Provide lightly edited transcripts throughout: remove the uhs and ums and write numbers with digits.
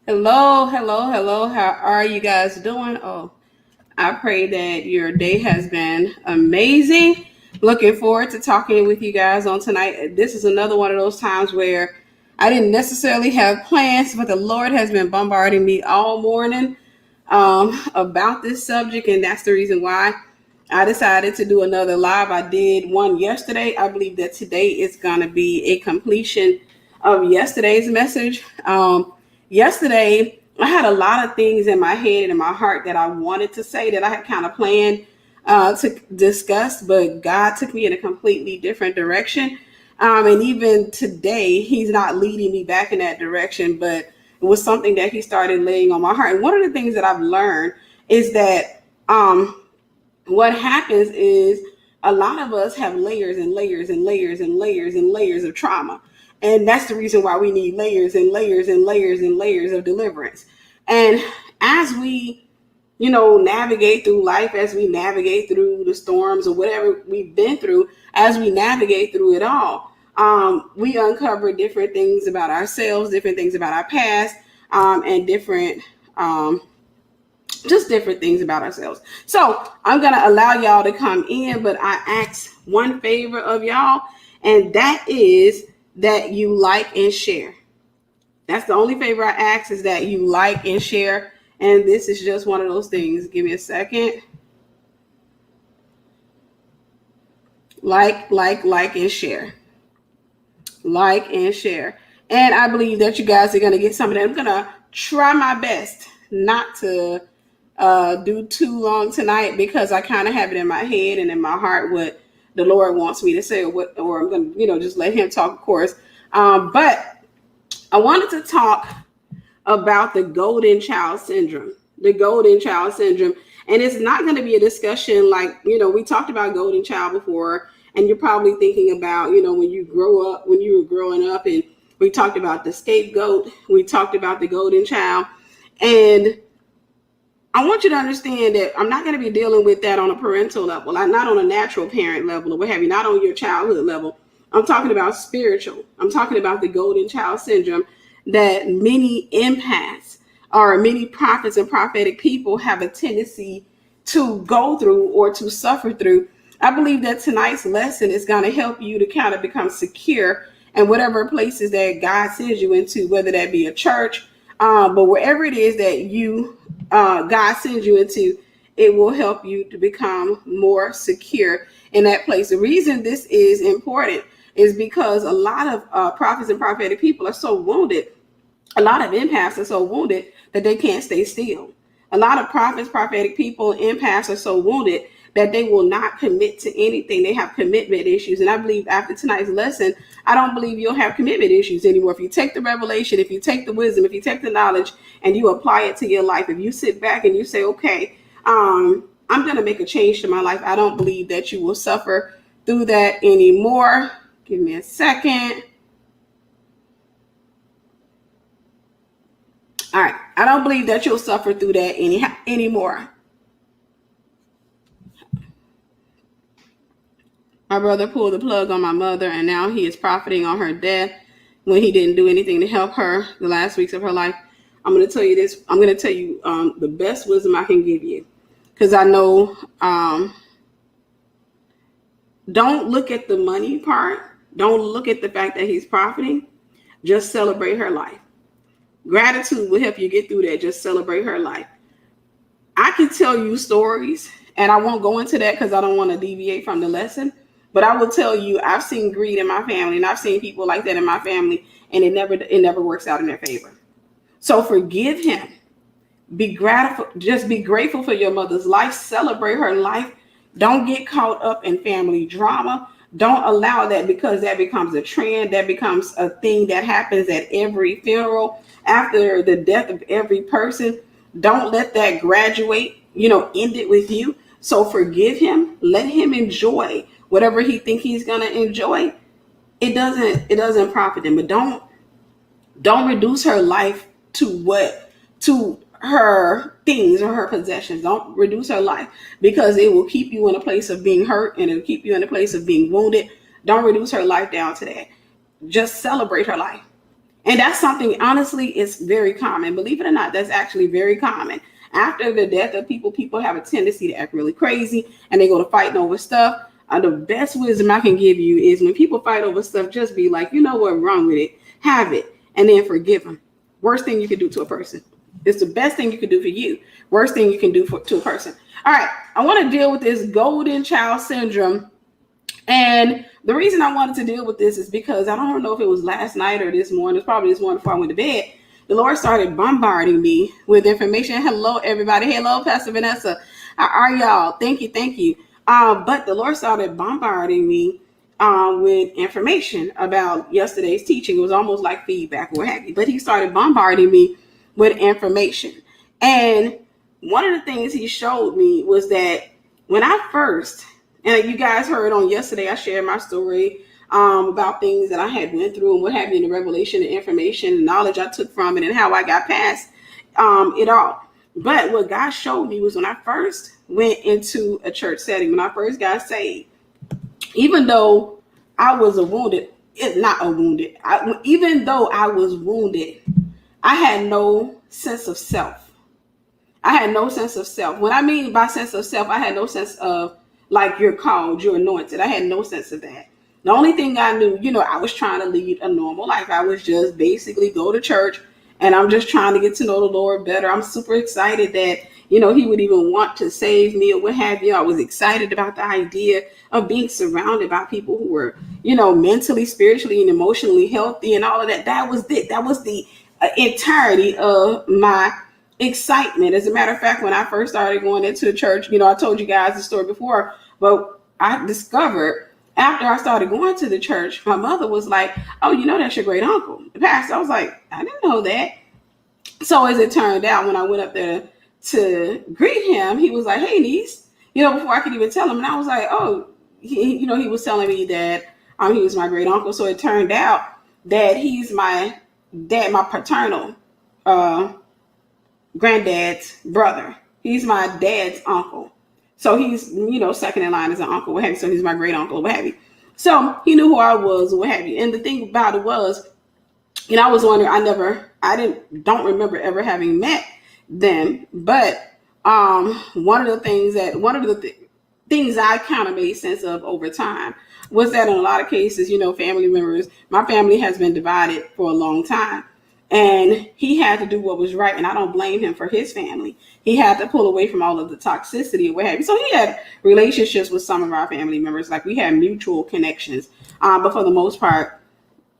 Hello, hello, hello. How are you guys doing? Oh, I pray that your day has been amazing. Looking forward to talking with you guys on tonight. This is another one of those times where I didn't necessarily have plans, but the Lord has been bombarding me all morning about this subject, and that's the reason why I decided to do another live. I did one yesterday. I believe that today is going to be a completion of yesterday's message. Yesterday, I had a lot of things in my head and in my heart that I wanted to say that I had kind of planned to discuss, but God took me in a completely different direction. And even today, He's not leading me back in that direction, but it was something that He started laying on my heart. And one of the things that I've learned is that what happens is a lot of us have layers and layers and layers and layers and layers of trauma. And that's the reason why we need layers and layers and layers and layers of deliverance. And as we, navigate through life, as we navigate through the storms or whatever we've been through, as we navigate through it all, we uncover different things about ourselves, different things about our past, and just different things about ourselves. So I'm going to allow y'all to come in, but I ask one favor of y'all, and that is that you like and share. That's the only favor I ask, is that you like and share. And this is just one of those things. Give me a second. Like, and share. Like and share. And I believe that you guys are going to get some of that. I'm going to try my best not to do too long tonight, because I kind of have it in my head and in my heart what the Lord wants me to say, or I'm going to, just let Him talk, of course. But I wanted to talk about the golden child syndrome. The golden child syndrome. And it's not going to be a discussion like, we talked about golden child before, and you're probably thinking about, when you were growing up, and we talked about the scapegoat, we talked about the golden child. And I want you to understand that I'm not going to be dealing with that on a parental level, not on a natural parent level or what have you, not on your childhood level. I'm talking about spiritual. I'm talking about the golden child syndrome that many empaths or many prophets and prophetic people have a tendency to go through or to suffer through. I believe that tonight's lesson is going to help you to kind of become secure in whatever places that God sends you into, whether that be a church, but wherever it is that God sends you into, it will help you to become more secure in that place. The reason this is important is because a lot of prophets and prophetic people are so wounded. A lot of empaths are so wounded that they can't stay still. A lot of prophets, prophetic people, empaths are so wounded that they will not commit to anything. They have commitment issues. And I believe after tonight's lesson, I don't believe you'll have commitment issues anymore. If you take the revelation, if you take the wisdom, if you take the knowledge and you apply it to your life, if you sit back and you say, okay, I'm going to make a change to my life, I don't believe that you will suffer through that anymore. Give me a second. All right. I don't believe that you'll suffer through that anymore. My brother pulled the plug on my mother, and now he is profiting on her death when he didn't do anything to help her the last weeks of her life. I'm going to tell you this. I'm going to tell you the best wisdom I can give you, because I know don't look at the money part. Don't look at the fact that he's profiting. Just celebrate her life. Gratitude will help you get through that. Just celebrate her life. I can tell you stories, and I won't go into that because I don't want to deviate from the lesson. But I will tell you, I've seen greed in my family, and I've seen people like that in my family, and it never works out in their favor. So forgive him. Be grateful. Just be grateful for your mother's life. Celebrate her life. Don't get caught up in family drama. Don't allow that, because that becomes a trend. That becomes a thing that happens at every funeral, after the death of every person. Don't let that graduate, end it with you. So forgive him. Let him enjoy whatever he think he's going to enjoy. It doesn't profit him. But don't reduce her life to her things or her possessions. Don't reduce her life, because it will keep you in a place of being hurt, and it'll keep you in a place of being wounded. Don't reduce her life down to that. Just celebrate her life. And that's something, honestly, it's very common. Believe it or not, that's actually very common. After the death of people, people have a tendency to act really crazy and they go to fighting over stuff. The best wisdom I can give you is when people fight over stuff, just be like, you know what, wrong with it, have it, and then forgive them. Worst thing you can do to a person. It's the best thing you can do for you. Worst thing you can do to a person. All right, I want to deal with this golden child syndrome. And the reason I wanted to deal with this is because I don't know if it was last night or this morning. It's probably this morning before I went to bed. The Lord started bombarding me with information. Hello, everybody. Hello, Pastor Vanessa. How are y'all? Thank you. Thank you. But the Lord started bombarding me with information about yesterday's teaching. It was almost like feedback or what have you. But he started bombarding me with information. And one of the things he showed me was that when I first, and you guys heard on yesterday, I shared my story about things that I had went through and what have you, and the revelation, the information, the knowledge I took from it, and how I got past it all. But what God showed me was when I first went into a church setting, when I first got saved, even though I was even though I was wounded, I had no sense of self. I had no sense of self. What I mean by sense of self, I had no sense of like you're called, you're anointed. I had no sense of that. The only thing I knew, I was trying to lead a normal life. I was just basically go to church and I'm just trying to get to know the Lord better. I'm super excited that, he would even want to save me or what have you. I was excited about the idea of being surrounded by people who were, mentally, spiritually, and emotionally healthy and all of that. That was it. That was the entirety of my excitement. As a matter of fact, when I first started going into church, I told you guys the story before, but I discovered after I started going to the church, my mother was like, "Oh, that's your great uncle, the pastor." I was like, "I didn't know that." So as it turned out, when I went up there to greet him, he was like, "Hey, niece," before I could even tell him, and I was like, "Oh," he was telling me that he was my great uncle. So it turned out that he's my dad, my paternal granddad's brother. He's my dad's uncle. So he's, second in line as an uncle, what have you. So he's my great uncle, what have you. So he knew who I was, what have you. And the thing about it was, I was wondering, don't remember ever having met them. But one of the things I kind of made sense of over time was that in a lot of cases, family members, my family has been divided for a long time. And he had to do what was right. And I don't blame him for his family. He had to pull away from all of the toxicity or what have you. So he had relationships with some of our family members. Like we had mutual connections. But for the most part,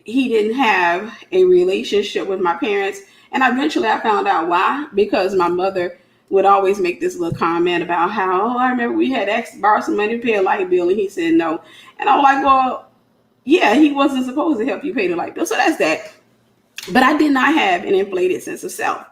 he didn't have a relationship with my parents. And eventually I found out why. Because my mother would always make this little comment about how, I remember we had asked to borrow some money to pay a light bill. And he said no. And I was like, well, yeah, he wasn't supposed to help you pay the light bill. So that's that. But I did not have an inflated sense of self.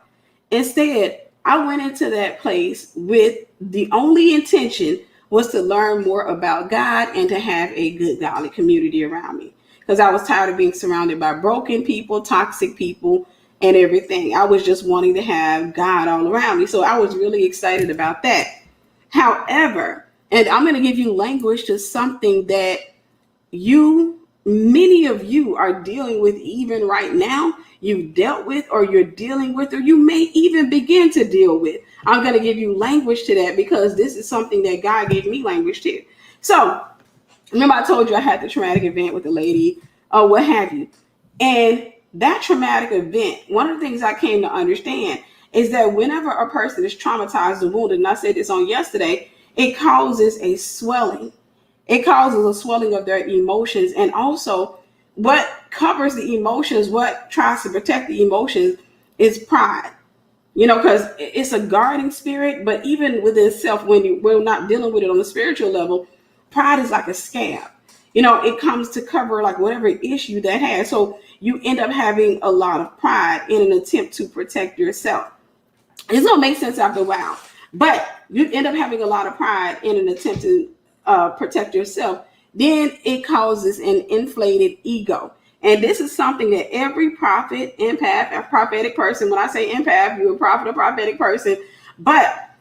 Instead, I went into that place with the only intention was to learn more about God and to have a good godly community around me. Because I was tired of being surrounded by broken people, toxic people, and everything. I was just wanting to have God all around me. So I was really excited about that. However, and I'm going to give you language to something that many of you are dealing with even right now. You've dealt with, or you're dealing with, or you may even begin to deal with. I'm going to give you language to that because this is something that God gave me language to. So remember I told you I had the traumatic event with the lady or what have you. And that traumatic event, one of the things I came to understand is that whenever a person is traumatized or wounded, and I said this on yesterday, it causes a swelling. It causes a swelling of their emotions. And also what covers the emotions, what tries to protect the emotions is pride. Because it's a guarding spirit, but even within self, when we're not dealing with it on the spiritual level, pride is like a scab. It comes to cover like whatever issue that has. So you end up having a lot of pride in an attempt to protect yourself. It's going to make sense after a while, but you end up having a lot of pride in an attempt to protect yourself. Then it causes an inflated ego. And this is something that every prophet, empath, a prophetic person, when I say empath, you're a prophet, a prophetic person, but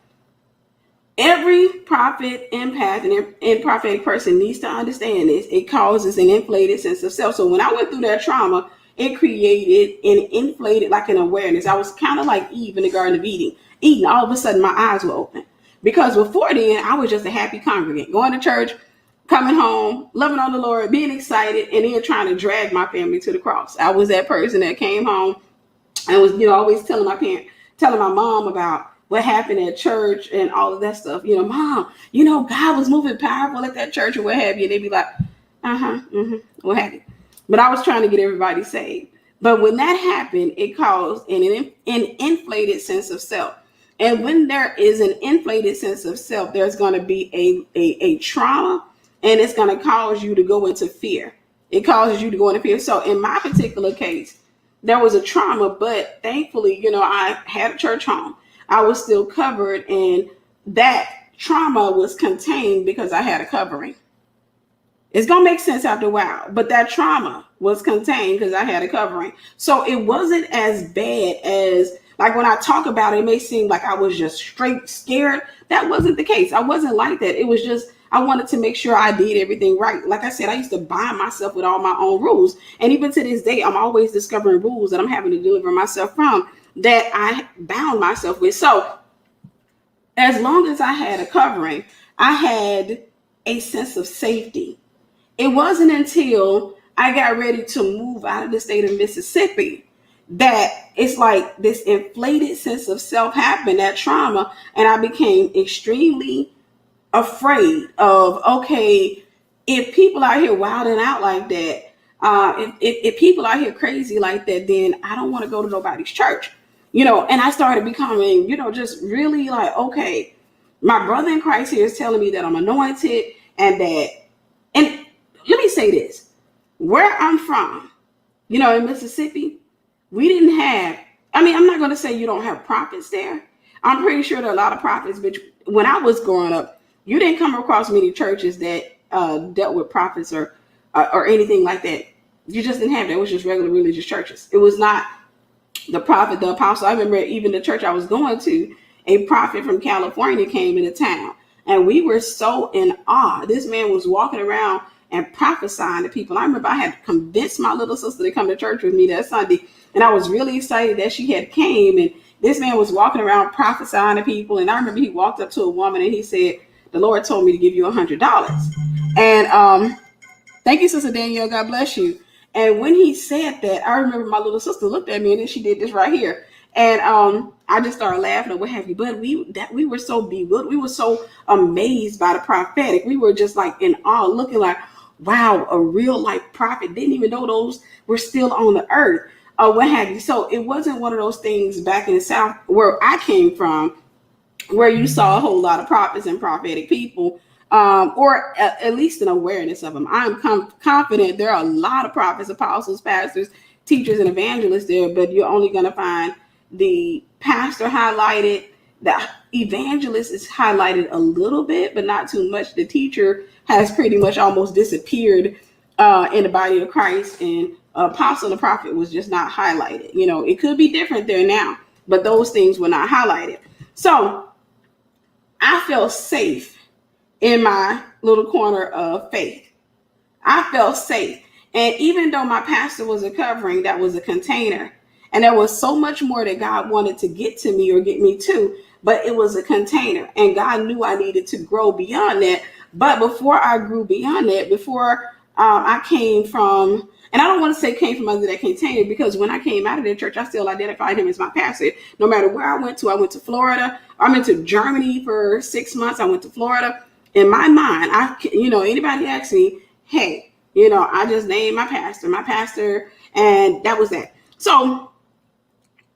every prophet, empath, and prophetic person needs to understand this. It causes an inflated sense of self. So when I went through that trauma, it created and inflated like an awareness. I was kind of like Eve in the Garden of Eden. Eating, all of a sudden my eyes were open. Because before then, I was just a happy congregant, going to church, coming home, loving on the Lord, being excited, and then trying to drag my family to the cross. I was that person that came home and was, always telling my mom about what happened at church and all of that stuff. Mom, God was moving powerful at that church or what have you. And they'd be like, what have you. But I was trying to get everybody saved. But when that happened, it caused an inflated sense of self. And when there is an inflated sense of self, there's going to be a trauma, and it's going to cause you to go into fear. It causes you to go into fear. So in my particular case, there was a trauma, but thankfully, I had a church home. I was still covered, and that trauma was contained because I had a covering. It's going to make sense after a while, but that trauma was contained because I had a covering. So it wasn't as bad as, like, when I talk about it, it may seem like I was just straight scared. That wasn't the case. I wasn't like that. It was just, I wanted to make sure I did everything right. Like I said, I used to bind myself with all my own rules. And even to this day, I'm always discovering rules that I'm having to deliver myself from that I bound myself with. So as long as I had a covering, I had a sense of safety. It wasn't until I got ready to move out of the state of Mississippi that it's like this inflated sense of self happened, that trauma, and I became extremely afraid of, okay, if people out here wilding out like that, if people out here crazy like that, then I don't want to go to nobody's church, and I started becoming, just really like, okay, my brother in Christ here is telling me that I'm anointed and let me say this, where I'm from, in Mississippi, we didn't have, I'm not going to say you don't have prophets there. I'm pretty sure there are a lot of prophets, but when I was growing up, you didn't come across many churches that dealt with prophets or anything like that. You just didn't have that. It was just regular religious churches. It was not the prophet, the apostle. I remember even the church I was going to, a prophet from California came into town, and we were so in awe. This man was walking around and prophesying to people. I remember I had convinced my little sister to come to church with me that Sunday, and I was really excited that she had came, and this man was walking around prophesying to people. And I remember he walked up to a woman and he said, "The Lord told me to give you $100." And thank you, Sister Danielle. God bless you. And when he said that, I remember my little sister looked at me and then she did this right here. And I just started laughing or what have you. But we were so bewildered. We were so amazed by the prophetic. We were just like in awe, looking like, wow, a real life prophet. Didn't even know those were still on the earth or what have you. So it wasn't one of those things back in the South where I came from, where you saw a whole lot of prophets and prophetic people, or at least an awareness of them. I'm confident there are a lot of prophets, apostles, pastors, teachers, and evangelists there, but you're only going to find the pastor highlighted. The evangelist is highlighted a little bit, but not too much. The teacher has pretty much almost disappeared in the body of Christ, and apostle and prophet was just not highlighted. It could be different there now, but those things were not highlighted. So I felt safe in my little corner of faith. I felt safe. And even though my pastor was a covering, that was a container. And there was so much more that God wanted to get to me or get me to, but it was a container. And God knew I needed to grow beyond that. But before I grew beyond that, before I came from, and I don't want to say came from under that container, because when I came out of the church, I still identified him as my pastor. No matter where I went to Florida. I went to Germany for 6 months. I went to Florida. In my mind, anybody asks me, hey, I just named my pastor, and that was that. So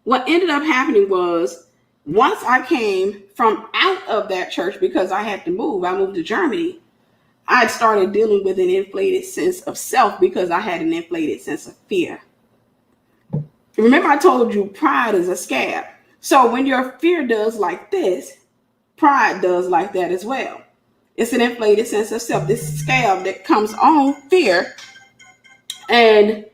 what ended up happening was, once I came from out of that church, because I had to move, I moved to Germany, I started dealing with an inflated sense of self because I had an inflated sense of fear. Remember I told you pride is a scab. So when your fear does like this, pride does like that as well. It's an inflated sense of self. This scab that comes on fear, and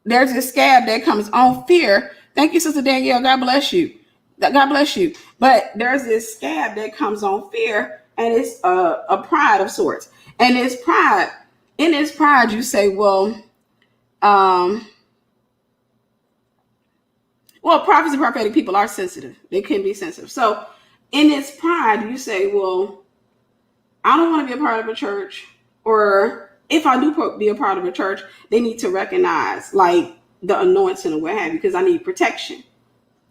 there's a scab that comes on fear. Thank you, Sister Danielle. God bless you. God bless you. But there's this scab that comes on fear, and it's a pride of sorts. And it's pride. In this pride, you say, well, Well, prophets and prophetic people are sensitive. They can be sensitive. So in its pride, you say, well, I don't want to be a part of a church, or if I do be a part of a church, they need to recognize like the anointing or what have you, because I need protection.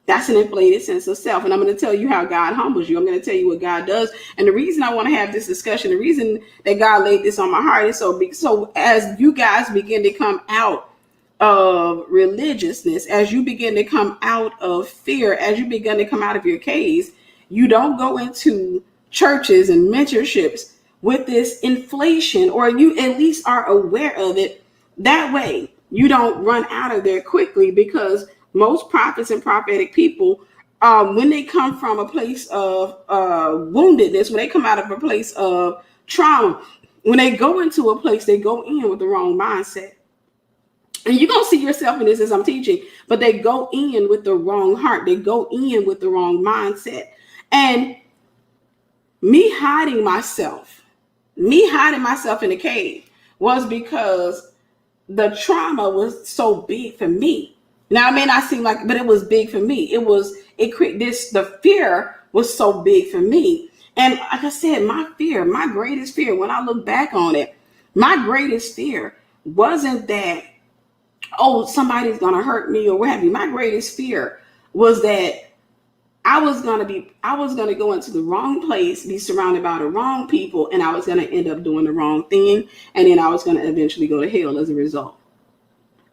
That's an inflated sense of self. And I'm going to tell you how God humbles you. I'm going to tell you what God does. And the reason I want to have this discussion, the reason that God laid this on my heart is so big. So as you guys begin to come out of religiousness, as you begin to come out of fear, as you begin to come out of your caves, you don't go into churches and mentorships with this inflation, or you at least are aware of it. That way you don't run out of there quickly, because most prophets and prophetic people, when they come from a place of woundedness, when they come out of a place of trauma, when they go into a place, they go in with the wrong mindset. And you're going to see yourself in this as I'm teaching, but they go in with the wrong heart. They go in with the wrong mindset. And me hiding myself in the cave was because the trauma was so big for me. Now, it may not seem like, but it was big for me. The fear was so big for me. And like I said, my greatest fear, when I look back on it, my greatest fear wasn't that, oh, somebody's going to hurt me or what have you. My greatest fear was that I was going to go into the wrong place, be surrounded by the wrong people, and I was going to end up doing the wrong thing. And then I was going to eventually go to hell as a result.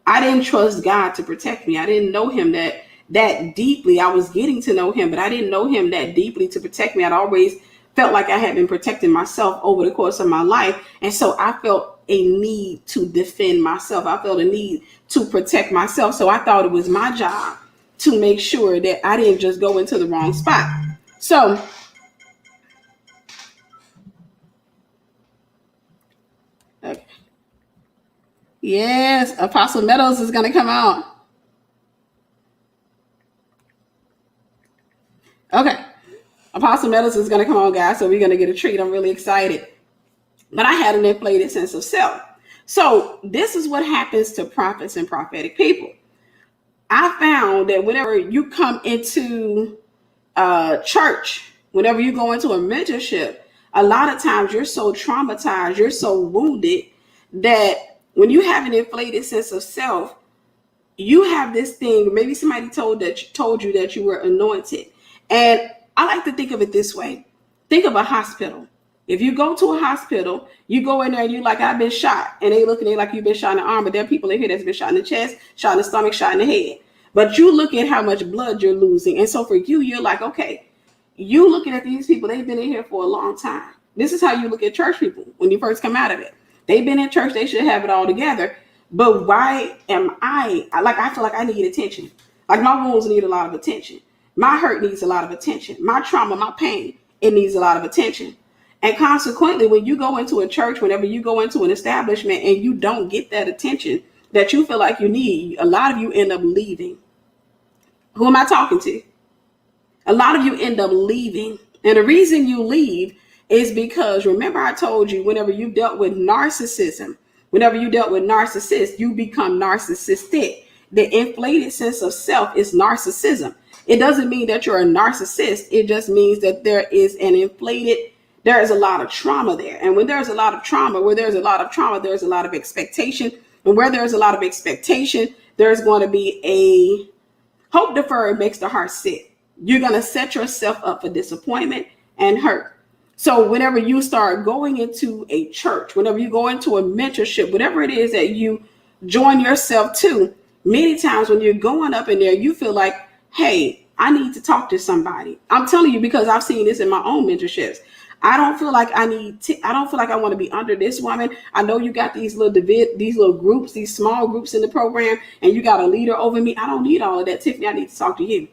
I didn't trust God to protect me. I didn't know him that deeply. I was getting to know him, but I didn't know him that deeply to protect me. I'd always felt like I had been protecting myself over the course of my life. And so I felt a need to defend myself. I felt a need to protect myself. So I thought it was my job to make sure that I didn't just go into the wrong spot. So okay. Yes, Apostle Meadows is going to come out. Okay. Apostle Meadows is going to come on, guys. So we're going to get a treat. I'm really excited. But I had an inflated sense of self. So this is what happens to prophets and prophetic people. I found that whenever you come into church, whenever you go into a mentorship, a lot of times you're so traumatized, you're so wounded, that when you have an inflated sense of self, you have this thing. Maybe somebody told you that you were anointed. And I like to think of it this way. Think of a hospital. If you go to a hospital, you go in there and you're like, I've been shot. And they looking at you like you've been shot in the arm, but there are people in here that's been shot in the chest, shot in the stomach, shot in the head. But you look at how much blood you're losing. And so for you, you're like, okay, you looking at these people, they've been in here for a long time. This is how you look at church people when you first come out of it. They've been in church, they should have it all together. But why am I feel like I need attention. Like my wounds need a lot of attention. My hurt needs a lot of attention. My trauma, my pain, it needs a lot of attention. And consequently, when you go into a church, whenever you go into an establishment and you don't get that attention that you feel like you need, a lot of you end up leaving. Who am I talking to? A lot of you end up leaving. And the reason you leave is because, remember I told you, whenever you dealt with narcissism, whenever you dealt with narcissists, you become narcissistic. The inflated sense of self is narcissism. It doesn't mean that you're a narcissist. It just means that there is a lot of trauma there. And when there's a lot of trauma, there's a lot of expectation. And where there's a lot of expectation, there's going to be a hope deferred makes the heart sick. You're going to set yourself up for disappointment and hurt. So whenever you start going into a church, whenever you go into a mentorship, whatever it is that you join yourself to, many times when you're going up in there, you feel like, hey, I need to talk to somebody. I'm telling you, because I've seen this in my own mentorships. I don't feel like I want to be under this woman. I know you got these little groups, these small groups in the program, and you got a leader over me. I don't need all of that, Tiffany. I need to talk to you.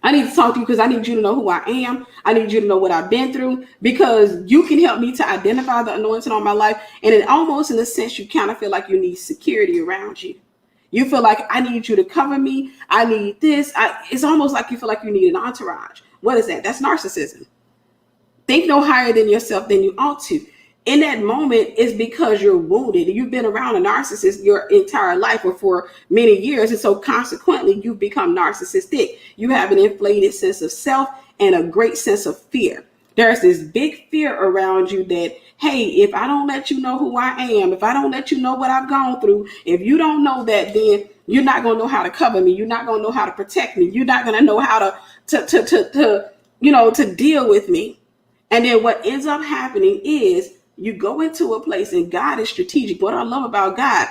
I need to talk to you because I need you to know who I am. I need you to know what I've been through, because you can help me to identify the anointing on my life. And it almost, in a sense, you kind of feel like you need security around you. You feel like I need you to cover me. I need this. It's almost like you feel like you need an entourage. What is that? That's narcissism. Think no higher than yourself than you ought to. in that moment is because you're wounded. You've been around a narcissist your entire life or for many years. And so consequently, you become narcissistic. You have an inflated sense of self and a great sense of fear. There's this big fear around you that, hey, if I don't let you know who I am, if I don't let you know what I've gone through, if you don't know that, then you're not going to know how to cover me. You're not going to know how to protect me. You're not going to know how to deal with me. And then what ends up happening is you go into a place, and God is strategic. What I love about God,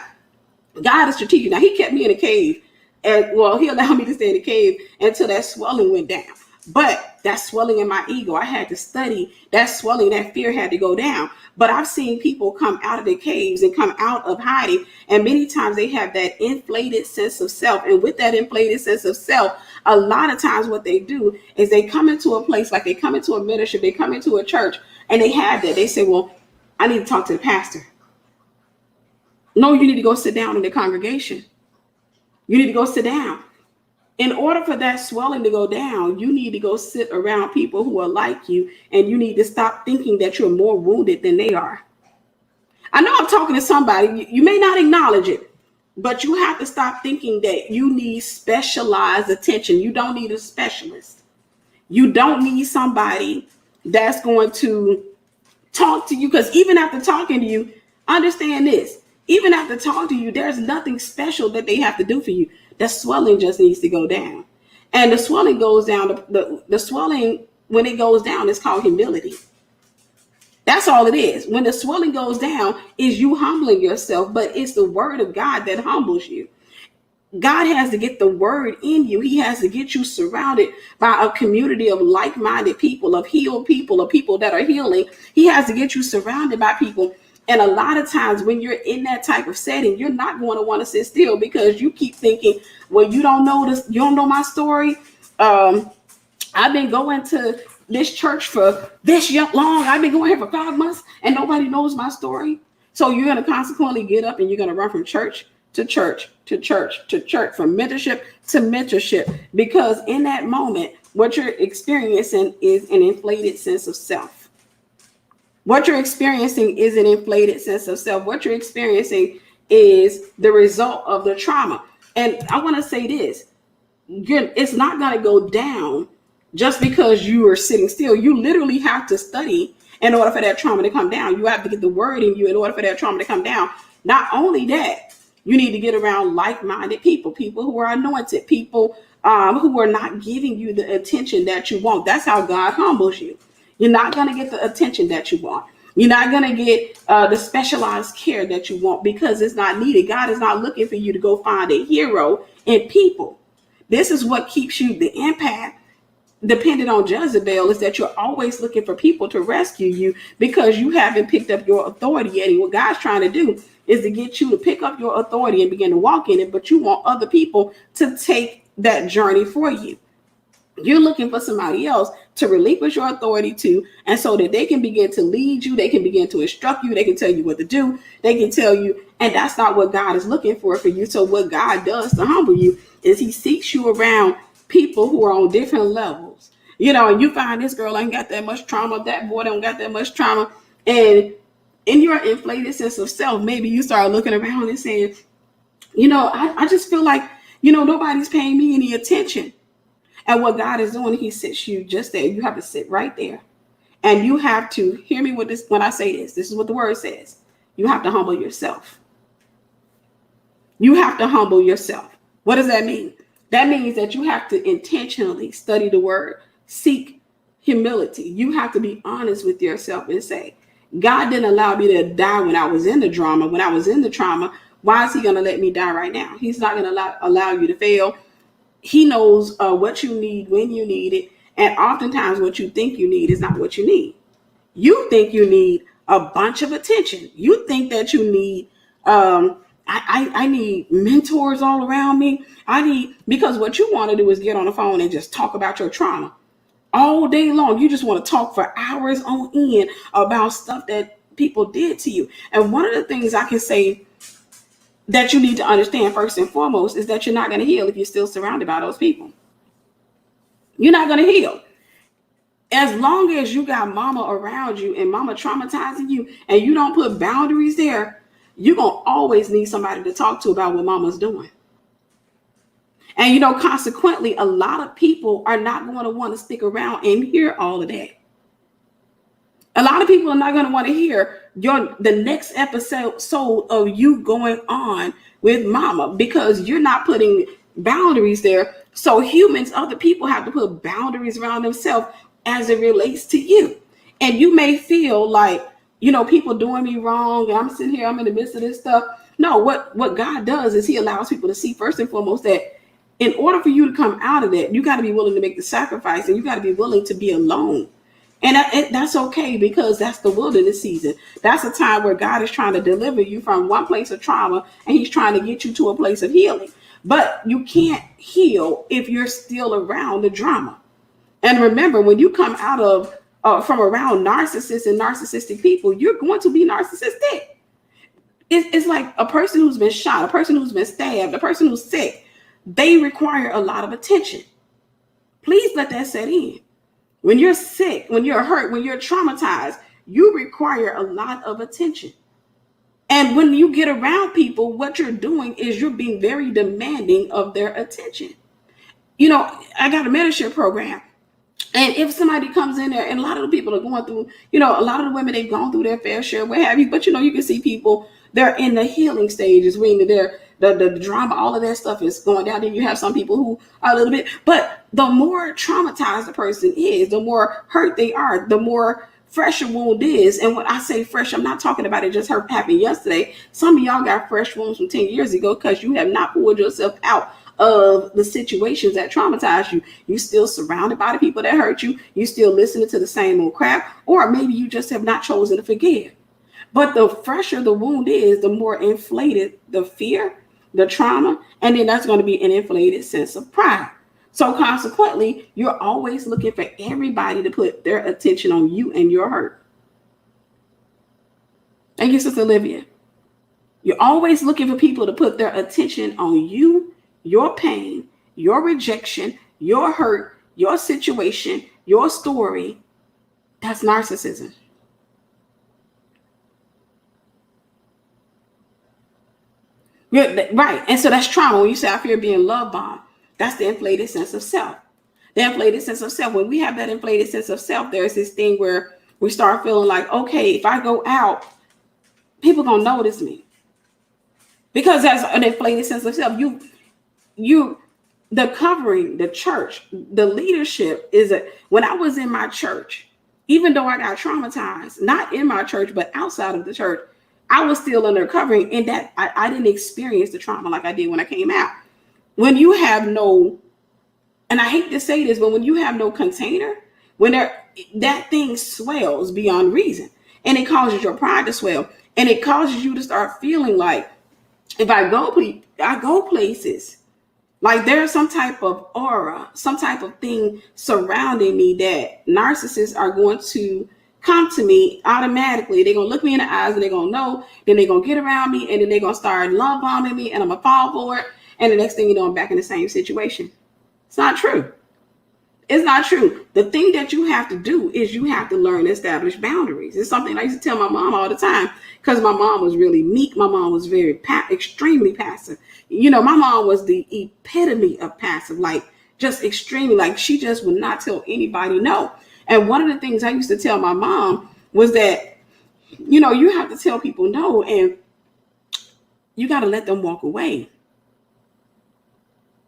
God is strategic. Now, he kept me in a cave, and well, he allowed me to stay in the cave until that swelling went down. But that swelling in my ego, I had to study that swelling, that fear had to go down. But I've seen people come out of the caves and come out of hiding, and many times they have that inflated sense of self. And with that inflated sense of self, a lot of times what they do is they come into a place, like they come into a ministry, they come into a church, and they have that. They say, well, I need to talk to the pastor. No, you need to go sit down in the congregation. You need to go sit down. In order for that swelling to go down, you need to go sit around people who are like you, and you need to stop thinking that you're more wounded than they are. I know I'm talking to somebody. You may not acknowledge it, but you have to stop thinking that you need specialized attention. You don't need a specialist. You don't need somebody that's going to talk to you, because even after talking to you, understand this, even after talking to you, there's nothing special that they have to do for you. The swelling just needs to go down. And the swelling goes down, the swelling, when it goes down, is called humility. That's all it is. When the swelling goes down, is you humbling yourself, but it's the word of God that humbles you. God has to get the word in you. He has to get you surrounded by a community of like-minded people, of healed people, of people that are healing. He has to get you surrounded by people. And a lot of times when you're in that type of setting, you're not going to want to sit still, because you keep thinking, well, you don't know this, you don't know my story. I've been going to this church for this long. I've been going here for 5 months and nobody knows my story. So you're going to consequently get up and you're going to run from church to church to church to church, from mentorship to mentorship, because in that moment, what you're experiencing is an inflated sense of self. What you're experiencing is an inflated sense of self. What you're experiencing is the result of the trauma. And I want to say this, it's not going to go down just because you are sitting still. You literally have to study in order for that trauma to come down. You have to get the word in you in order for that trauma to come down. Not only that, you need to get around like-minded people, people who are anointed, people who are not giving you the attention that you want. That's how God humbles you. You're not going to get the attention that you want. You're not going to get the specialized care that you want, because it's not needed. God is not looking for you to go find a hero in people. This is what keeps you the empath dependent on Jezebel, is that you're always looking for people to rescue you, because you haven't picked up your authority yet. And what God's trying to do is to get you to pick up your authority and begin to walk in it, but you want other people to take that journey for you. You're looking for somebody else to relinquish your authority to, and so that they can begin to lead you, they can begin to instruct you, they can tell you what to do, they can tell you, and that's not what God is looking for you. So what God does to humble you is he seeks you around people who are on different levels. And you find this girl ain't got that much trauma, that boy don't got that much trauma, and in your inflated sense of self, maybe you start looking around and saying, I just feel like, nobody's paying me any attention. And what God is doing, he sits you just there. You have to sit right there. And you have to hear me when I say this. This is what the word says. You have to humble yourself. You have to humble yourself. What does that mean? That means that you have to intentionally study the word, seek humility. You have to be honest with yourself and say, God didn't allow me to die when I was in the drama, when I was in the trauma. Why is he going to let me die right now? He's not going to allow you to fail. He knows what you need when you need it. And oftentimes what you think you need is not what you need. You think you need a bunch of attention. You think that you need, I need mentors all around me. Because what you want to do is get on the phone and just talk about your trauma all day long. You just want to talk for hours on end about stuff that people did to you. And one of the things I can say that you need to understand first and foremost is that you're not going to heal if you're still surrounded by those people. You're not going to heal. As long as you got mama around you and mama traumatizing you and you don't put boundaries there, you're going to always need somebody to talk to about what mama's doing. And consequently, a lot of people are not going to want to stick around and hear all of that. A lot of people are not going to want to hear the next episode of you going on with mama, because you're not putting boundaries there. So humans, other people, have to put boundaries around themselves as it relates to you. And you may feel like, people doing me wrong, and I'm sitting here, I'm in the midst of this stuff. No, what God does is he allows people to see, first and foremost, that in order for you to come out of that, you got to be willing to make the sacrifice, and you got to be willing to be alone. And that's okay, because that's the wilderness season. That's a time where God is trying to deliver you from one place of trauma, and he's trying to get you to a place of healing. But you can't heal if you're still around the drama. And remember, when you come out of from around narcissists and narcissistic people, you're going to be narcissistic. It's like a person who's been shot, a person who's been stabbed, a person who's sick. They require a lot of attention. Please let that set in. When you're sick, when you're hurt, when you're traumatized, you require a lot of attention. And when you get around people, what you're doing is you're being very demanding of their attention. I got a mentorship program. And if somebody comes in there, and a lot of the people are going through, a lot of the women, they've gone through their fair share, what have you. But, you can see people, they're in the healing stages, meaning the drama, all of that stuff is going down. Then you have some people who are a little bit, but the more traumatized the person is, the more hurt they are, the more fresh a wound is. And when I say fresh, I'm not talking about it just happened yesterday. Some of y'all got fresh wounds from 10 years ago because you have not pulled yourself out of the situations that traumatized you. You still surrounded by the people that hurt you. You still listening to the same old crap, or maybe you just have not chosen to forgive. But the fresher the wound is, the more inflated the fear, the trauma, and then that's going to be an inflated sense of pride. So consequently, you're always looking for everybody to put their attention on you and your hurt. Thank you, Sister Olivia. You're always looking for people to put their attention on you, your pain, your rejection, your hurt, your situation, your story. That's narcissism. Right. And so that's trauma. When you say I fear being love bombed, that's the inflated sense of self. The inflated sense of self. When we have that inflated sense of self, there's this thing where we start feeling like, okay, if I go out, people gonna notice me. Because that's an inflated sense of self. The covering, the church, the leadership is when I was in my church, even though I got traumatized, not in my church, but outside of the church, I was still under covering, in that I didn't experience the trauma like I did when I came out. When you have no, and I hate to say this, but when you have no container, that thing swells beyond reason, and it causes your pride to swell, and it causes you to start feeling like, if I go places, like there's some type of aura, some type of thing surrounding me that narcissists are going to come to me automatically. They're going to look me in the eyes and they're going to know. Then they're going to get around me and then they're going to start love bombing me and I'm going to fall for it. And the next thing you know, I'm back in the same situation. It's not true. It's not true. The thing that you have to do is you have to learn to establish boundaries. It's something I used to tell my mom all the time, because my mom was really meek. My mom was very extremely passive. My mom was the epitome of passive, like just extremely, like she just would not tell anybody no. And one of the things I used to tell my mom was that, you have to tell people no, and you got to let them walk away.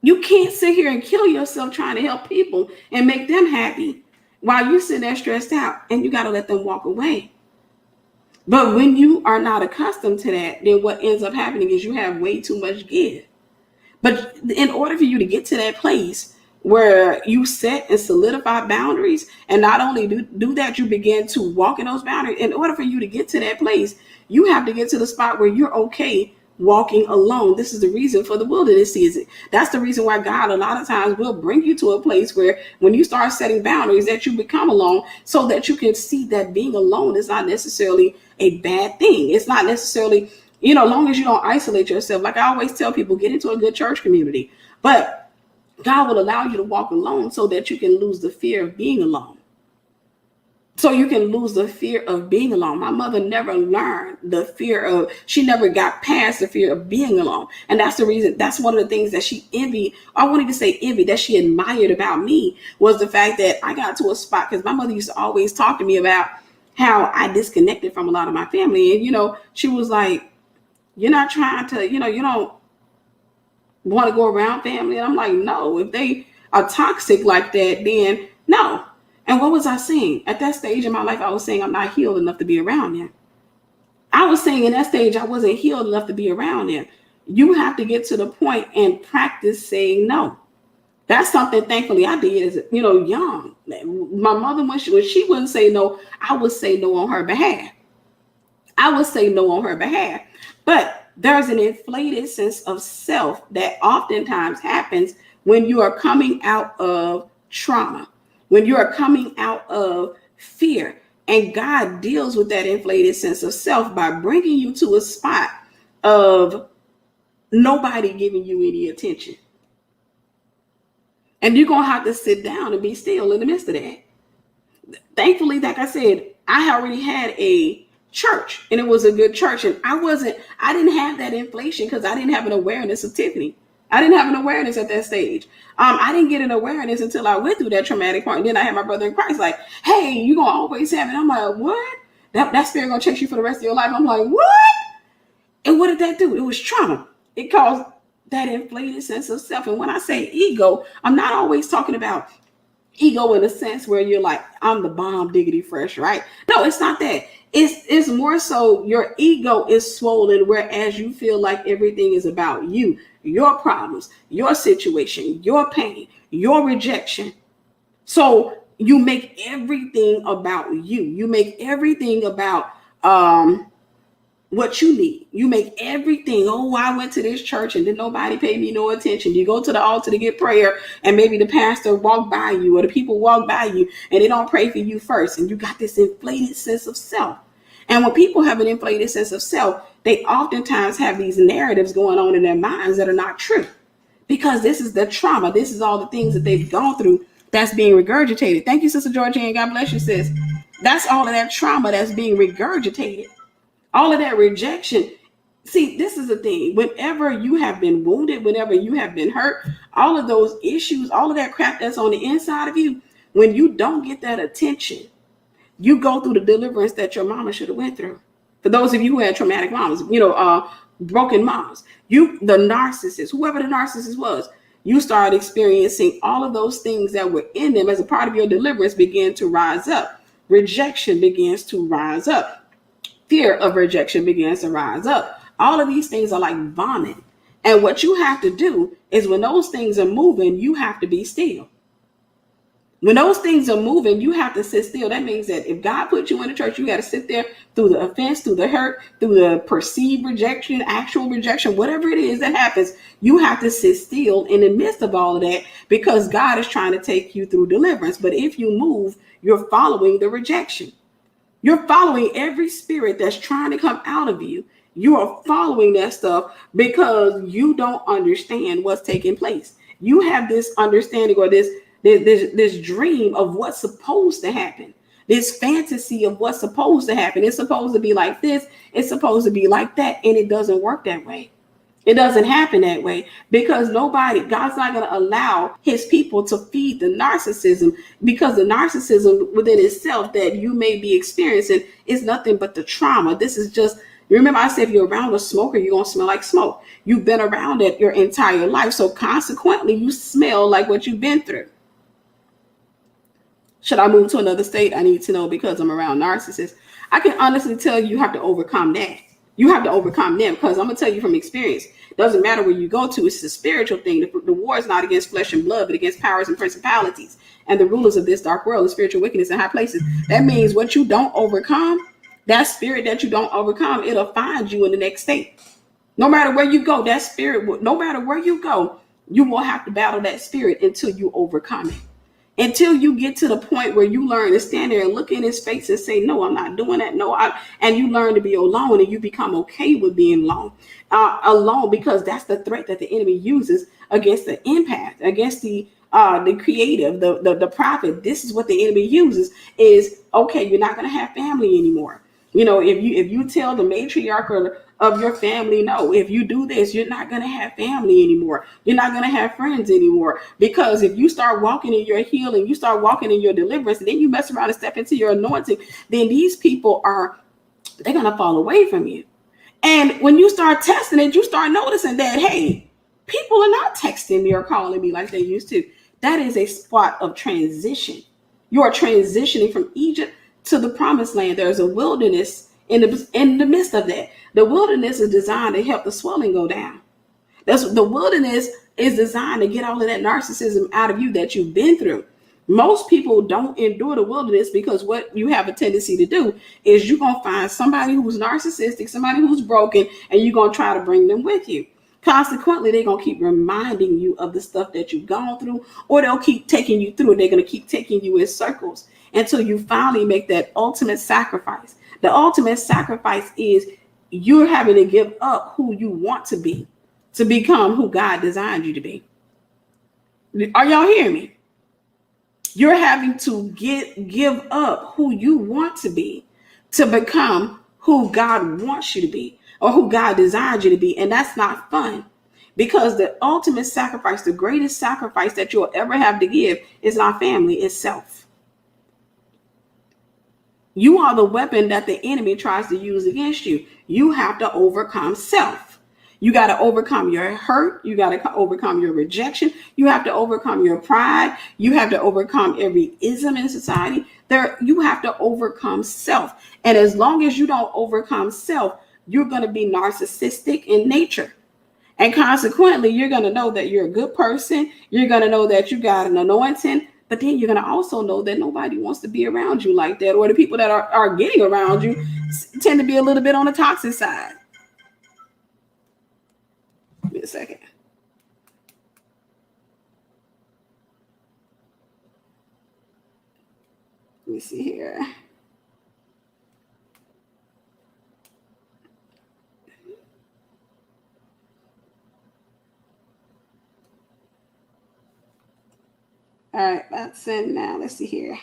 You can't sit here and kill yourself trying to help people and make them happy while you're sitting there stressed out, and you got to let them walk away. But when you are not accustomed to that, then what ends up happening is you have way too much give. But in order for you to get to that place where you set and solidify boundaries, and not only do that, you begin to walk in those boundaries. In order for you to get to that place, you have to get to the spot where you're okay walking alone. This is the reason for the wilderness season. That's the reason why God a lot of times will bring you to a place where when you start setting boundaries, that you become alone, so that you can see that being alone is not necessarily a bad thing. It's not necessarily, long as you don't isolate yourself. Like I always tell people, get into a good church community. But God will allow you to walk alone so that you can lose the fear of being alone. So you can lose the fear of being alone. My mother never learned the fear of, she never got past the fear of being alone. And that's the reason, that's one of the things that she envied, I won't even say envy, that she admired about me, was the fact that I got to a spot, because my mother used to always talk to me about how I disconnected from a lot of my family. And, she was like, you're not trying to, you don't want to go around family. And I'm like, no, if they are toxic like that, then no. And what was I saying? At that stage in my life, I was saying I'm not healed enough to be around them. I was saying in that stage, I wasn't healed enough to be around them. You have to get to the point and practice saying no. That's something, thankfully, I did as, young. My mother, when she wouldn't say no, I would say no on her behalf. I would say no on her behalf. But there's an inflated sense of self that oftentimes happens when you are coming out of trauma, when you are coming out of fear. And God deals with that inflated sense of self by bringing you to a spot of nobody giving you any attention. And you're going to have to sit down and be still in the midst of that. Thankfully, like I said, I already had a church, and it was a good church. And I didn't have that inflation because I didn't have an awareness of Tiffany. I didn't have an awareness at that stage. I didn't get an awareness until I went through that traumatic part. And then I had my brother in Christ like, hey, you're going to always have it. I'm like, what? That spirit going to chase you for the rest of your life. I'm like, what? And what did that do? It was trauma. It caused that inflated sense of self. And when I say ego, I'm not always talking about ego in a sense where you're like, I'm the bomb diggity fresh, right? No, it's not that. It's more so your ego is swollen, whereas you feel like everything is about you, your problems, your situation, your pain, your rejection. So you make everything about you. You make everything about what you need. You make everything, oh, I went to this church and then nobody paid me no attention. You go to the altar to get prayer and maybe the pastor walk by you or the people walk by you and they don't pray for you first. And you got this inflated sense of self. And when people have an inflated sense of self, they oftentimes have these narratives going on in their minds that are not true, because this is the trauma. This is all the things that they've gone through that's being regurgitated. Thank you, Sister Georgianne. God bless you, sis. That's all of that trauma that's being regurgitated. All of that rejection. See, this is the thing. Whenever you have been wounded, whenever you have been hurt, all of those issues, all of that crap that's on the inside of you, when you don't get that attention, you go through the deliverance that your mama should have went through. For those of you who had traumatic moms, broken moms, the narcissist, whoever the narcissist was, you started experiencing all of those things that were in them as a part of your deliverance began to rise up. Rejection begins to rise up. Fear of rejection begins to rise up. All of these things are like vomit. And what you have to do is when those things are moving, you have to be still. When those things are moving, you have to sit still. That means that if God put you in the church, you got to sit there through the offense, through the hurt, through the perceived rejection, actual rejection, whatever it is that happens, you have to sit still in the midst of all of that because God is trying to take you through deliverance. But if you move, you're following the rejection. You're following every spirit that's trying to come out of you. You are following that stuff because you don't understand what's taking place. You have this understanding or this dream of what's supposed to happen. This fantasy of what's supposed to happen. It's supposed to be like this. It's supposed to be like that. And it doesn't work that way. It doesn't happen that way because God's not going to allow his people to feed the narcissism, because the narcissism within itself that you may be experiencing is nothing but the trauma. This is just, remember I said, if you're around a smoker, you're going to smell like smoke. You've been around it your entire life. So consequently, you smell like what you've been through. Should I move to another state? I need to know because I'm around narcissists. I can honestly tell you have to overcome that. You have to overcome them because I'm going to tell you from experience. Doesn't matter where you go to. It's a spiritual thing. The war is not against flesh and blood, but against powers and principalities and the rulers of this dark world, the spiritual wickedness in high places. That means what you don't overcome, that spirit that you don't overcome, it'll find you in the next state. No matter where you go, that spirit, no matter where you go, you will have to battle that spirit until you overcome it. Until you get to the point where you learn to stand there and look in his face and say, no, I'm not doing that. No, and you learn to be alone and you become okay with being alone because that's the threat that the enemy uses against the empath, against the creative, the prophet. This is what the enemy uses, is okay, you're not going to have family anymore. If you tell the matriarch of your family, no, if you do this, you're not going to have family anymore. You're not going to have friends anymore. Because if you start walking in your healing, you start walking in your deliverance, and then you mess around and step into your anointing, then these people they're going to fall away from you. And when you start testing it, you start noticing that, hey, people are not texting me or calling me like they used to. That is a spot of transition. You are transitioning from Egypt to the promised land. There's a wilderness in the midst of that. The wilderness is designed to help the swelling go down. The wilderness is designed to get all of that narcissism out of you that you've been through. Most people don't endure the wilderness because what you have a tendency to do is you're going to find somebody who's narcissistic, somebody who's broken, and you're going to try to bring them with you. Consequently, they're going to keep reminding you of the stuff that you've gone through, or they'll keep taking you through it. They're going to keep taking you in circles until you finally make that ultimate sacrifice. The ultimate sacrifice is you're having to give up who you want to be to become who God designed you to be. Are y'all hearing me? You're having to give up who you want to be to become who God wants you to be, or who God desired you to be. And that's not fun, because the ultimate sacrifice, the greatest sacrifice that you'll ever have to give is not family, it's self. You are the weapon that the enemy tries to use against you. You have to overcome self. You got to overcome your hurt. You got to overcome your rejection. You have to overcome your pride. You have to overcome every ism in society. You have to overcome self. And as long as you don't overcome self, you're going to be narcissistic in nature. And consequently, you're going to know that you're a good person. You're going to know that you got an anointing. But then you're going to also know that nobody wants to be around you like that. Or the people that are getting around you tend to be a little bit on the toxic side. Give me a second. Let me see here. All right, that's in now. Let's see here.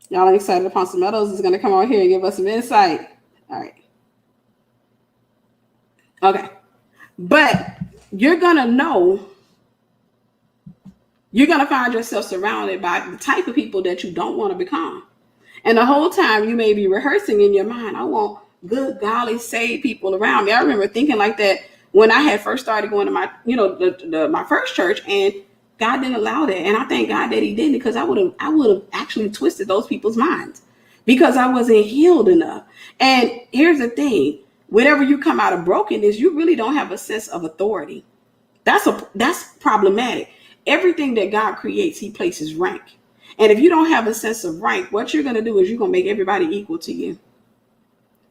Y'all are excited. Apostle Meadows is going to come on here and give us some insight. All right. Okay. But you're going to know, you're going to find yourself surrounded by the type of people that you don't want to become. And the whole time you may be rehearsing in your mind, I want good, golly, saved people around me. I remember thinking like that when I had first started going to my, my first church, and God didn't allow that. And I thank God that he didn't, because I would have actually twisted those people's minds because I wasn't healed enough. And here's the thing. Whenever you come out of brokenness, you really don't have a sense of authority. That's problematic. Everything that God creates, he places rank. And if you don't have a sense of rank, what you're going to do is you're going to make everybody equal to you.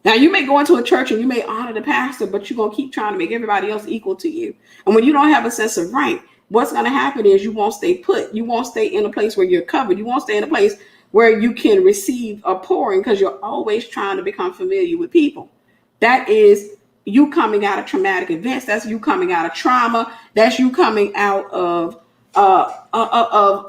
Now, you may go into a church and you may honor the pastor, but you're going to keep trying to make everybody else equal to you. And when you don't have a sense of rank, what's going to happen is you won't stay put. You won't stay in a place where you're covered. You won't stay in a place where you can receive a pouring, because you're always trying to become familiar with people. That is you coming out of traumatic events. That's you coming out of trauma. That's you coming out of a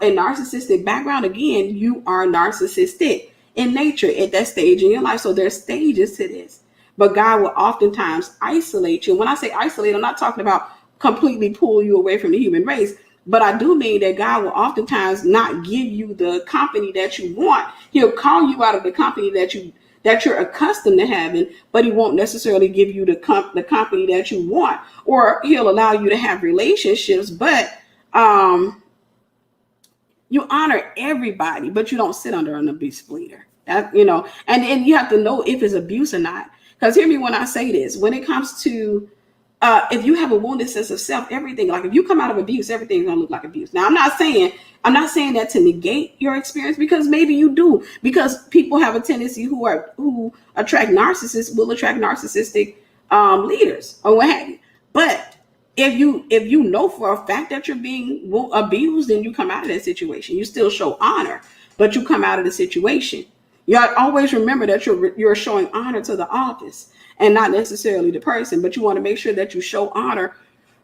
narcissistic background. Again, you are narcissistic in nature at that stage in your life. So there's stages to this. But God will oftentimes isolate you. When I say isolate, I'm not talking about completely pull you away from the human race. But I do mean that God will oftentimes not give you the company that you want. He'll call you out of the company that you're accustomed to having, but he won't necessarily give you the company that you want. Or he'll allow you to have relationships, but you honor everybody, but you don't sit under an abusive leader. And you have to know if it's abuse or not. Because hear me when I say this, when it comes to if you have a wounded sense of self, everything, like if you come out of abuse, everything's gonna look like abuse. Now, I'm not saying that to negate your experience, because maybe you do, because people have a tendency who attract narcissists will attract narcissistic leaders or what have you. But if you know for a fact that you're being abused, then you come out of that situation. You still show honor, but you come out of the situation. You always remember that you're showing honor to the office and not necessarily the person, but you want to make sure that you show honor,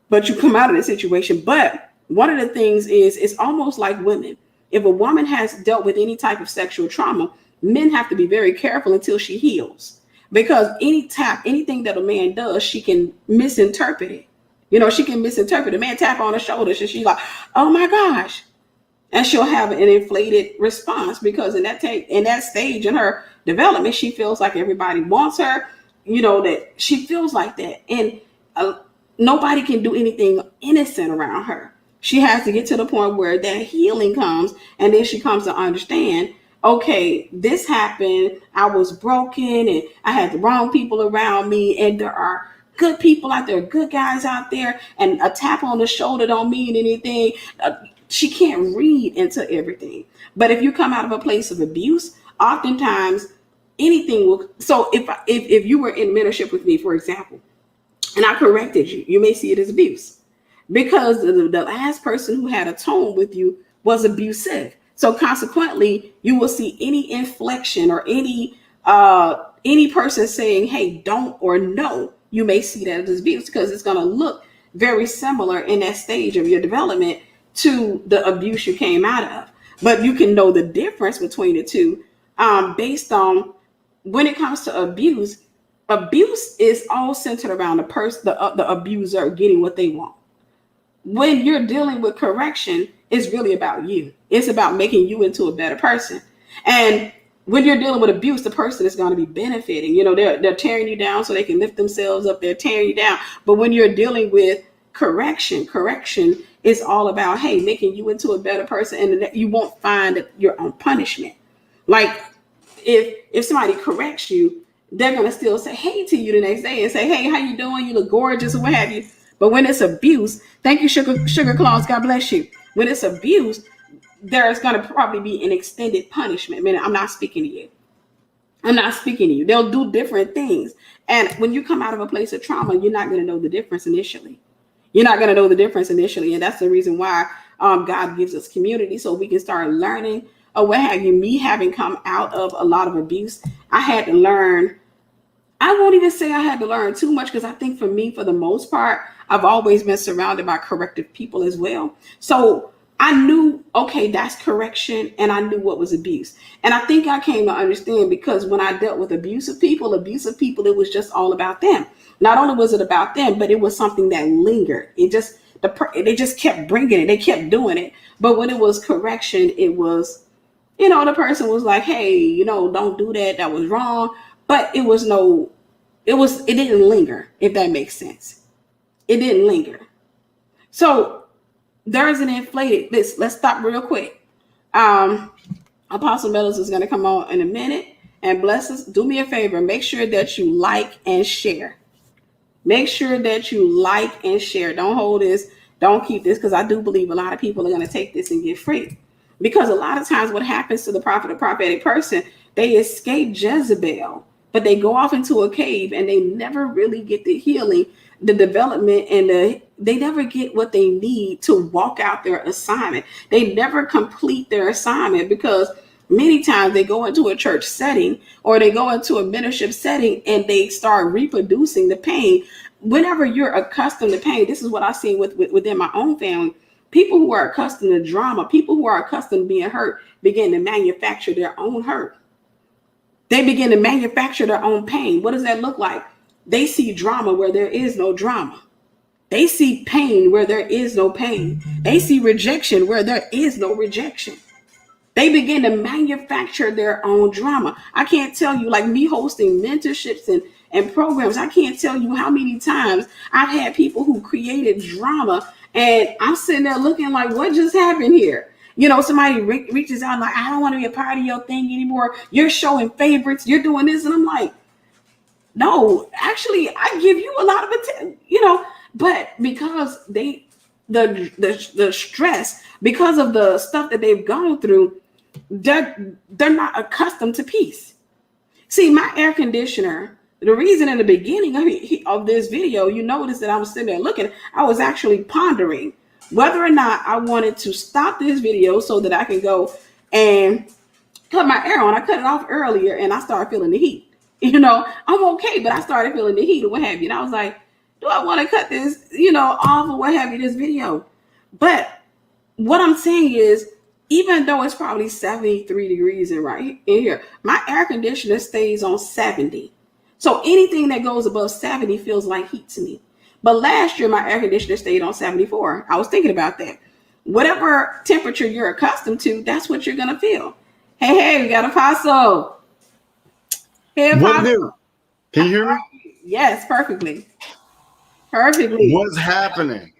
but you come out of the situation. But one of the things is, it's almost like women. If a woman has dealt with any type of sexual trauma, men have to be very careful until she heals. Because anything that a man does, she can misinterpret it. She can misinterpret it. A man tap on her shoulder, and she's like, "Oh my gosh," and she'll have an inflated response because in that stage in her development, she feels like everybody wants her. That she feels like that, and nobody can do anything innocent around her. She has to get to the point where that healing comes, and then she comes to understand, okay, this happened, I was broken, and I had the wrong people around me, and there are good people out there, good guys out there, and a tap on the shoulder don't mean anything. She can't read into everything. But if you come out of a place of abuse, oftentimes anything will. So if you were in mentorship with me, for example, and I corrected you, you may see it as abuse, because the last person who had a tone with you was abusive. So consequently, you will see any inflection or any person saying, "Hey, don't," or "No," you may see that as abuse, because it's going to look very similar in that stage of your development to the abuse you came out of. But you can know the difference between the two based on when it comes to abuse. Abuse is all centered around the abuser getting what they want. When you're dealing with correction, it's really about you. It's about making you into a better person. And when you're dealing with abuse, the person is going to be benefiting. They're tearing you down so they can lift themselves up. They're tearing you down. But when you're dealing with correction is all about, hey, making you into a better person, and you won't find that you're on punishment. Like if somebody corrects you, they're gonna still say hey to you the next day and say, "Hey, how you doing? You look gorgeous," or what have you. But when it's abuse, thank you, Sugar Claus, God bless you. When it's abuse, there's gonna probably be an extended punishment. I mean, I'm not speaking to you. They'll do different things. And when you come out of a place of trauma, you're not going to know the difference initially. And that's the reason why God gives us community, so we can start learning. Or what have you? Me having come out of a lot of abuse, I had to learn. I won't even say I had to learn too much, because I think for me, for the most part, I've always been surrounded by corrective people as well. So I knew, okay, that's correction, and I knew what was abuse. And I think I came to understand, because when I dealt with abusive people, it was just all about them. Not only was it about them, but it was something that lingered. They just kept bringing it. They kept doing it. But when it was correction, it was, the person was like, "Hey, don't do that. That was wrong." But it didn't linger, if that makes sense. It didn't linger. So there's an inflated, let's stop real quick. Apostle Meadows is going to come on in a minute and bless us. Do me a favor. Make sure that you like and share. Make sure that you like and share. Don't hold this. Don't keep this, because I do believe a lot of people are going to take this and get free. Because a lot of times what happens to the prophet or prophetic person, they escape Jezebel, but they go off into a cave and they never really get the healing, the development, and they never get what they need to walk out their assignment. They never complete their assignment, because many times they go into a church setting or they go into a mentorship setting and they start reproducing the pain. Whenever you're accustomed to pain, this is what I've seen within my own family. People who are accustomed to drama, people who are accustomed to being hurt, begin to manufacture their own hurt. They begin to manufacture their own pain. What does that look like? They see drama where there is no drama. They see pain where there is no pain. They see rejection where there is no rejection. They begin to manufacture their own drama. I can't tell you, like me hosting mentorships and programs, I can't tell you how many times I've had people who created drama, and I'm sitting there looking like, what just happened here? Somebody reaches out like, "I don't want to be a part of your thing anymore. You're showing favorites. You're doing this." And I'm like, no, actually, I give you a lot of attention, but because the stress, because of the stuff that they've gone through, they're not accustomed to peace. See, my air conditioner, the reason in the beginning of this video, you notice that I was sitting there looking, I was actually pondering whether or not I wanted to stop this video so that I can go and cut my air on. I cut it off earlier and I started feeling the heat. I'm okay, but I started feeling the heat or what have you. And I was like, do I want to cut this, off or what have you, this video? But what I'm saying is, even though it's probably 73 degrees in here, my air conditioner stays on 70. So anything that goes above 70 feels like heat to me. But last year, my air conditioner stayed on 74. I was thinking about that. Whatever temperature you're accustomed to, that's what you're going to feel. Hey, we got Apostle. Hey, What Apostle. do? Can you hear me? Yes, perfectly. Perfectly. What's happening?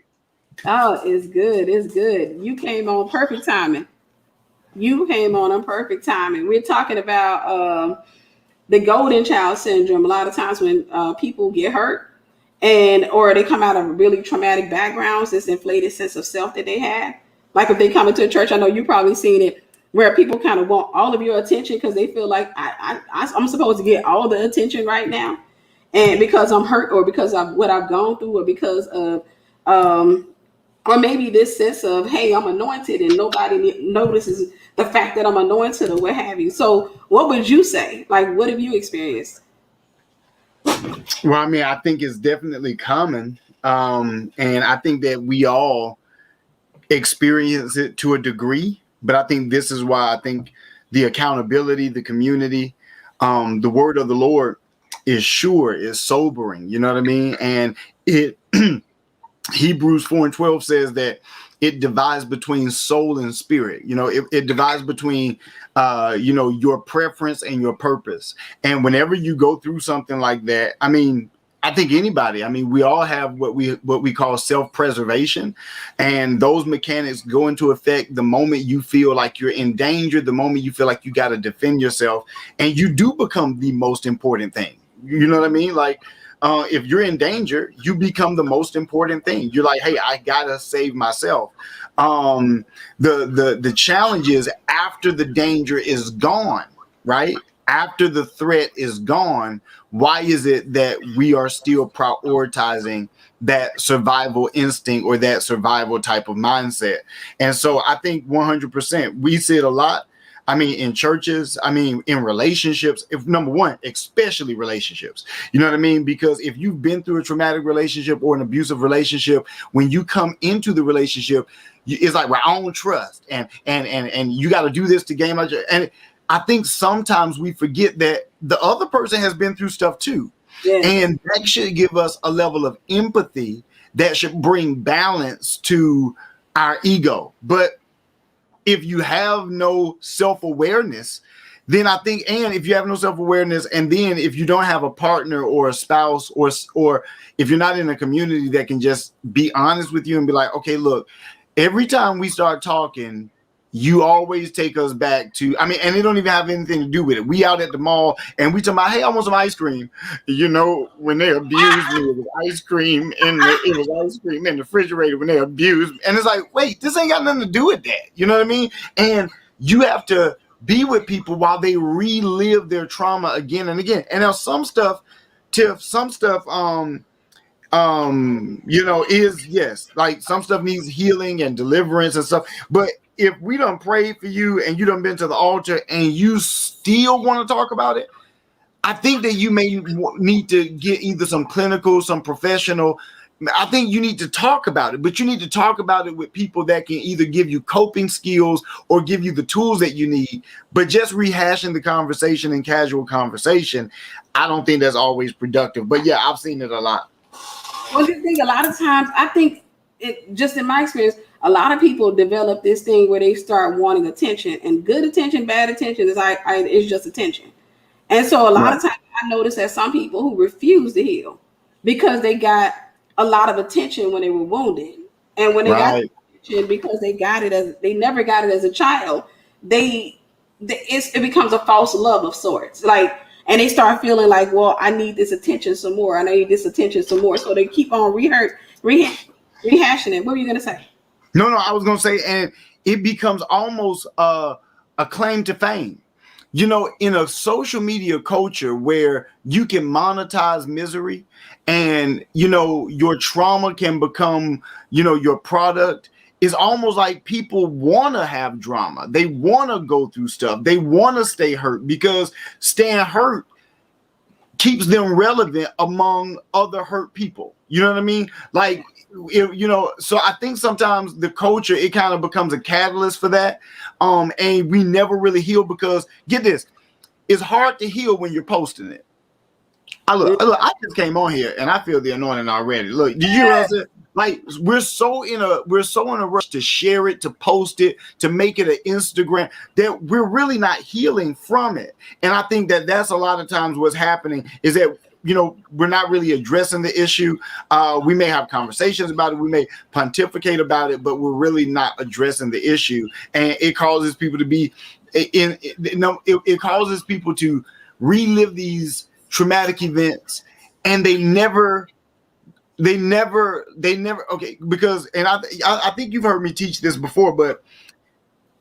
Oh, it's good. It's good. You came on perfect timing. You came on perfect timing. We're talking about the golden child syndrome. A lot of times when people get hurt and or they come out of really traumatic backgrounds, this inflated sense of self that they have. Like if they come into a church, I know you've probably seen it, where people kind of want all of your attention because they feel like I'm supposed to get all the attention right now, and because I'm hurt or because of what I've gone through or because of um, or maybe this sense of, hey, I'm anointed and nobody notices the fact that I'm anointed or what have you. So what would you say? Like, what have you experienced? Well, I mean, I think it's definitely common. And I think that we all experience it to a degree. But I think this is why I think the accountability, the community, the word of the Lord is sure, is sobering. You know what I mean? And it Hebrews 4:12 says that it divides between soul and spirit. You know, it divides between, your preference and your purpose. And whenever you go through something like that, I mean, I think anybody, I mean, we all have what we call self-preservation, and those mechanics go into effect the moment you feel like you're in danger, the moment you feel like you got to defend yourself, and you do become the most important thing. You know what I mean? Like, if you're in danger, you become the most important thing. You're like, hey, I gotta save myself. The challenge is after the danger is gone, right? After the threat is gone, why is it that we are still prioritizing that survival instinct or that survival type of mindset? And so I think 100% we see it a lot. I mean, in churches, I mean, in relationships, if number one, especially relationships, you know what I mean? Because if you've been through a traumatic relationship or an abusive relationship, when you come into the relationship, it's like, well, I don't trust. And you got to do this to gain my trust. And I think sometimes we forget that the other person has been through stuff too. Yes. And that should give us a level of empathy that should bring balance to our ego. But if you have no self-awareness, then I think, and if you have no self-awareness, and then if you don't have a partner or a spouse, or if you're not in a community that can just be honest with you and be like, okay, look, every time we start talking, you always take us back to, I mean, and it don't even have anything to do with it. We out at the mall and we talking about, hey, I want some ice cream. You know, when they abused me, it was ice cream in the refrigerator when they abused me. And it's like, wait, this ain't got nothing to do with that. You know what I mean? And you have to be with people while they relive their trauma again and again. And now some stuff, Tiff, is, yes, like some stuff needs healing and deliverance and stuff. But if we done prayed for you and you done been to the altar and you still want to talk about it, I think that you may need to get either some clinical, some professional. I think you need to talk about it, but you need to talk about it with people that can either give you coping skills or give you the tools that you need. But just rehashing the conversation in casual conversation, I don't think that's always productive. But yeah, I've seen it a lot. Well, you think a lot of times, I think it just in my experience, a lot of people develop this thing where they start wanting attention, and good attention, bad attention is just attention. And so a lot Right. of times I notice that some people who refuse to heal because they got a lot of attention when they were wounded. And when they got Right. attention because they never got it as a child, it becomes a false love of sorts. Like, and they start feeling like, well, I need this attention some more. I need this attention some more. So they keep on rehashing it. What were you gonna say? No, I was gonna say, and it becomes almost a claim to fame. You know, in a social media culture where you can monetize misery, and your trauma can become, your product. It's almost like people want to have drama. They want to go through stuff. They want to stay hurt because staying hurt keeps them relevant among other hurt people. You know what I mean? Like, so I think sometimes the culture, it kind of becomes a catalyst for that. And we never really heal because, get this, it's hard to heal when you're posting it. I just came on here and I feel the anointing already. Look, did you hear what I said? Like, we're so in a rush to share it, to post it, to make it an Instagram, that we're really not healing from it. And I think that that's a lot of times what's happening is that, we're not really addressing the issue. We may have conversations about it, we may pontificate about it, but we're really not addressing the issue. And it causes people to be it causes people to relive these traumatic events, and they never okay, because, and I think you've heard me teach this before, but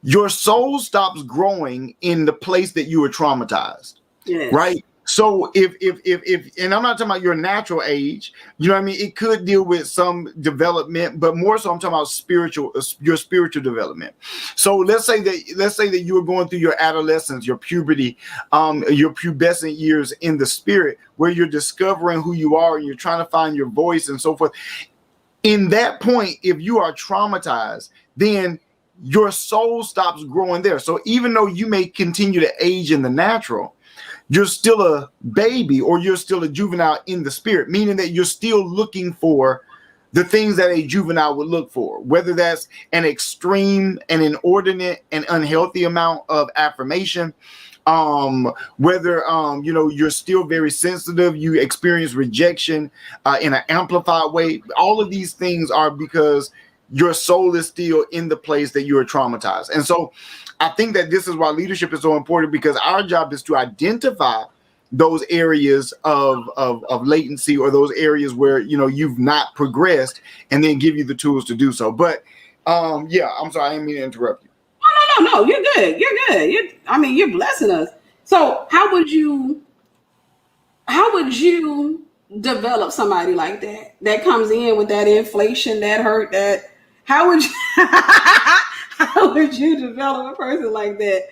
your soul stops growing in the place that you were traumatized. Yes. Right? So if and I'm not talking about your natural age, you know what I mean? It could deal with some development, but more so I'm talking about your spiritual development. So let's say that you were going through your adolescence, your puberty, your pubescent years in the spirit, where you're discovering who you are and you're trying to find your voice and so forth. In that point, if you are traumatized, then your soul stops growing there. So even though you may continue to age in the natural, you're still a baby, or you're still a juvenile in the spirit, meaning that you're still looking for the things that a juvenile would look for, whether that's an extreme, an inordinate, and unhealthy amount of affirmation, whether you're still very sensitive, you experience rejection in an amplified way. All of these things are because your soul is still in the place that you are traumatized. And so I think that this is why leadership is so important, because our job is to identify those areas of latency, or those areas where you've not progressed, and then give you the tools to do so. But yeah, I'm sorry, I didn't mean to interrupt you. No, you're good. You're blessing us. So how would you develop somebody like that comes in with that inflation, that hurt, that how would you how would you develop a person like that?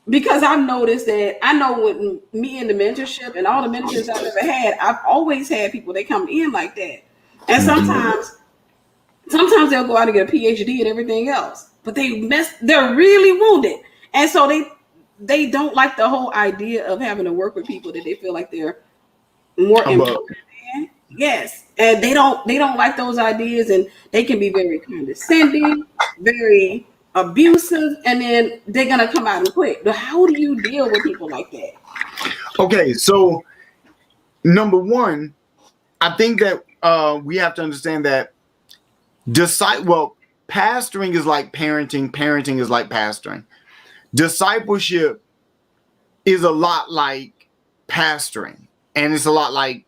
Because I've noticed that, I know with me in the mentorship and all the mentors I've ever had, I've always had people that come in like that. And sometimes they'll go out and get a PhD and everything else, but they're really wounded. And so they don't like the whole idea of having to work with people that they feel like they're more important than. Yes. And they don't like those ideas, and they can be very condescending, very abusive, and then they're gonna come out and quit. But how do you deal with people like that? Okay, so number one, I think that we have to understand that pastoring is like parenting is like pastoring. Discipleship is a lot like pastoring, and it's a lot like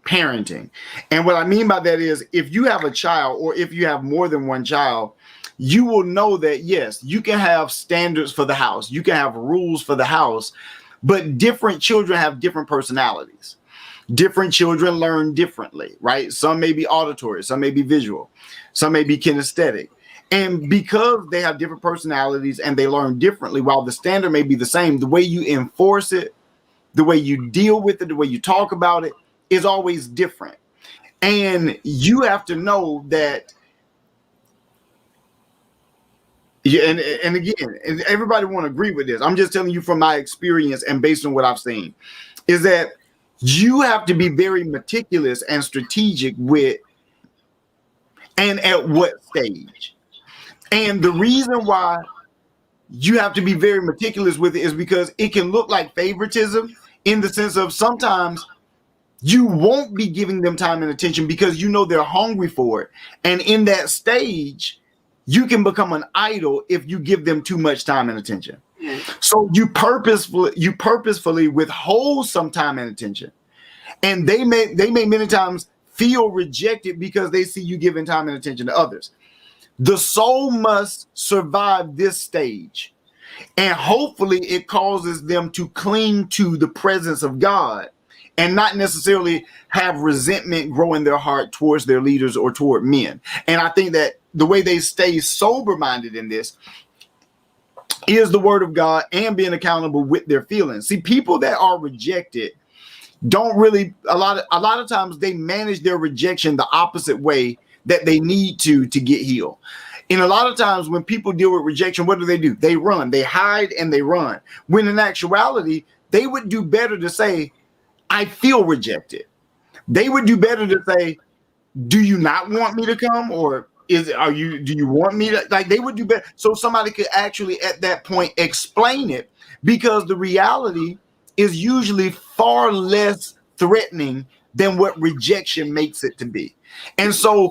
parenting. And what I mean by that is, if you have a child, or if you have more than one child, you will know that, yes, you can have standards for the house, you can have rules for the house, but different children have different personalities. Different children learn differently, right? Some may be auditory, some may be visual, some may be kinesthetic. And because they have different personalities and they learn differently, while the standard may be the same, the way you enforce it, the way you deal with it, the way you talk about it is always different. And you have to know that. Yeah, and again, and everybody won't agree with this. I'm just telling you from my experience and based on what I've seen, is that you have to be very meticulous and strategic with and at what stage. And the reason why you have to be very meticulous with it is because it can look like favoritism, in the sense of sometimes you won't be giving them time and attention because they're hungry for it. And in that stage, you can become an idol if you give them too much time and attention. So you purposefully withhold some time and attention. And they may many times feel rejected because they see you giving time and attention to others. The soul must survive this stage. And hopefully it causes them to cling to the presence of God, and not necessarily have resentment grow in their heart towards their leaders or toward men. And I think that the way they stay sober-minded in this, is the word of God and being accountable with their feelings. See, people that are rejected don't really, a lot of times they manage their rejection the opposite way that they need to get healed. And a lot of times when people deal with rejection, what do? They run, they hide, and they run. When in actuality, they would do better to say, I feel rejected. They would do better to say, do you not want me to come? Or do you want me to, like, they would do better. So somebody could actually at that point explain it, because the reality is usually far less threatening than what rejection makes it to be. And so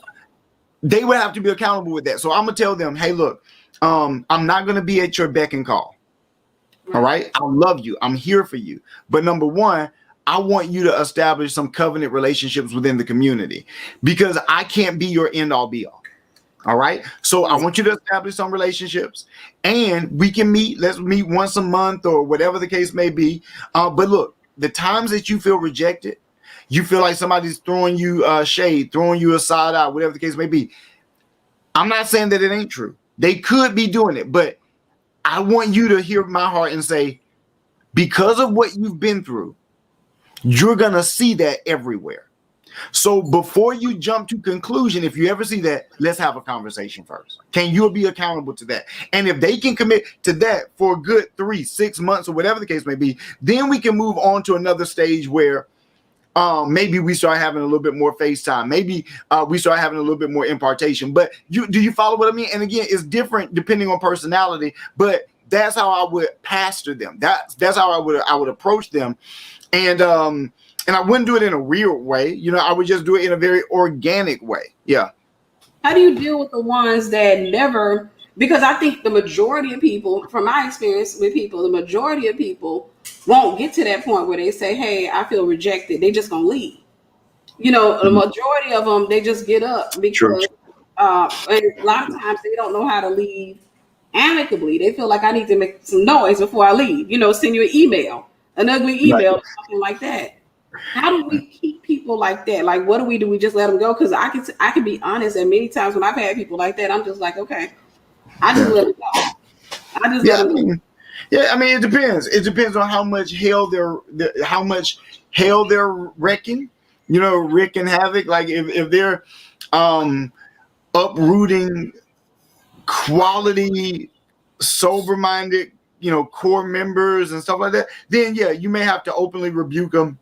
they would have to be accountable with that. So I'm gonna tell them, hey, look, I'm not gonna be at your beck and call. All right. I love you. I'm here for you. But number one, I want you to establish some covenant relationships within the community, because I can't be your end all be all. All right. So I want you to establish some relationships, and we can meet. Let's meet once a month or whatever the case may be. But look, the times that you feel rejected, you feel like somebody's throwing you shade, throwing you a side eye, whatever the case may be. I'm not saying that it ain't true. They could be doing it, but I want you to hear my heart and say, because of what you've been through, you're going to see that everywhere. So before you jump to conclusion, if you ever see that, let's have a conversation first. Can you be accountable to that? And if they can commit to that for a good 3-6 months or whatever the case may be, then we can move on to another stage where maybe we start having a little bit more FaceTime. Maybe we start having a little bit more impartation. But do you follow what I mean? And again, it's different depending on personality, but that's how I would pastor them. That's how I would approach them. And I wouldn't do it in a weird way. I would just do it in a very organic way. Yeah. How do you deal with the ones that never, because I think the majority of people, from my experience with people, the majority of people won't get to that point where they say, hey, I feel rejected. They just gonna leave. The majority of them, they just get up because and a lot of times they don't know how to leave amicably. They feel like I need to make some noise before I leave. Send you an email, an ugly email, right, something like that. How do we keep people like that? Like, what do? We just let them go? Because I can be honest, and many times when I've had people like that, I'm just like, okay, I just let them go. I just let them go. Yeah, I mean, it depends. It depends on how much hell they're wrecking. Wreaking havoc. Like if they're uprooting quality, sober-minded, core members and stuff like that, then yeah, you may have to openly rebuke them.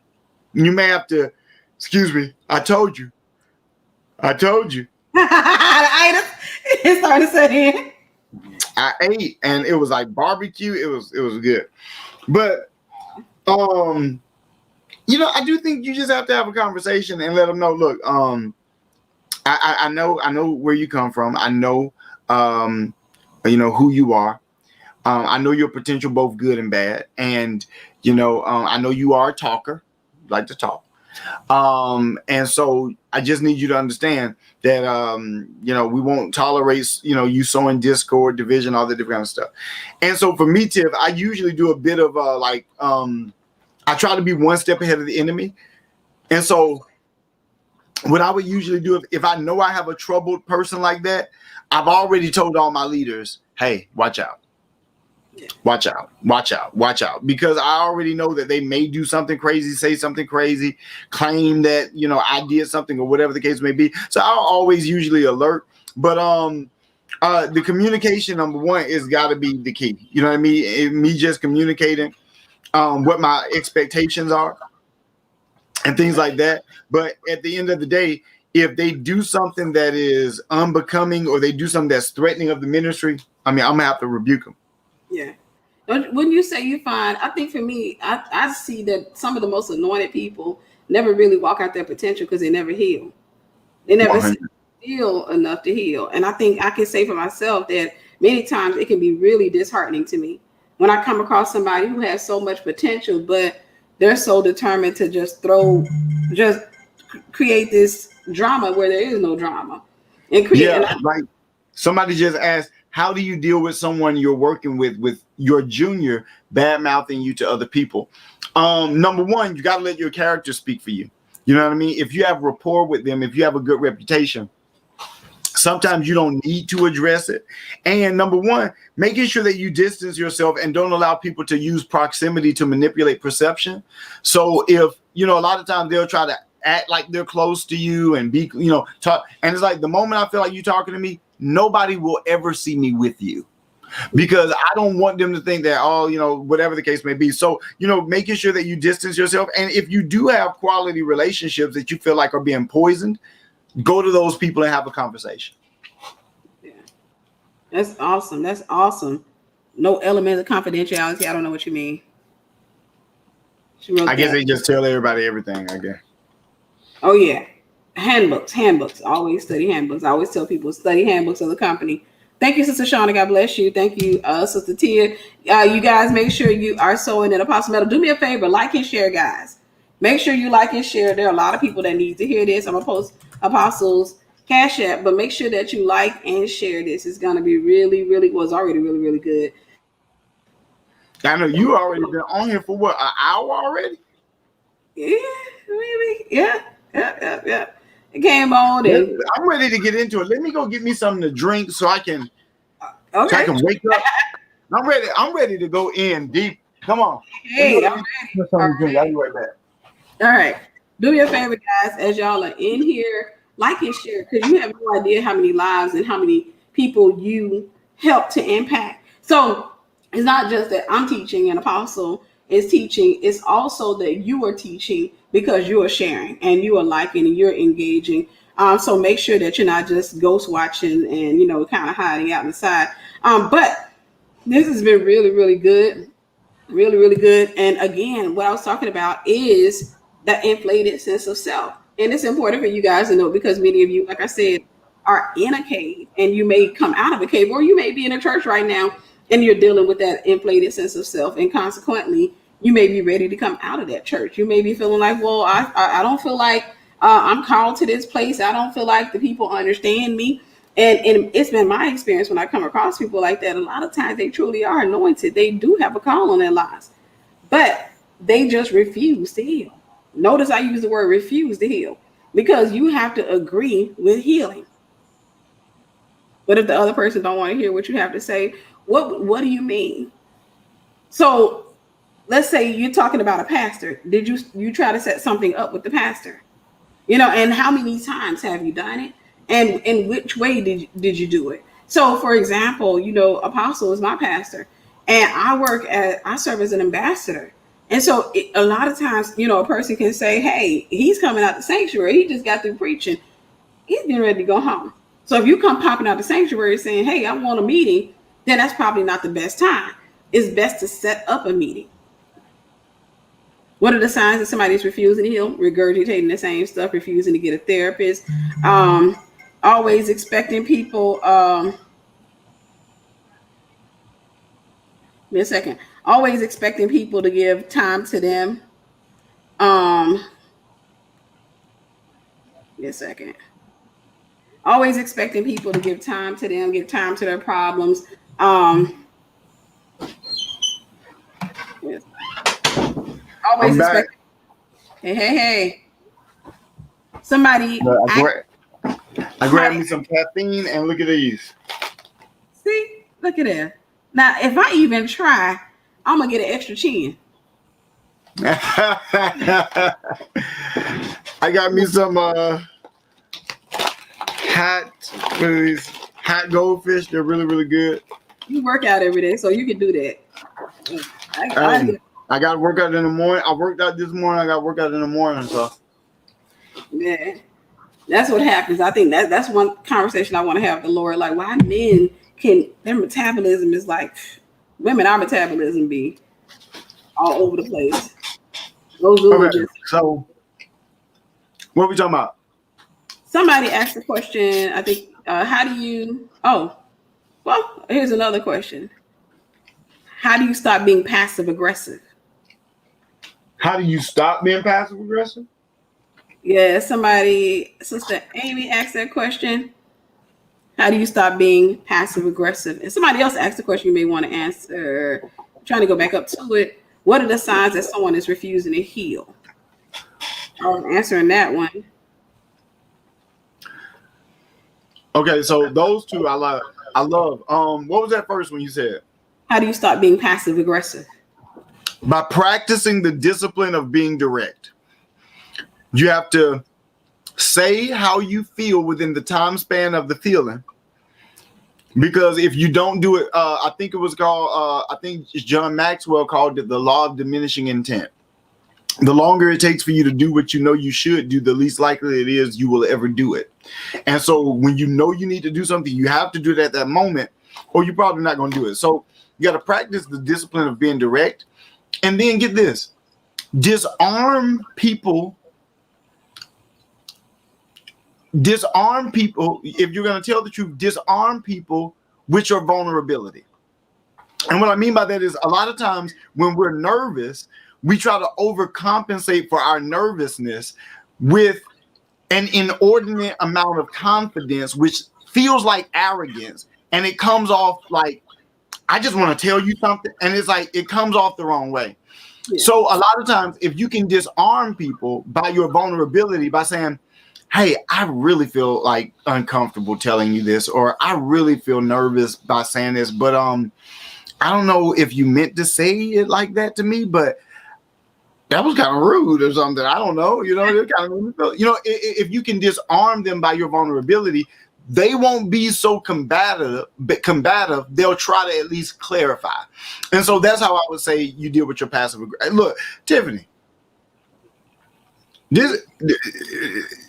You may have to, excuse me, I told you. It started to set in. I ate and it was like barbecue. It was good. But I do think you just have to have a conversation and let them know, look, I know where you come from. I know who you are. I know your potential, both good and bad. And I know you are a talker, like to talk. And so I just need you to understand that we won't tolerate you sowing discord, division, all that different kind of stuff. And so for me, Tiff, I usually do a bit of I try to be one step ahead of the enemy. And so what I would usually do if I know I have a troubled person like that, I've already told all my leaders, hey, watch out. Watch out, because I already know that they may do something crazy, say something crazy, claim that I did something or whatever the case may be. So I'll always usually alert. But the communication, number one, is got to be the key. You know what I mean? Me just communicating what my expectations are and things like that. But at the end of the day, if they do something that is unbecoming or they do something that's threatening of the ministry, I'm gonna have to rebuke them. Yeah. When you say you find, I think for me, I see that some of the most anointed people never really walk out their potential because they never heal. They never feel enough to heal. And I think I can say for myself that many times it can be really disheartening to me when I come across somebody who has so much potential, but they're so determined to just create this drama where there is no drama. And like somebody just asked, how do you deal with someone you're working with your junior bad mouthing you to other people? Number one, you got to let your character speak for you. You know what I mean? If you have rapport with them, if you have a good reputation, Sometimes you don't need to address it. And number one, making sure that you distance yourself and don't allow people to use proximity to manipulate perception. So if, a lot of times they'll try to act like they're close to you and be, talk. And it's like the moment I feel like you're talking to me, nobody will ever see me with you. Because I don't want them to think that, whatever the case may be. So, making sure that you distance yourself. And if you do have quality relationships that you feel like are being poisoned, go to those people and have a conversation. Yeah. That's awesome. That's awesome. No element of confidentiality. I don't know what you mean. I guess they just tell everybody everything, I guess. Oh, yeah. Handbooks. Always study handbooks. I always tell people study handbooks of the company. Thank you, Sister Shauna. God bless you. Thank you, Sister Tia. You guys, make sure you are sewing in Apostle Meadows. Do me a favor, like and share, guys. Make sure you like and share. There are a lot of people that need to hear this. I'm going to post Apostles Cash App, but make sure that you like and share this. It's going to be really, really, well, it's already really, really good. I know you already been on here for what, an hour already? Yeah, maybe. Yeah. It came on and I'm ready to get into it. Let me go get me something to drink so I can wake up. I'm ready to go in deep. Come on. Hey, I'm ready. I'll be right back. All right. Do me a favor, guys, as y'all are in here, like and share, because you have no idea how many lives and how many people you help to impact. So it's not just that I'm teaching, an apostle is teaching. It's also that you are teaching because you are sharing and you are liking and you're engaging. So make sure that you're not just ghost watching and, kind of hiding out in the side. But this has been really, really good. Really, really good. And again, what I was talking about is the inflated sense of self. And it's important for you guys to know because many of you, like I said, are in a cave and you may come out of a cave or you may be in a church right now and you're dealing with that inflated sense of self. And consequently, you may be ready to come out of that church. You may be feeling like, well, I don't feel like I'm called to this place. I don't feel like the people understand me. And it's been my experience when I come across people like that. A lot of times they truly are anointed. They do have a call on their lives, but they just refuse to heal. Notice I use the word refuse to heal because you have to agree with healing. But if the other person don't want to hear what you have to say, what do you mean? So let's say you're talking about a pastor. Did you try to set something up with the pastor? And how many times have you done it? And in which way did you do it? So, for example, Apostle is my pastor, and I serve as an ambassador. And so, a lot of times, a person can say, "Hey, he's coming out the sanctuary. He just got through preaching. He's getting ready to go home." So, if you come popping out the sanctuary saying, "Hey, I want a meeting," then that's probably not the best time. It's best to set up a meeting. What are the signs that somebody's refusing to heal? Regurgitating the same stuff, refusing to get a therapist, always expecting people. Give me a second. Always expecting people to give time to them. Give me a second. Always expecting people to give time to them, give time to their problems. Yes. Always expecting. Hey. Somebody. I grabbed me some caffeine and look at these. See, look at that. Now, if I even try, I'm gonna get an extra chin. I got me some hot goldfish. They're really, really good. You work out every day, so you can do that. I got to work out in the morning. I worked out this morning. I got to work out in the morning. So yeah, that's what happens. I think that's one conversation I want to have with the Lord. Like, why men their metabolism is like women? Our metabolism be all over the place. So, what are we talking about? Somebody asked a question. I think, how do you? Oh, well, here's another question. How do you stop being passive aggressive? How do you stop being passive aggressive? Yeah, Sister Amy asked that question. How do you stop being passive aggressive? And somebody else asked the question you may want to answer. I'm trying to go back up to it. What are the signs that someone is refusing to heal? I was answering that one. Okay, so those two I love. I love. What was that first one you said? How do you stop being passive aggressive? By practicing the discipline of being direct. You have to say how you feel within the time span of the feeling. Because if you don't do it, I think it was called, I think John Maxwell called it the law of diminishing intent. The longer it takes for you to do what you know you should do, the least likely it is you will ever do it. And so when you know you need to do something, you have to do it at that moment, or you're probably not going to do it. So you got to practice the discipline of being direct. And then get this, disarm people. Disarm people. If you're going to tell the truth, disarm people with your vulnerability. And what I mean by that is a lot of times when we're nervous, we try to overcompensate for our nervousness with an inordinate amount of confidence, which feels like arrogance. And it comes off like, I just want to tell you something. And it's like, it comes off the wrong way. Yeah. So a lot of times, if you can disarm people by your vulnerability, by saying, hey, I really feel like uncomfortable telling you this, or I really feel nervous by saying this, but I don't know if you meant to say it like that to me, but that was kind of rude or something. I don't know. You know, if you can disarm them by your vulnerability, they won't be so combative. They'll try to at least clarify. And so that's how I would say you deal with your passive aggression. Look, Tiffany,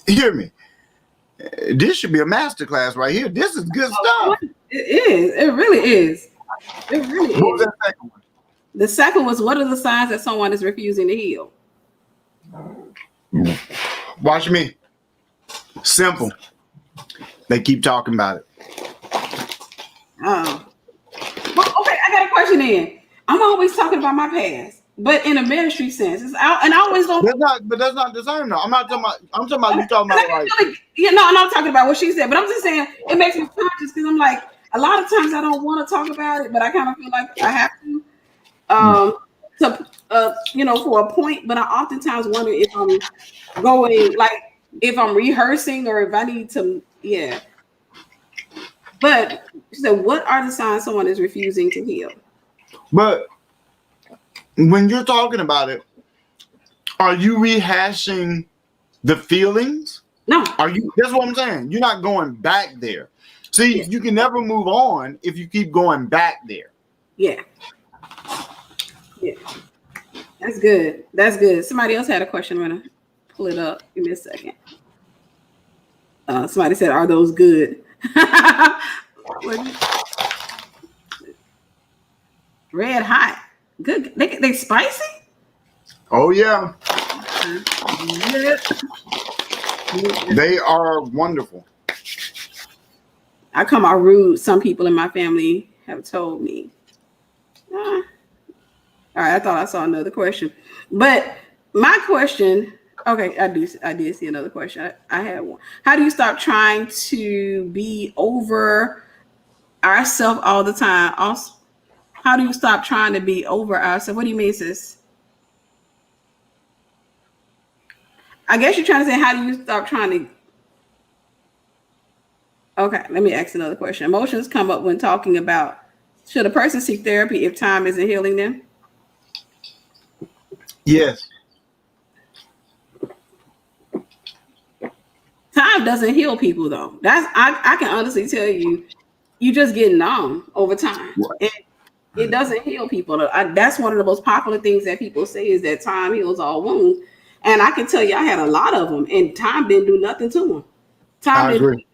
hear me. This should be a masterclass right here. This is good stuff. It is. It really is. It really what is. Was that second one? The second was, what are the signs that someone is refusing to heal? Watch me. Simple. They keep talking about it. Oh. Well, okay, I got a question then. I'm always talking about my past, but in a ministry sense. And I always don't. That's not discernment. No. I'm talking about you talking about like. I'm not talking about what she said, but I'm just saying it makes me conscious because I'm like, a lot of times I don't want to talk about it, but I kind of feel like I have to. For a point, but I oftentimes wonder if I'm going, like, if I'm rehearsing or if I need to, yeah. But so, what are the signs someone is refusing to heal? But when you're talking about it, are you rehashing the feelings? No. That's what I'm saying. You're not going back there. See, you can never move on if you keep going back there. Yeah. Yeah. That's good. That's good. Somebody else had a question. I'm going to pull it up. Give me a second. Somebody said, are those good? Red hot. Good. They spicy? Oh, yeah. They are wonderful. I come out rude. Some people in my family have told me. All right, I thought I saw another question. But my question, okay, I did see another question. I had one. How do you stop trying to be over ourselves all the time? Also, how do you stop trying to be over ourselves? What do you mean, sis? I guess you're trying to say, how do you stop trying to... Okay, let me ask another question. Emotions come up when talking about, should a person seek therapy if time isn't healing them? Yes. Time doesn't heal people, though. I can honestly tell you, you just get numb over time. Right. It doesn't heal people. That's one of the most popular things that people say is that time heals all wounds. And I can tell you, I had a lot of them, and time didn't do nothing to them. Time didn't.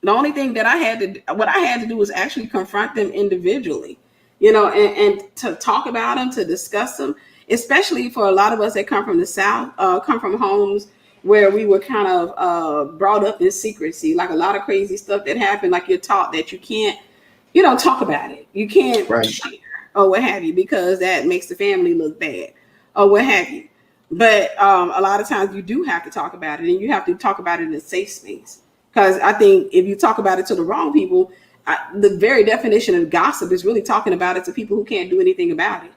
The only thing that I had to do was actually confront them individually, and to talk about them, to discuss them, especially for a lot of us that come from the South, come from homes where we were kind of brought up in secrecy, like a lot of crazy stuff that happened, like you're taught that you can't, talk about it. You can't share or what have you, because that makes the family look bad or what have you. But a lot of times you do have to talk about it, and you have to talk about it in a safe space. Because I think if you talk about it to the wrong people, the very definition of gossip is really talking about it to people who can't do anything about it.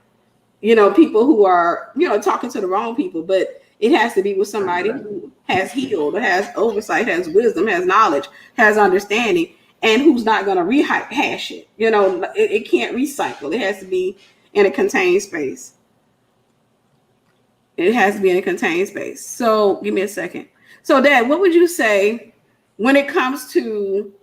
People who are, talking to the wrong people. But It has to be with somebody who has healed, has oversight, has wisdom, has knowledge, has understanding, and who's not going to rehash it. It can't recycle. It has to be in a contained space. It has to be in a contained space. So give me a second. So, Dad, what would you say when it comes to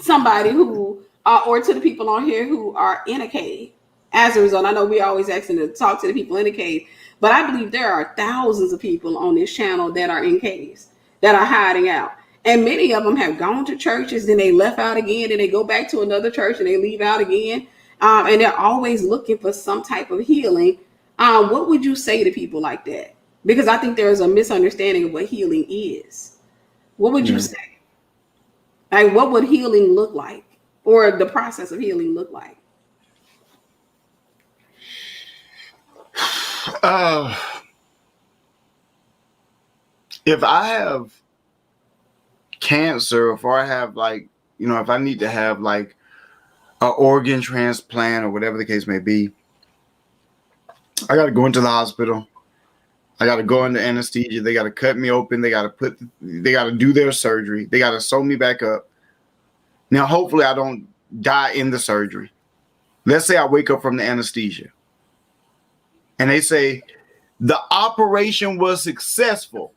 somebody who, or to the people on here who are in a cave? As a result, I know we're always asking to talk to the people in the cave, but I believe there are thousands of people on this channel that are in caves, that are hiding out. And many of them have gone to churches, then they left out again, and they go back to another church and they leave out again. And they're always looking for some type of healing. What would you say to people like that? Because I think there's a misunderstanding of what healing is. What would you say? Like, what would healing look like? Or the process of healing look like? If I have cancer, if I have if I need to have like an organ transplant or whatever the case may be, I got to go into the hospital. I got to go into anesthesia. They got to cut me open. They got to do their surgery. They got to sew me back up. Now, hopefully I don't die in the surgery. Let's say I wake up from the anesthesia and they say the operation was successful.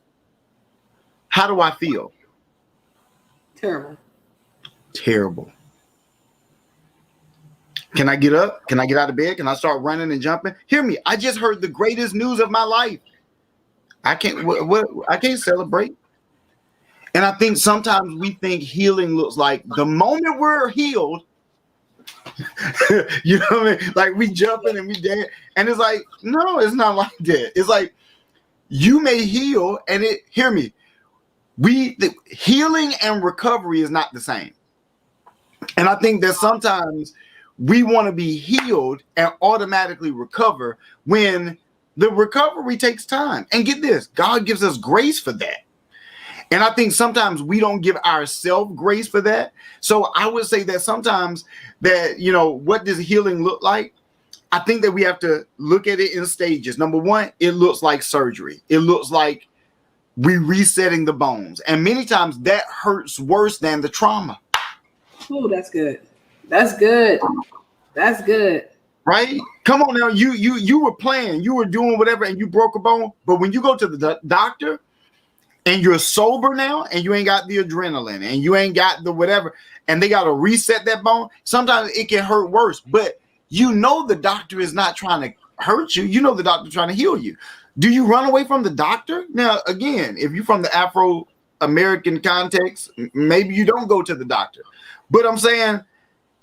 How do I feel? Terrible. Can I get up? Can I get out of bed? Can I start running and jumping? Hear me. I just heard the greatest news of my life. I can't celebrate. And I think sometimes we think healing looks like the moment we're healed, you know what I mean? Like we jumping and we dance. And it's like, no, it's not like that. It's like you may heal and hear me. The healing and recovery is not the same. And I think that sometimes we want to be healed and automatically recover when the recovery takes time. And get this, God gives us grace for that. And I think sometimes we don't give ourselves grace for that. So I would say that sometimes that, what does healing look like? I think that we have to look at it in stages. Number one, it looks like surgery. It looks like resetting the bones. And many times that hurts worse than the trauma. Oh, that's good. That's good. That's good. Right? Come on now. You were playing, you were doing whatever, and you broke a bone. But when you go to the doctor and you're sober now and you ain't got the adrenaline and you ain't got the whatever, and they got to reset that bone, sometimes it can hurt worse. But the doctor is not trying to hurt you. The doctor trying to heal you. Do you run away from the doctor? Now, again, if you're from the Afro-American context, maybe you don't go to the doctor. But I'm saying,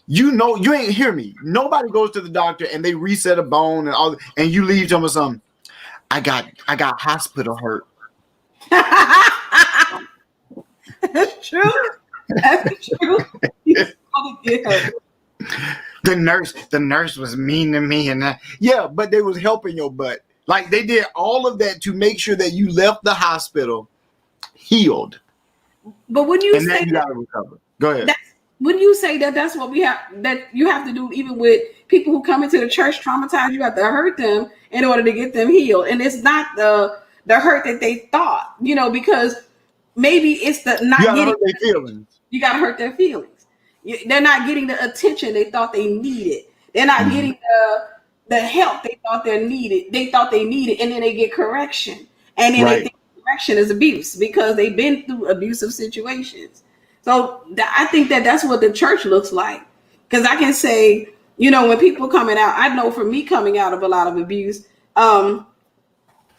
you ain't hear me. Nobody goes to the doctor and they reset a bone and you leave them with something. I got hospital hurt. That's true. That's true. The nurse was mean to me, and but they was helping your butt. Like they did all of that to make sure that you left the hospital healed. But when you say you gotta recover, go ahead. When you say that, that's what you have to do, even with people who come into the church traumatized. You have to hurt them in order to get them healed, and it's not the hurt that they thought, because maybe it's the not getting their feelings. You gotta hurt their feelings. They're not getting the attention they thought they needed. They're not getting the help they thought they needed. And then they get correction, and then they think correction is abuse because they've been through abusive situations. So I think that's what the church looks like. Because I can say, when people coming out, I know for me coming out of a lot of abuse, and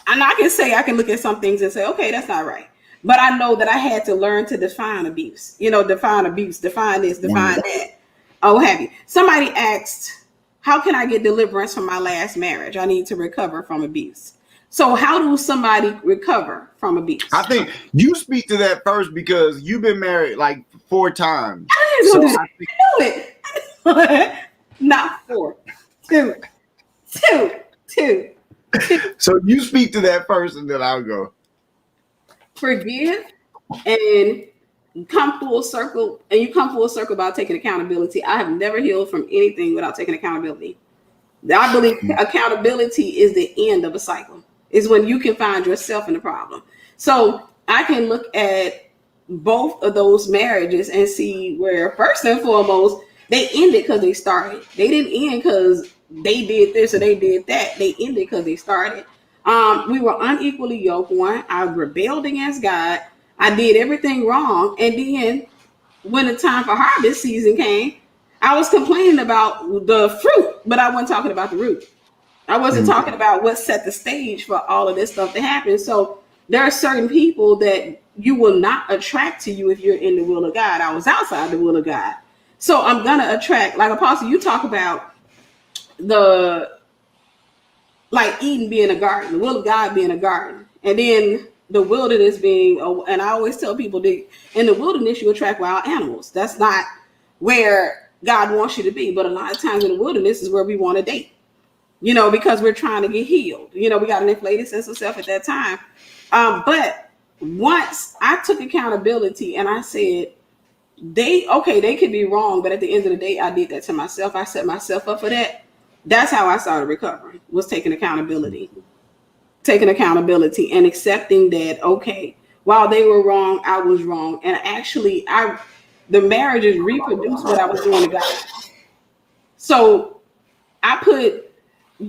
I can say, I can look at some things and say, okay, that's not right. But I know that I had to learn to define abuse, define abuse, define this, define that. Oh, have you? Somebody asked, how can I get deliverance from my last marriage? I need to recover from abuse. So how do somebody recover from abuse? I think you speak to that first because you've been married like 4 times. I knew it. Not 4. 2. So you speak to that first and then I'll go. Forgive and come full circle. And you come full circle about taking accountability. I have never healed from anything without taking accountability. I believe accountability is the end of a cycle. is when you can find yourself in the problem. So I can look at both of those marriages and see where, first and foremost, they ended because they started. They didn't end because they did this or they did that. They ended because they started. We were unequally yoked. One, I rebelled against God. I did everything wrong. And then when the time for harvest season came, I was complaining about the fruit, but I wasn't talking about the root. I wasn't talking about what set the stage for all of this stuff to happen. So there are certain people that you will not attract to you if you're in the will of God. I was outside the will of God. So I'm gonna attract, like Apostle, you talk about the like Eden being a garden, the will of God being a garden, and then the wilderness being. And I always tell people that in the wilderness you attract wild animals. That's not where God wants you to be. But a lot of times in the wilderness is where we want to date. Because we're trying to get healed. We got an inflated sense of self at that time. But once I took accountability and I said, they could be wrong, but at the end of the day, I did that to myself. I set myself up for that. That's how I started recovering, was taking accountability and accepting that, okay, while they were wrong, I was wrong. And actually, the marriages reproduced what I was doing to God. So I put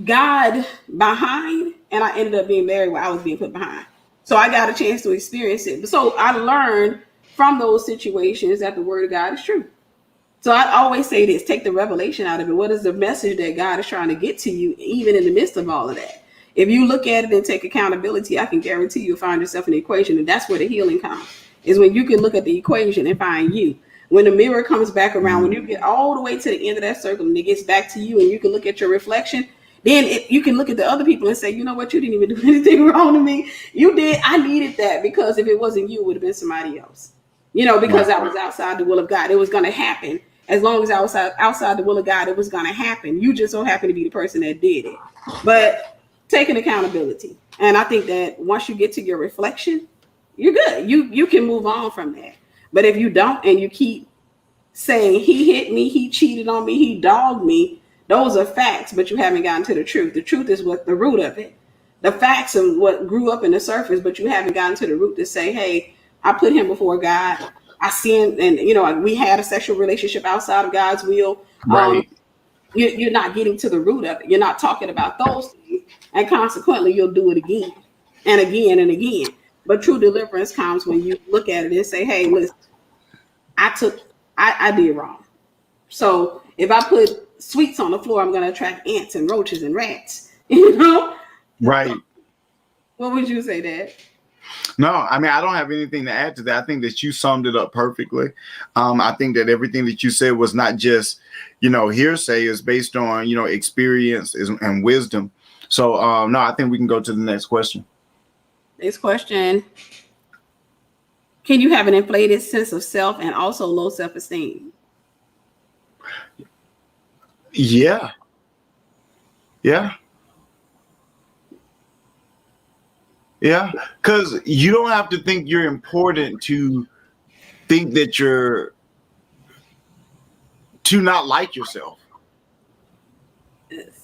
God behind, and I ended up being married where I was being put behind. So I got a chance to experience it. So I learned from those situations that the word of God is true. So I always say this, take the revelation out of it. What is the message that God is trying to get to you, even in the midst of all of that? If you look at it and take accountability, I can guarantee you'll find yourself in the equation. And that's where the healing comes, is when you can look at the equation and find you. When the mirror comes back around, when you get all the way to the end of that circle and it gets back to you and you can look at your reflection, then you can look at the other people and say, you know what, you didn't even do anything wrong to me. You did. I needed that, because if it wasn't you, it would have been somebody else. Because I was outside the will of God. It was going to happen. As long as I was outside the will of God, it was going to happen. You just so happen to be the person that did it. But taking accountability. And I think that once you get to your reflection, you're good. You can move on from that. But if you don't, and you keep saying, he hit me, he cheated on me, he dogged me, those are facts, but you haven't gotten to the truth. The truth is what the root of it. The facts of what grew up in the surface, but you haven't gotten to the root to say, hey, I put him before God. I sinned, and we had a sexual relationship outside of God's will. Right. You're not getting to the root of it. You're not talking about those things, and consequently, you'll do it again and again and again. But true deliverance comes when you look at it and say, "Hey, listen, I did wrong. So if I put sweets on the floor, I'm going to attract ants and roaches and rats." Right. What would you say, Dad? No, I mean, I don't have anything to add to that. I think that you summed it up perfectly. I think that everything that you said was not just, hearsay, is based on, experience and wisdom. So, no, I think we can go to the next question. Next question. Can you have an inflated sense of self and also low self-esteem? Yeah. Yeah. Yeah. Because you don't have to think you're important to think that to not like yourself.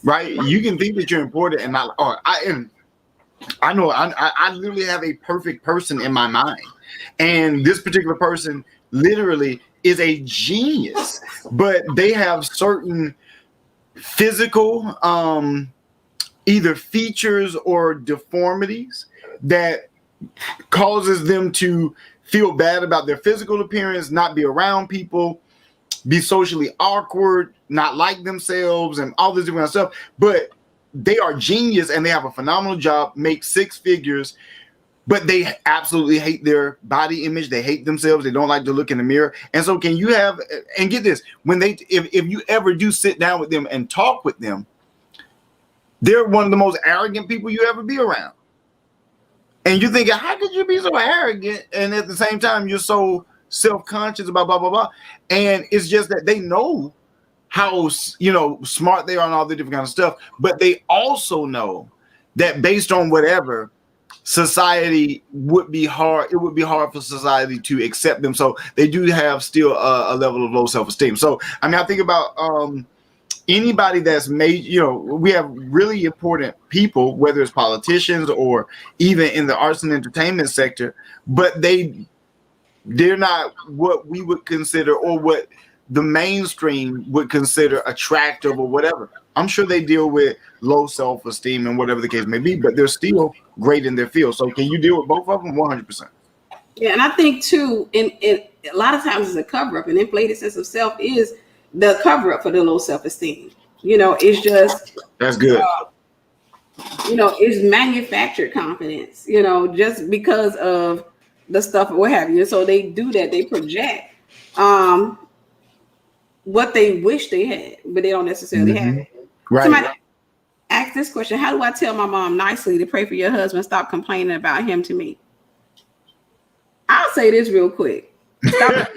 Right? You can think that you're important and not, I know I literally have a perfect person in my mind. And this particular person literally is a genius, but they have certain physical either features or deformities that causes them to feel bad about their physical appearance, not be around people, be socially awkward, not like themselves, and all this different stuff. But they are genius and they have a phenomenal job, make six figures, but they absolutely hate their body image. They hate themselves. They don't like to look in the mirror. And so can you have, and get this, when if you ever do sit down with them and talk with them, they're one of the most arrogant people you ever be around. And you're thinking, how could you be so arrogant? And at the same time, you're so self-conscious about blah, blah, blah. And it's just that they know how, smart they are and all the different kind of stuff. But they also know that based on whatever, society would be hard. It would be hard for society to accept them. So they do have still a level of low self-esteem. So, I mean, I think about anybody that's made, we have really important people, whether it's politicians or even in the arts and entertainment sector, but they're not what we would consider or what the mainstream would consider attractive or whatever. I'm sure they deal with low self-esteem and whatever the case may be, but they're still great in their field. So can you deal with both of them? 100%. Yeah, and I think too, in a lot of times it's a cover up. An inflated sense of self is the cover up for the low self esteem. It's just that's good. It's manufactured confidence. Just because of the stuff or what have you. So they do that. They project what they wish they had, but they don't necessarily have it. Right. Somebody asked this question: how do I tell my mom nicely to pray for your husband? Stop complaining about him to me. I'll say this real quick. Stop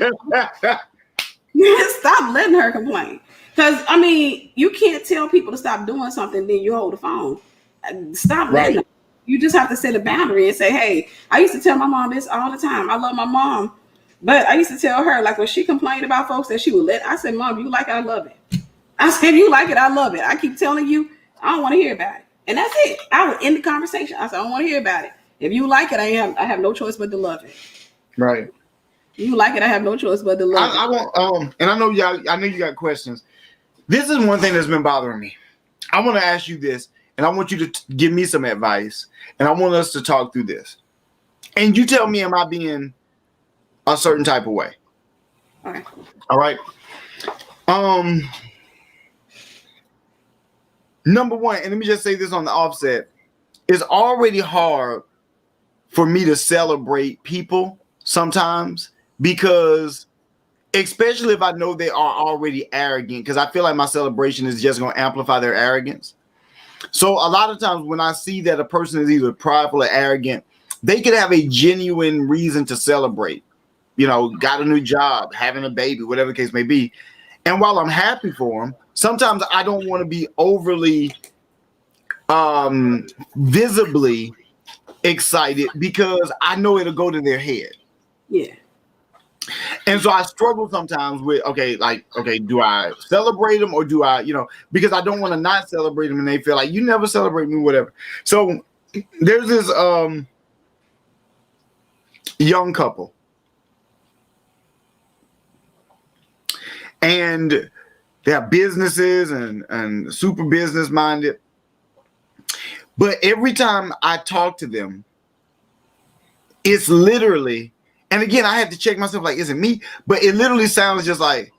letting her complain. Because, you can't tell people to stop doing something, then you hold the phone. Stop letting them. You just have to set a boundary and say, hey, I used to tell my mom this all the time. I love my mom. But I used to tell her, like when she complained about folks that she would I said, Mom, you like it, I love it. I said, you like it, I love it. I keep telling you, I don't want to hear about it. And that's it. I would end the conversation. I said, I don't want to hear about it. If you like it, I have no choice but to love it. Right. You like it, I have no choice but to love it. I want, and I know you got questions. This is one thing that's been bothering me. I want to ask you this, and I want you to give me some advice, and I want us to talk through this. And you tell me, am I being a certain type of way? Okay. All right. Number one, and let me just say this on the offset, it's already hard for me to celebrate people sometimes, because especially if I know they are already arrogant, because I feel like my celebration is just going to amplify their arrogance. So a lot of times when I see that a person is either prideful or arrogant, they could have a genuine reason to celebrate. Got a new job, having a baby, whatever the case may be. And while I'm happy for them, sometimes I don't want to be overly visibly excited, because I know it'll go to their head. Yeah. And so I struggle sometimes with, do I celebrate them, or do I, because I don't want to not celebrate them and they feel like you never celebrate me, whatever. So there's this young couple, and they have businesses and super business minded. But every time I talk to them, it's literally, and again, I have to check myself, like, is it me? But it literally sounds just like,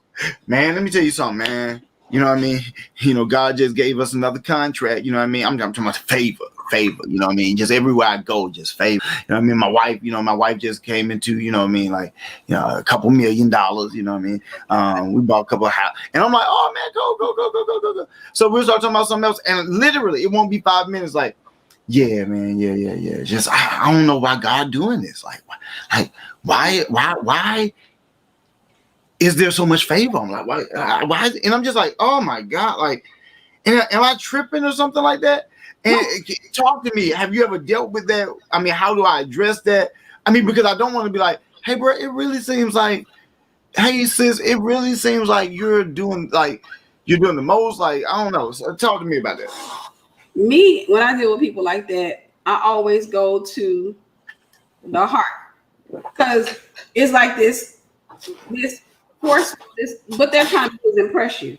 man, let me tell you something, man. You know what I mean? God just gave us another contract. You know what I mean? I'm talking about favor. You know what I mean? Just everywhere I go, just favor. You know what I mean? My wife just came into, a couple $1 million. You know what I mean? We bought a couple of houses. And I'm like, oh, man, go. So we'll start talking about something else. And literally, it won't be 5 minutes. Like, yeah, man, yeah. Just, I don't know why God doing this. Like why is there so much favor? I'm like, why? And I'm just like, oh my God, like, am I tripping or something like that? And talk to me. Have you ever dealt with that? I mean, how do I address that? I mean, because I don't want to be like, hey, bro, it really seems like, hey, sis, it really seems like you're doing the most. Like, I don't know. So talk to me about that. Me, when I deal with people like that, I always go to the heart, because it's like this force. What they're trying to do is impress you,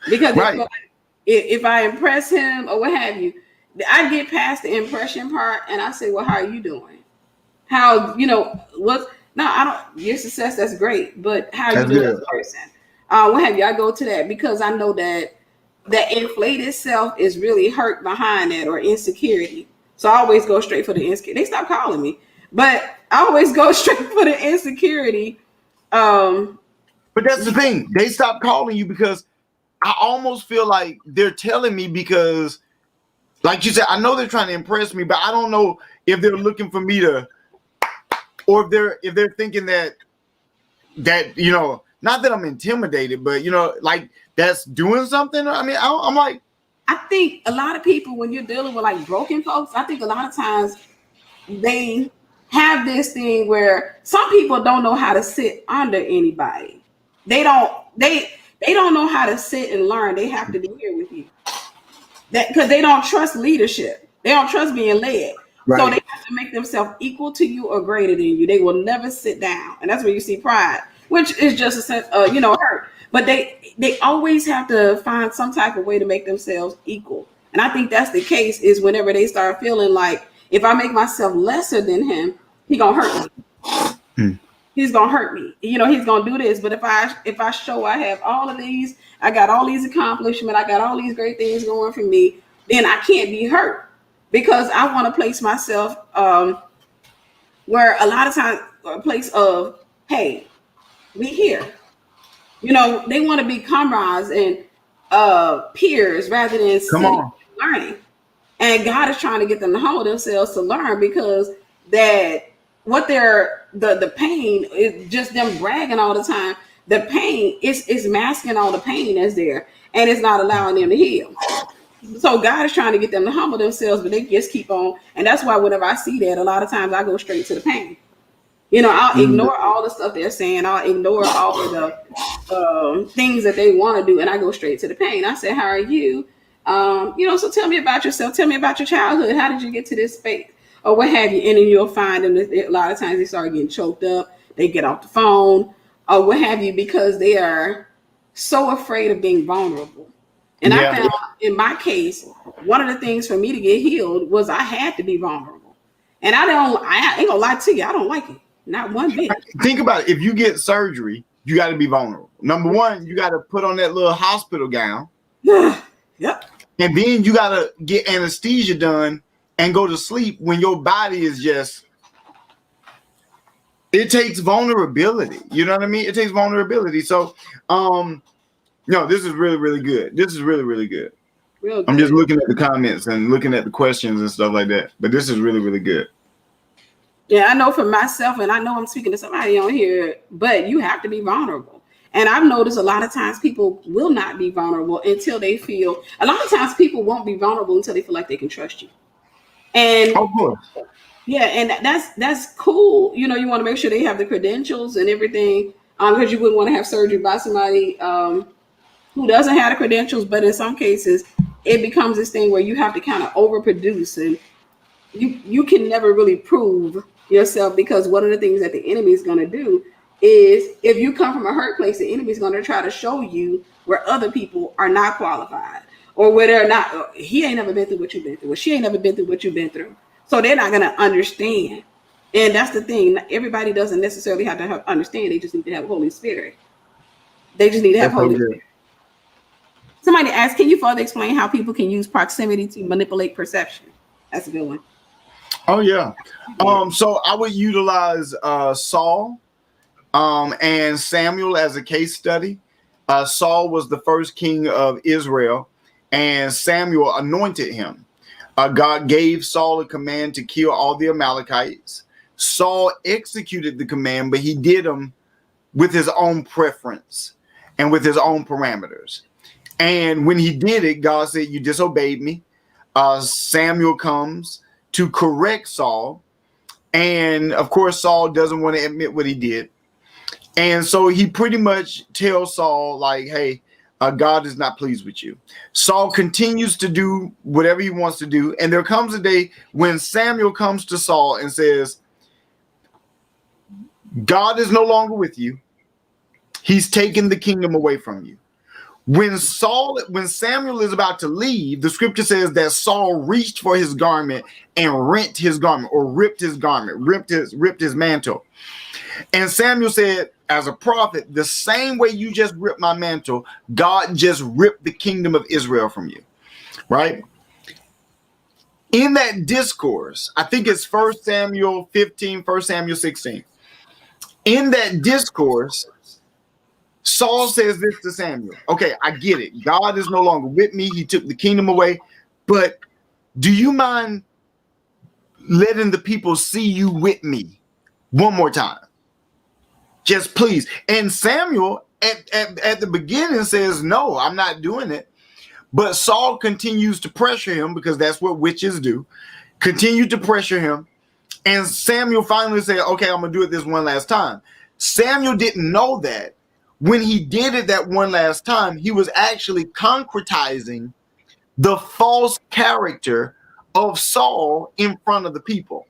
because if I impress him or what have you, I get past the impression part and I say, well, how are you doing? How, what? No, I don't. Your success, that's great, but how are you doing as a person? What have you? I go to that because I know that inflated self is really hurt behind that, or insecurity. So I always go straight for the insecurity. They stop calling me, but I always go straight for the insecurity. But that's the thing. They stop calling you because I almost feel like they're telling me because, like you said, I know they're trying to impress me, but I don't know if they're looking for me to, or if they're thinking that not that I'm intimidated, but like that's doing something. I mean, I'm like, I think a lot of people, when you're dealing with like broken folks, I think a lot of times they have this thing where some people don't know how to sit under anybody. They They don't know how to sit and learn. They have to be here with you. That because they don't trust leadership. They don't trust being led. So they Right. have to make themselves equal to you or greater than you. They will never sit down, and that's where you see pride, which is just a sense, hurt. But they always have to find some type of way to make themselves equal. And I think that's the case is whenever they start feeling like if I make myself lesser than him, he gonna hurt me. Hmm. He's gonna hurt me. He's gonna do this. But if I show I have all of these, I got all these accomplishments, I got all these great things going for me, then I can't be hurt because I want to place myself where a lot of times a place of hey, we here. They want to be comrades and peers rather than Come sitting on. learning. And God is trying to get them to humble themselves to learn because that what they're the pain is just them bragging all the time. The pain is masking all the pain that's there and it's not allowing them to heal. So God is trying to get them to humble themselves, but they just keep on. And that's why whenever I see that, a lot of times I go straight to the pain. I'll Mm. ignore all the stuff they're saying. I'll ignore all of the things that they want to do, and I go straight to the pain. I say, "How are you?" So tell me about yourself. Tell me about your childhood. How did you get to this space, or what have you? And then you'll find them. A lot of times they start getting choked up. They get off the phone, or what have you, because they are so afraid of being vulnerable. And I Yeah. found in my case, one of the things for me to get healed was I had to be vulnerable. And I ain't gonna lie to you, I don't like it. Not one bit. Think about it. If you get surgery, you got to be vulnerable. Number one, you got to put on that little hospital gown. Yep. And then you got to get anesthesia done and go to sleep when your body is just. It takes vulnerability. You know what I mean? It takes vulnerability. So, no, this is really, really good. This is really, really good. Real I'm just good. looking at the comments and looking at the questions and stuff like that. But this is really, really good. Yeah, I know for myself, and I know I'm speaking to somebody on here, but you have to be vulnerable. And I've noticed a lot of times people will not be vulnerable until they feel, a lot of times people won't be vulnerable until they feel like they can trust you. And Of course. yeah, and that's cool. You want to make sure they have the credentials and everything, because you wouldn't want to have surgery by somebody who doesn't have the credentials. But in some cases, it becomes this thing where you have to kind of overproduce, and you can never really prove yourself because one of the things that the enemy is going to do is if you come from a hurt place, the enemy is going to try to show you where other people are not qualified or where they're not. He ain't never been through what you've been through, or she ain't never been through what you've been through, so they're not going to understand. And that's the thing. Everybody doesn't necessarily have to understand. They just need to have Holy Spirit. They just need to have That's so Holy good. Spirit. Somebody asked, can you further explain how people can use proximity to manipulate perception? That's a good one. Oh yeah. So I would utilize Saul and Samuel as a case study. Saul was the first king of Israel, and Samuel anointed him. God gave Saul a command to kill all the Amalekites. Saul executed the command, but he did them with his own preference and with his own parameters. And when he did it, God said, "You disobeyed me." Samuel comes to correct Saul. And of course, Saul doesn't want to admit what he did. And so he pretty much tells Saul, like, hey, God is not pleased with you. Saul continues to do whatever he wants to do. And there comes a day when Samuel comes to Saul and says, God is no longer with you. He's taken the kingdom away from you. When Samuel is about to leave, the scripture says that Saul reached for his garment and rent his garment, or ripped his garment, ripped his mantle. And Samuel said, as a prophet, the same way you just ripped my mantle, God just ripped the kingdom of Israel from you, right? In that discourse, I think it's 1 Samuel 15, 1 Samuel 16. In that discourse, Saul says this to Samuel. Okay, I get it. God is no longer with me. He took the kingdom away. But do you mind letting the people see you with me one more time? Just please. And Samuel at the beginning says, no, I'm not doing it. But Saul continues to pressure him because that's what witches do. Continue to pressure him. And Samuel finally said, okay, I'm going to do it this one last time. Samuel didn't know that when he did it that one last time, he was actually concretizing the false character of Saul in front of the people.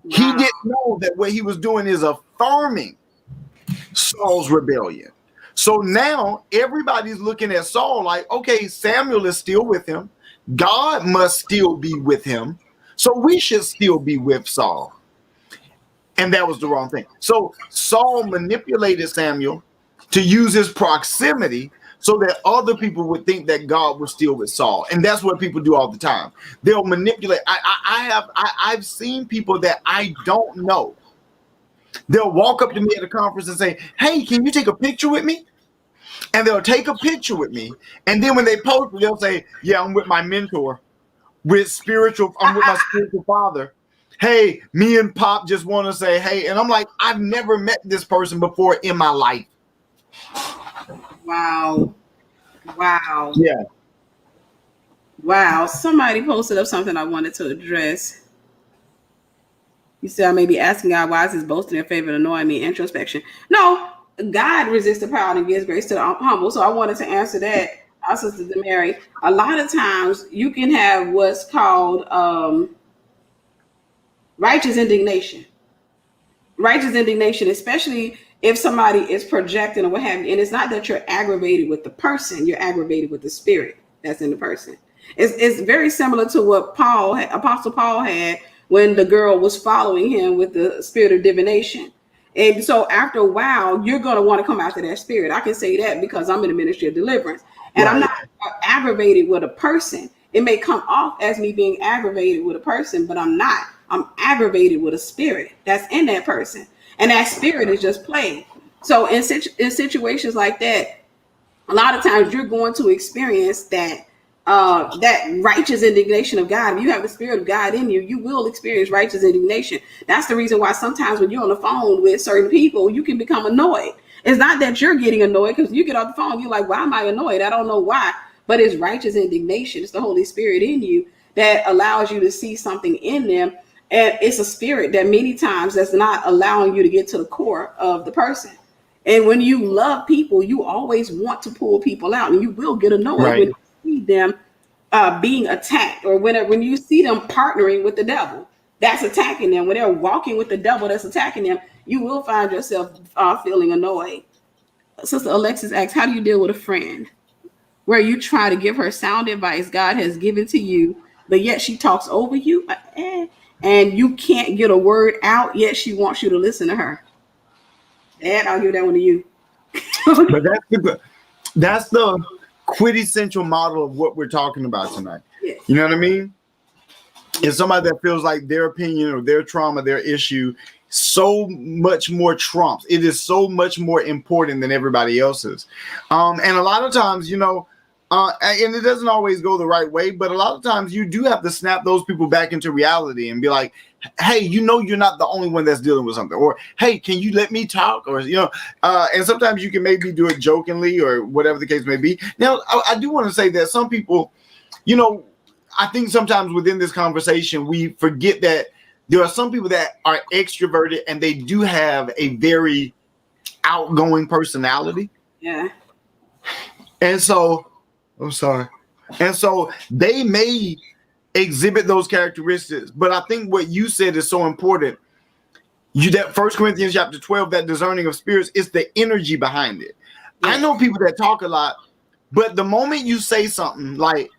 Wow. He didn't know that what he was doing is affirming Saul's rebellion. So now everybody's looking at Saul like, okay, Samuel is still with him. God must still be with him. So we should still be with Saul. And that was the wrong thing. So Saul manipulated Samuel to use his proximity so that other people would think that God was still with Saul. And that's what people do all the time. They'll manipulate. I've seen people that I don't know. They'll walk up to me at a conference and say, hey, can you take a picture with me? And they'll take a picture with me. And then when they post, they'll say, yeah, I'm with my mentor, I'm with my spiritual father. Hey, me and Pop just want to say, hey. And I'm like, I've never met this person before in my life. Wow. Wow. Yeah. Wow. Somebody posted up something I wanted to address. You said I may be asking God, why is his boasting in favor of annoying me? Introspection. No, God resists the proud and gives grace to the humble. So I wanted to answer that. Our sister Mary, a lot of times you can have what's called righteous indignation. Righteous indignation, especially if somebody is projecting or what have you. And it's not that you're aggravated with the person, you're aggravated with the spirit that's in the person. It's very similar to what Apostle Paul had when the girl was following him with the spirit of divination. And so after a while, you're going to want to come after that spirit. I can say that because I'm in the ministry of deliverance. And right. I'm not aggravated with a person. It may come off as me being aggravated with a person, but I'm not. I'm aggravated with a spirit that's in that person. And that spirit is just playing. So in situations like that, a lot of times you're going to experience that righteous indignation of God. If you have the spirit of God in you, you will experience righteous indignation. That's the reason why sometimes when you're on the phone with certain people, you can become annoyed. It's not that you're getting annoyed, because you get off the phone, you're like, why am I annoyed? I don't know why. But it's righteous indignation. It's the Holy Spirit in you that allows you to see something in them. And it's a spirit that many times that's not allowing you to get to the core of the person. And when you love people, you always want to pull people out, and you will get annoyed when you see them being attacked, or when you see them partnering with the devil that's attacking them. When they're walking with the devil that's attacking them, you will find yourself feeling annoyed. Sister Alexis asks, how do you deal with a friend where you try to give her sound advice God has given to you, but yet she talks over you and you can't get a word out, yet she wants you to listen to her? Dad, I'll give that one to you. But that's the quintessential model of what we're talking about tonight. Yes. You know what I mean? It's somebody that feels like their opinion or their trauma, their issue, so much more trumps. It is so much more important than everybody else's. And a lot of times, and it doesn't always go the right way, but a lot of times you do have to snap those people back into reality and be like, hey, you're not the only one that's dealing with something, or hey, can you let me talk? Or and sometimes you can maybe do it jokingly or whatever the case may be. Now, I do want to say that some people, I think sometimes within this conversation we forget that there are some people that are extroverted and they do have a very outgoing personality. Yeah. And so, I'm sorry. And so they may exhibit those characteristics, but I think what you said is so important. That 1 Corinthians chapter 12, that discerning of spirits, is the energy behind it. Yeah. I know people that talk a lot, but the moment you say something like,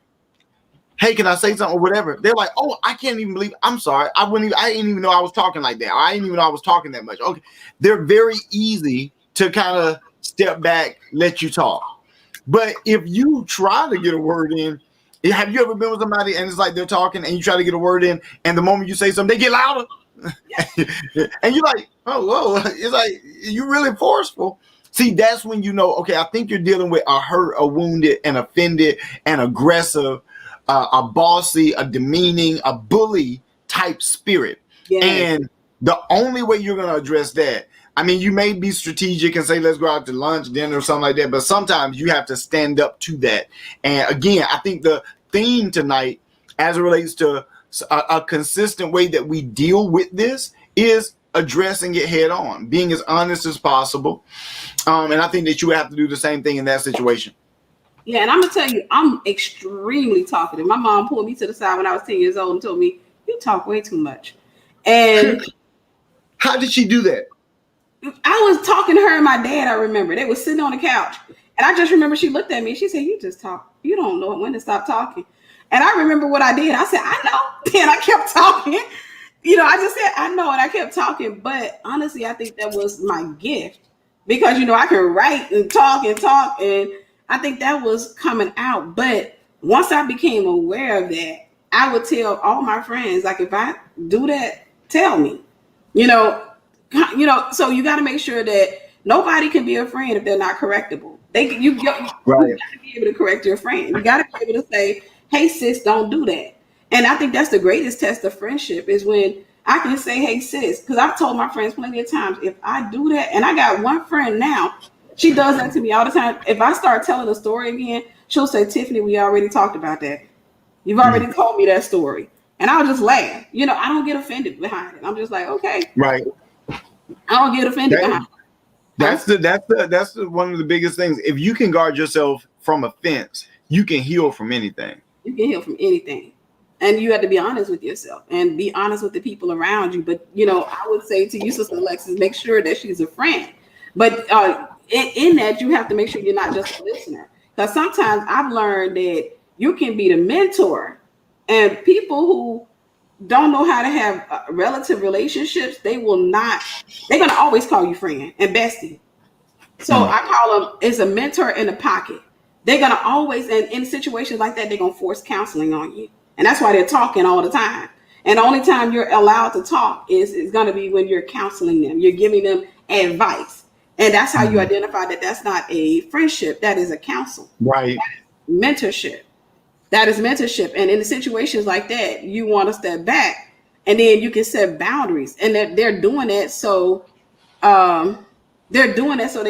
hey, can I say something or whatever, they're like, oh, I can't even believe, I'm sorry. I didn't even know I was talking like that. I didn't even know I was talking that much. Okay. They're very easy to kind of step back, let you talk. But if you try to get a word in, have you ever been with somebody and it's like they're talking and you try to get a word in, and the moment you say something, they get louder? And you're like, oh, whoa. It's like, you're really forceful. See, that's when you know, okay, I think you're dealing with a hurt, a wounded, an offended, an aggressive, a bossy, a demeaning, a bully type spirit. Yes. And the only way you're going to address that, I mean, you may be strategic and say, let's go out to lunch, dinner, or something like that. But sometimes you have to stand up to that. And again, I think the theme tonight, as it relates to a consistent way that we deal with this, is addressing it head on, being as honest as possible. And I think that you have to do the same thing in that situation. Yeah, and I'm gonna tell you, I'm extremely talkative. My mom pulled me to the side when I was 10 years old and told me, "You talk way too much." And How did she do that? I was talking to her and my dad. I remember they were sitting on the couch, and I just remember she looked at me. And she said, "You just talk. You don't know when to stop talking." And I remember what I did. I said, "I know." Then I kept talking. I just said, "I know," and I kept talking. But honestly, I think that was my gift because I can write and talk, and I think that was coming out. But once I became aware of that, I would tell all my friends, like, if I do that, tell me. You know, so you got to make sure that nobody can be a friend if they're not correctable. You got Right. to be able to correct your friend. You got to be able to say, "Hey sis, don't do that." And I think that's the greatest test of friendship is when I can say, "Hey sis," because I've told my friends plenty of times, if I do that, and I got one friend now, she does that to me all the time. If I start telling a story again, she'll say, "Tiffany, we already talked about that. You've already told me that story." And I'll just laugh. I don't get offended behind it. I'm just like, okay. Right. I don't get offended behind it. That's one of the biggest things. If you can guard yourself from offense, you can heal from anything. You can heal from anything. And you have to be honest with yourself and be honest with the people around you. But, I would say to you, Sister Alexis, make sure that she's a friend. But in that, you have to make sure you're not just a listener. Because sometimes I've learned that you can be the mentor. And people who don't know how to have relative relationships, they're going to always call you friend and bestie. So I call them as a mentor in the pocket. They're going to always, and in situations like that, they're going to force counseling on you. And that's why they're talking all the time. And the only time you're allowed to talk is going to be when you're counseling them. You're giving them advice. And that's how you identify that that's not a friendship. That is a counsel. Right. Mentorship. That is mentorship. And in situations like that, you want to step back and then you can set boundaries. And they're doing that so they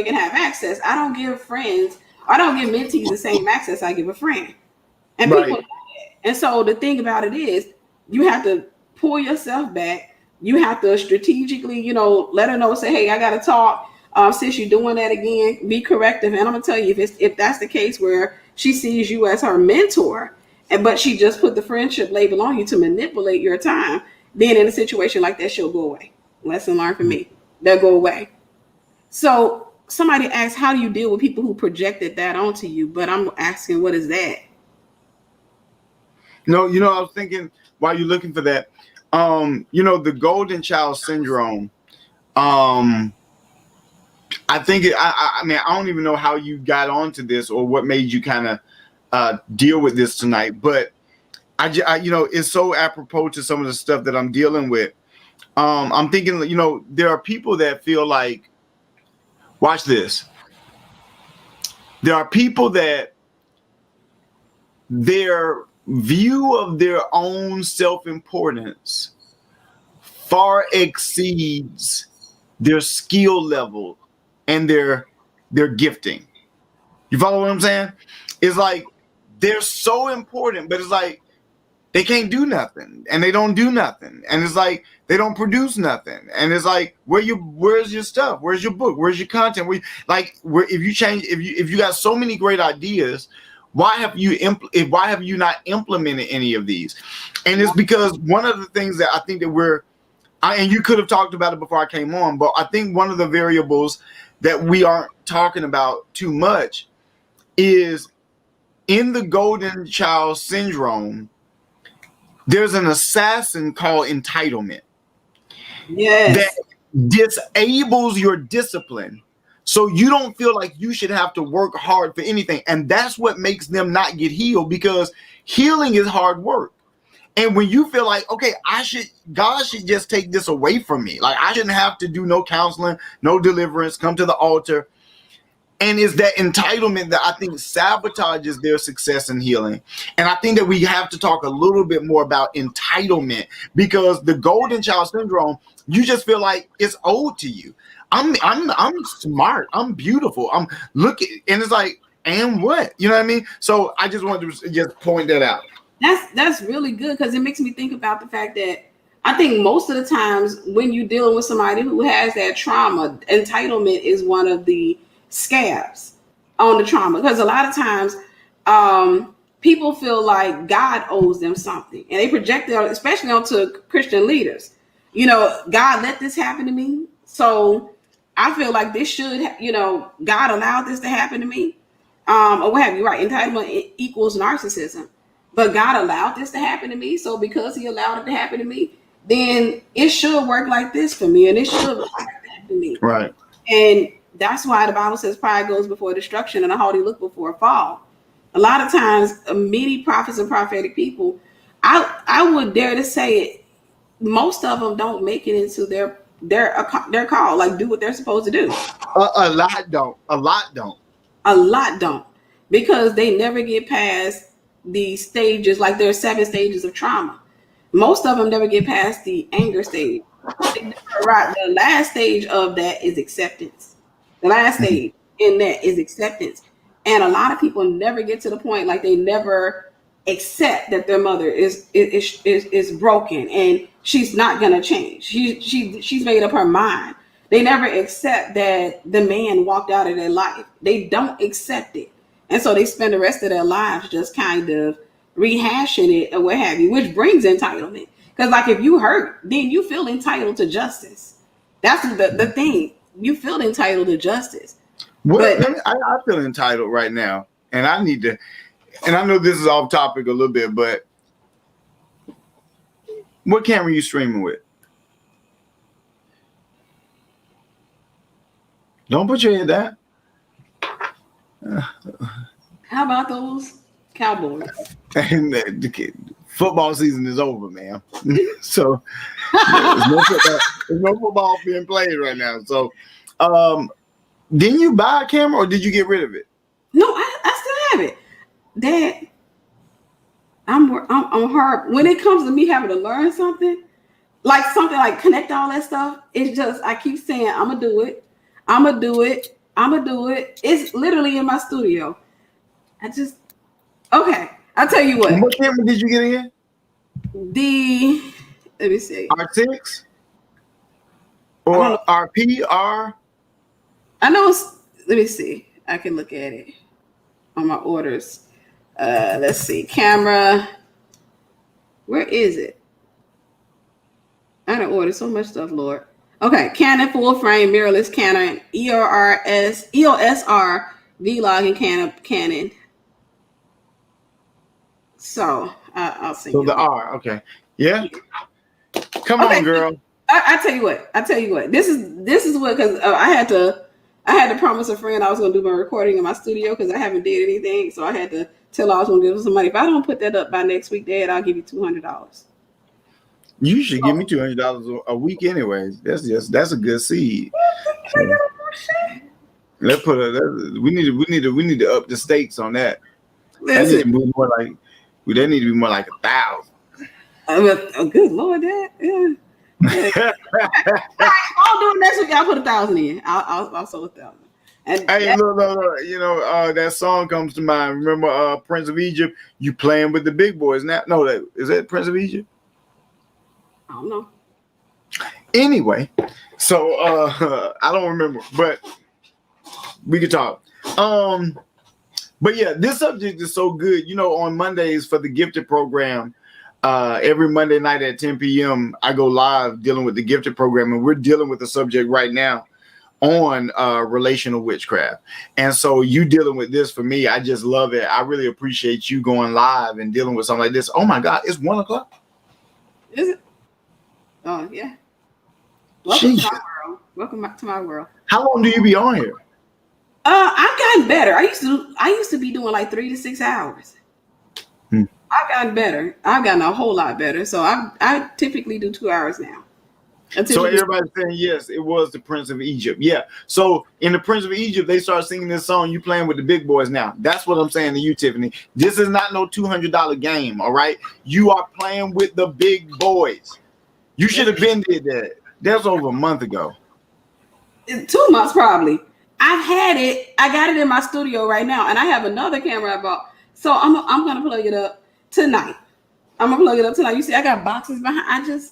can have access. I don't give mentees the same access I give a friend. And people know that. And so the thing about it is you have to pull yourself back. You have to strategically, let her know, say, "Hey, I got to talk. Since you're doing that again, be corrective." And I'm going to tell you, if that's the case where she sees you as her mentor, but she just put the friendship label on you to manipulate your time, then in a situation like that, she'll go away. Lesson learned from me. They'll go away. So somebody asked, how do you deal with people who projected that onto you? But I'm asking, what is that? No, I was thinking while you're looking for that, the golden child syndrome. I think I mean, I don't even know how you got onto this or what made you kind of deal with this tonight, but it's so apropos to some of the stuff that I'm dealing with. I'm thinking, there are people that feel like, watch this. There are people that their view of their own self-importance far exceeds their skill level and their gifting. You follow what I'm saying? It's like they're so important, but it's like they can't do nothing and they don't do nothing. And it's like they don't produce nothing. And it's like, where's your stuff? Where's your book? Where's your content? If you got so many great ideas, why have you not implemented any of these? And it's because one of the things that I think that and you could have talked about it before I came on, but I think one of the variables that we aren't talking about too much is in the golden child syndrome, there's an assassin called entitlement. Yes. That disables your discipline. So you don't feel like you should have to work hard for anything. And that's what makes them not get healed, because healing is hard work. And when you feel like, okay, God should just take this away from me. Like I shouldn't have to do no counseling, no deliverance, come to the altar. And it's that entitlement that I think sabotages their success in healing. And I think that we have to talk a little bit more about entitlement, because the golden child syndrome, you just feel like it's owed to you. I'm smart. I'm beautiful. I'm looking, and it's like, and what? You know what I mean? So I just wanted to just point that out. That's really good, because it makes me think about the fact that I think most of the times when you're dealing with somebody who has that trauma, entitlement is one of the scabs on the trauma. Because a lot of times, people feel like God owes them something, and they project it, especially onto Christian leaders. God let this happen to me, so I feel like this should, God allowed this to happen to me, or what have you. Right? Entitlement equals narcissism. But God allowed this to happen to me, so because He allowed it to happen to me, then it should work like this for me, and it should work like that for me. Right. And that's why the Bible says pride goes before destruction and a haughty look before a fall. A lot of times, many prophets and prophetic people, I would dare to say it, most of them don't make it into their call, like do what they're supposed to do. A lot don't. A lot don't. A lot don't, because they never get past the stages. Like there's 7 stages of trauma. Most of them never get past the anger stage. Right. The last stage of that is acceptance. The last stage in that is acceptance. And a lot of people never get to the point, like they never accept that their mother is broken and she's not gonna change. She's made up her mind. They never accept that the man walked out of their life. They don't accept it. And so they spend the rest of their lives just kind of rehashing it or what have you, which brings entitlement. Because like if you hurt, then you feel entitled to justice. That's the thing. You feel entitled to justice. Well, But I feel entitled right now, and I need to. And I know this is off topic a little bit, but what camera are you streaming with? Don't put your head down. how about those Cowboys? And football season is over, man. So there's no football being played right now. So, didn't you buy a camera or did you get rid of it? No, I still have it. Dad, I'm hard when it comes to me having to learn something like connect all that stuff. It's just I keep saying I'm gonna do it. I'm gonna do it. I'm gonna do it. It's literally in my studio. Okay. I'll tell you what. What camera did you get again? Let me see. R6 or RP? I know. Let me see. I can look at it on my orders. Let's see. Camera. Where is it? I done ordered so much stuff, Lord. Okay. Canon full frame mirrorless Canon EOS R Vlog and Canon. So I'll see. So the R. Okay. Yeah. Come on, girl. I tell you what. This is what, because I had to promise a friend I was going to do my recording in my studio because I haven't did anything. So I had to tell her I was going to give her some money. If I don't put that up by next week, Dad, I'll give you $200. You should give me $200 a week, anyways. That's a good seed. So, let's put we need to up the stakes on that. That need to be more like 1,000. Oh, good Lord, Dad. Yeah. I'll do it next week. I'll put 1,000 in. I'll sell 1,000. Hey, look. That song comes to mind. Remember, Prince of Egypt? You playing with the big boys now? No, is that Prince of Egypt? I don't know. Anyway, so I don't remember, but we could talk. But yeah, this subject is so good. On Mondays for the gifted program, every Monday night at 10 p.m., I go live dealing with the gifted program, and we're dealing with the subject right now on relational witchcraft. And so you dealing with this for me, I just love it. I really appreciate you going live and dealing with something like this. Oh my God, it's 1:00. Is it? Oh yeah. Welcome to my world. Welcome back to my world. How long do you be on here? I've gotten better. I used to be doing like 3 to 6 hours. I've gotten better. I've gotten a whole lot better. So I typically do 2 hours now. So everybody's saying yes, it was the Prince of Egypt. Yeah. So in the Prince of Egypt, they start singing this song. You playing with the big boys now. That's what I'm saying to you, Tiffany. This is not no $200 game. All right. You are playing with the big boys. You should have been did that. That's over a month ago. 2 months probably. I've had it. I got it in my studio right now, and I have another camera I bought. So I'm gonna plug it up tonight. You see, I got boxes behind.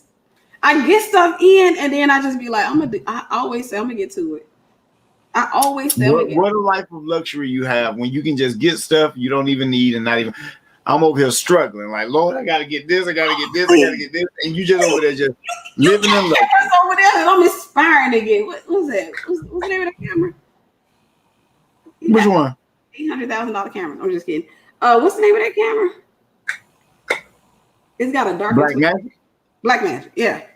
I get stuff in, and then I just be like, I always say I'm gonna get to it. I always say I'm gonna get. What a life of luxury you have when you can just get stuff you don't even need and not even. I'm over here struggling. Like, Lord, I gotta get this, I gotta get this, I gotta get this, and you just over there just living in luxury. Over there, and I'm inspiring to get. What's that? What's the name of that camera? Which one? $800,000 camera. I'm just kidding. What's the name of that camera? It's got a dark Blackmagic. Blackmagic, yeah.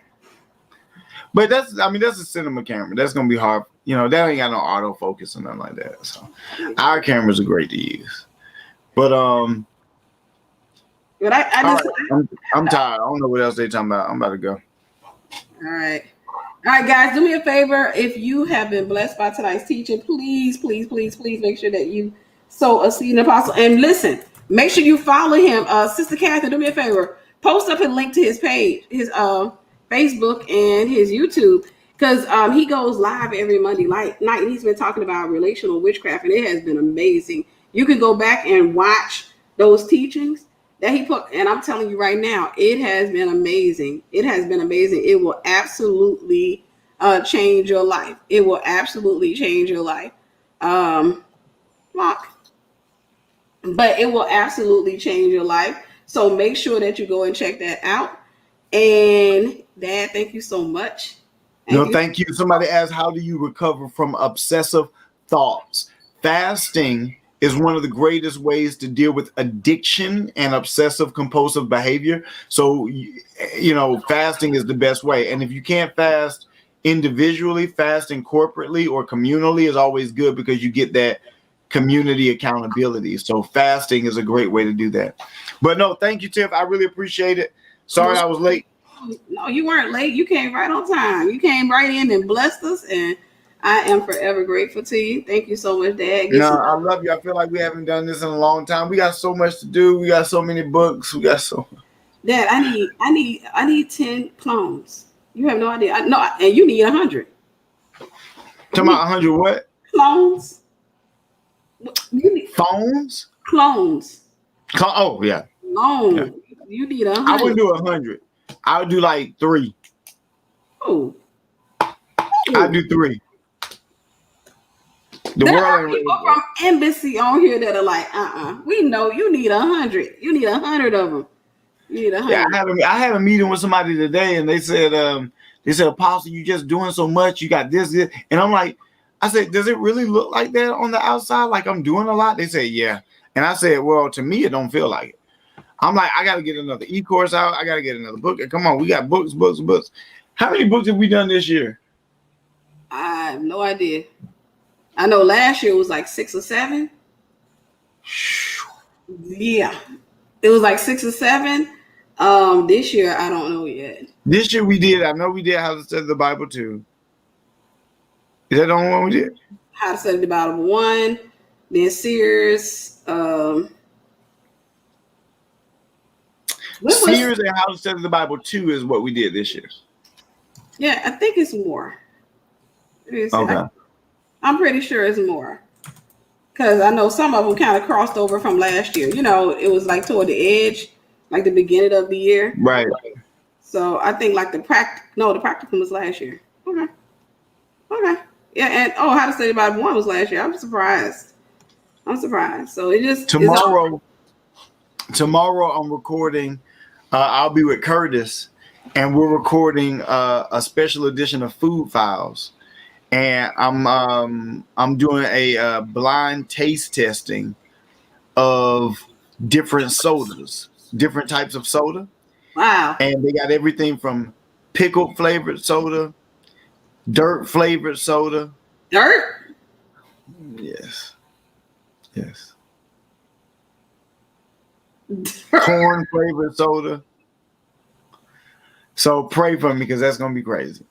But that's a cinema camera. That's gonna be hard. You know, that ain't got no autofocus or nothing like that. So our cameras are great to use. But But I just I'm tired. I don't know what else they talking about. I'm about to go. All right, guys. Do me a favor. If you have been blessed by tonight's teaching, please, please, please, please make sure that you sow a seed in the apostle. And listen, make sure you follow him. Sister Catherine, do me a favor. Post up a link to his page, his Facebook and his YouTube, because he goes live every Monday night, and he's been talking about relational witchcraft, and it has been amazing. You can go back and watch those teachings that he put, and I'm telling you right now, it has been amazing. It has been amazing. It will absolutely change your life. It will absolutely change your life. Lock. But it will absolutely change your life. So make sure that you go and check that out. And Dad, thank you so much. Thank you. Somebody asked, how do you recover from obsessive thoughts? Fasting is one of the greatest ways to deal with addiction and obsessive compulsive behavior. So, fasting is the best way. And if you can't fast individually, fasting corporately or communally is always good because you get that community accountability. So fasting is a great way to do that. But no, thank you, Tiff. I really appreciate it. Sorry I was late. No, you weren't late. You came right on time. You came right in and blessed us, and I am forever grateful to you. Thank you so much, Dad. I love you. I feel like we haven't done this in a long time. We got so much to do. We got so many books. We got so. Dad, I need 10 clones. You have no idea. And you need 100. Talking about 100 what? Clones. You need phones. Clones. Oh yeah. Clones. Yeah. You need 100. I wouldn't do 100. I would do like 3. Oh. I'd do 3. There are people from embassy on here that are like, we know you need 100. You need 100 of them. You need 100. Yeah, I had a meeting with somebody today, and they said, Apostle, you just doing so much. You got this, and I'm like, I said, does it really look like that on the outside? Like I'm doing a lot? They said, yeah. And I said, well, to me, it don't feel like it. I'm like, I got to get another e-course out. I got to get another book. Come on, we got books. How many books have we done this year? I have no idea. I know last year was like 6 or 7. Yeah, it was like 6 or 7. This year I don't know yet. This year we did. I know we did How to Study the Bible 2. Is that the only one we did? How to Study the Bible 1, then Sears. Sears and How to Study the Bible 2 is what we did this year. Yeah, I think it's more. Okay. I'm pretty sure it's more. Because I know some of them kind of crossed over from last year. You know, it was like toward the edge, like the beginning of the year. Right. So I think like the practicum was last year. Okay. Yeah, and How to Study the Bible 1 was last year. I'm surprised. So it just tomorrow I'm recording. I'll be with Curtis, and we're recording a special edition of Food Files, and I'm doing a blind taste testing of different sodas, different types of soda. Wow! And they got everything from pickle flavored soda, dirt flavored soda. Dirt? Yes. Corn flavored soda. So pray for me because that's gonna be crazy.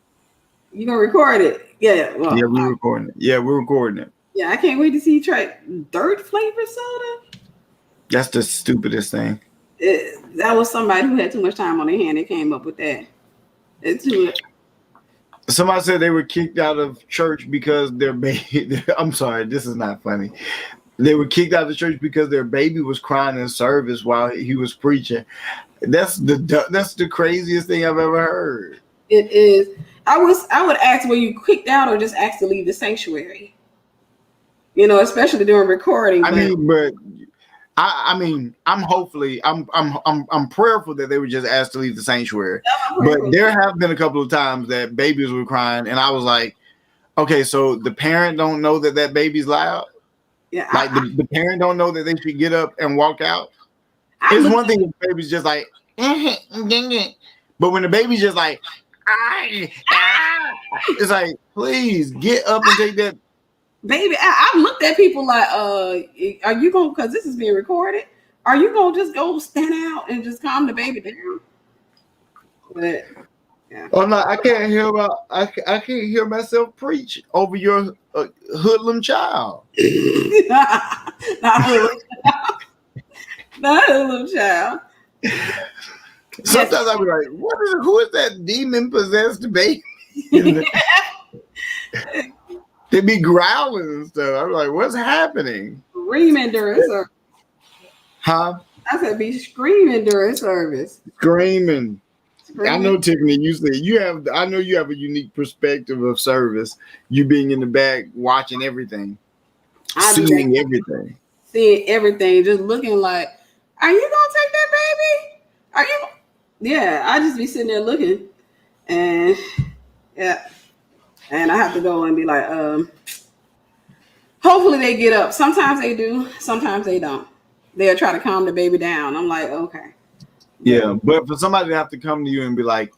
You gonna record it? Yeah. Well, yeah, we're recording it. Yeah, I can't wait to see you try dirt flavored soda. That's the stupidest thing. That was somebody who had too much time on their hand that came up with that. Somebody said they were kicked out of church because their baby. I'm sorry, this is not funny. They were kicked out of the church because their baby was crying in service while he was preaching. That's the craziest thing I've ever heard. It is. I would ask, were you kicked out or just asked to leave the sanctuary? You know, especially during recording. I mean, but I mean, I'm prayerful that they were just asked to leave the sanctuary. But there have been a couple of times that babies were crying, and I was like, okay, so the parent don't know that baby's loud. Yeah, Like the parent don't know that they should get up and walk out. It's one thing if the baby's just like, but when the baby's just like, it's like, please get up and take that. Baby, I've looked at people like, are you going, because this is being recorded, are you going to just go stand out and just calm the baby down? But, yeah. I'm like, I can't hear myself preach over your hoodlum child. Not hoodlum child. Sometimes I'll be like, who is that demon possessed baby? They be growling and stuff. I'm like, what's happening? Screaming during service. Huh? I said be screaming during service. Screaming. I know, Tiffany, I know you have a unique perspective of service. You being in the back, watching everything. Seeing everything. Seeing everything. Just looking like, are you gonna take that baby? Are you? Yeah, I just be sitting there looking. And yeah. And I have to go and be like, hopefully they get up. Sometimes they do, sometimes they don't. They'll try to calm the baby down. I'm like, okay. Yeah, but for somebody to have to come to you and be like,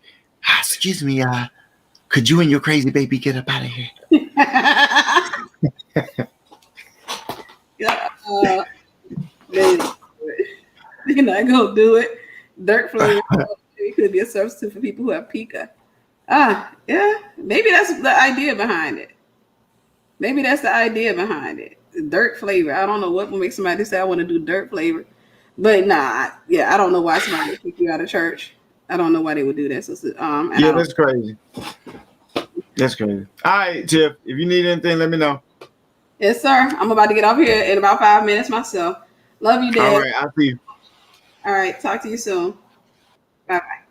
excuse me, could you and your crazy baby get up out of here? You're not gonna do it. Dirt flavor. It could be a substitute for people who have pica. Yeah. Maybe that's the idea behind it. Dirt flavor. I don't know what will make somebody say I want to do dirt flavor. But I don't know why somebody would kick you out of church. I don't know why they would do that. So, that's crazy. That's crazy. All right, Tiff, if you need anything, let me know. Yes, sir. I'm about to get off here in about 5 minutes myself. Love you, Dad. All right, I'll see you. All right, talk to you soon. Bye-bye.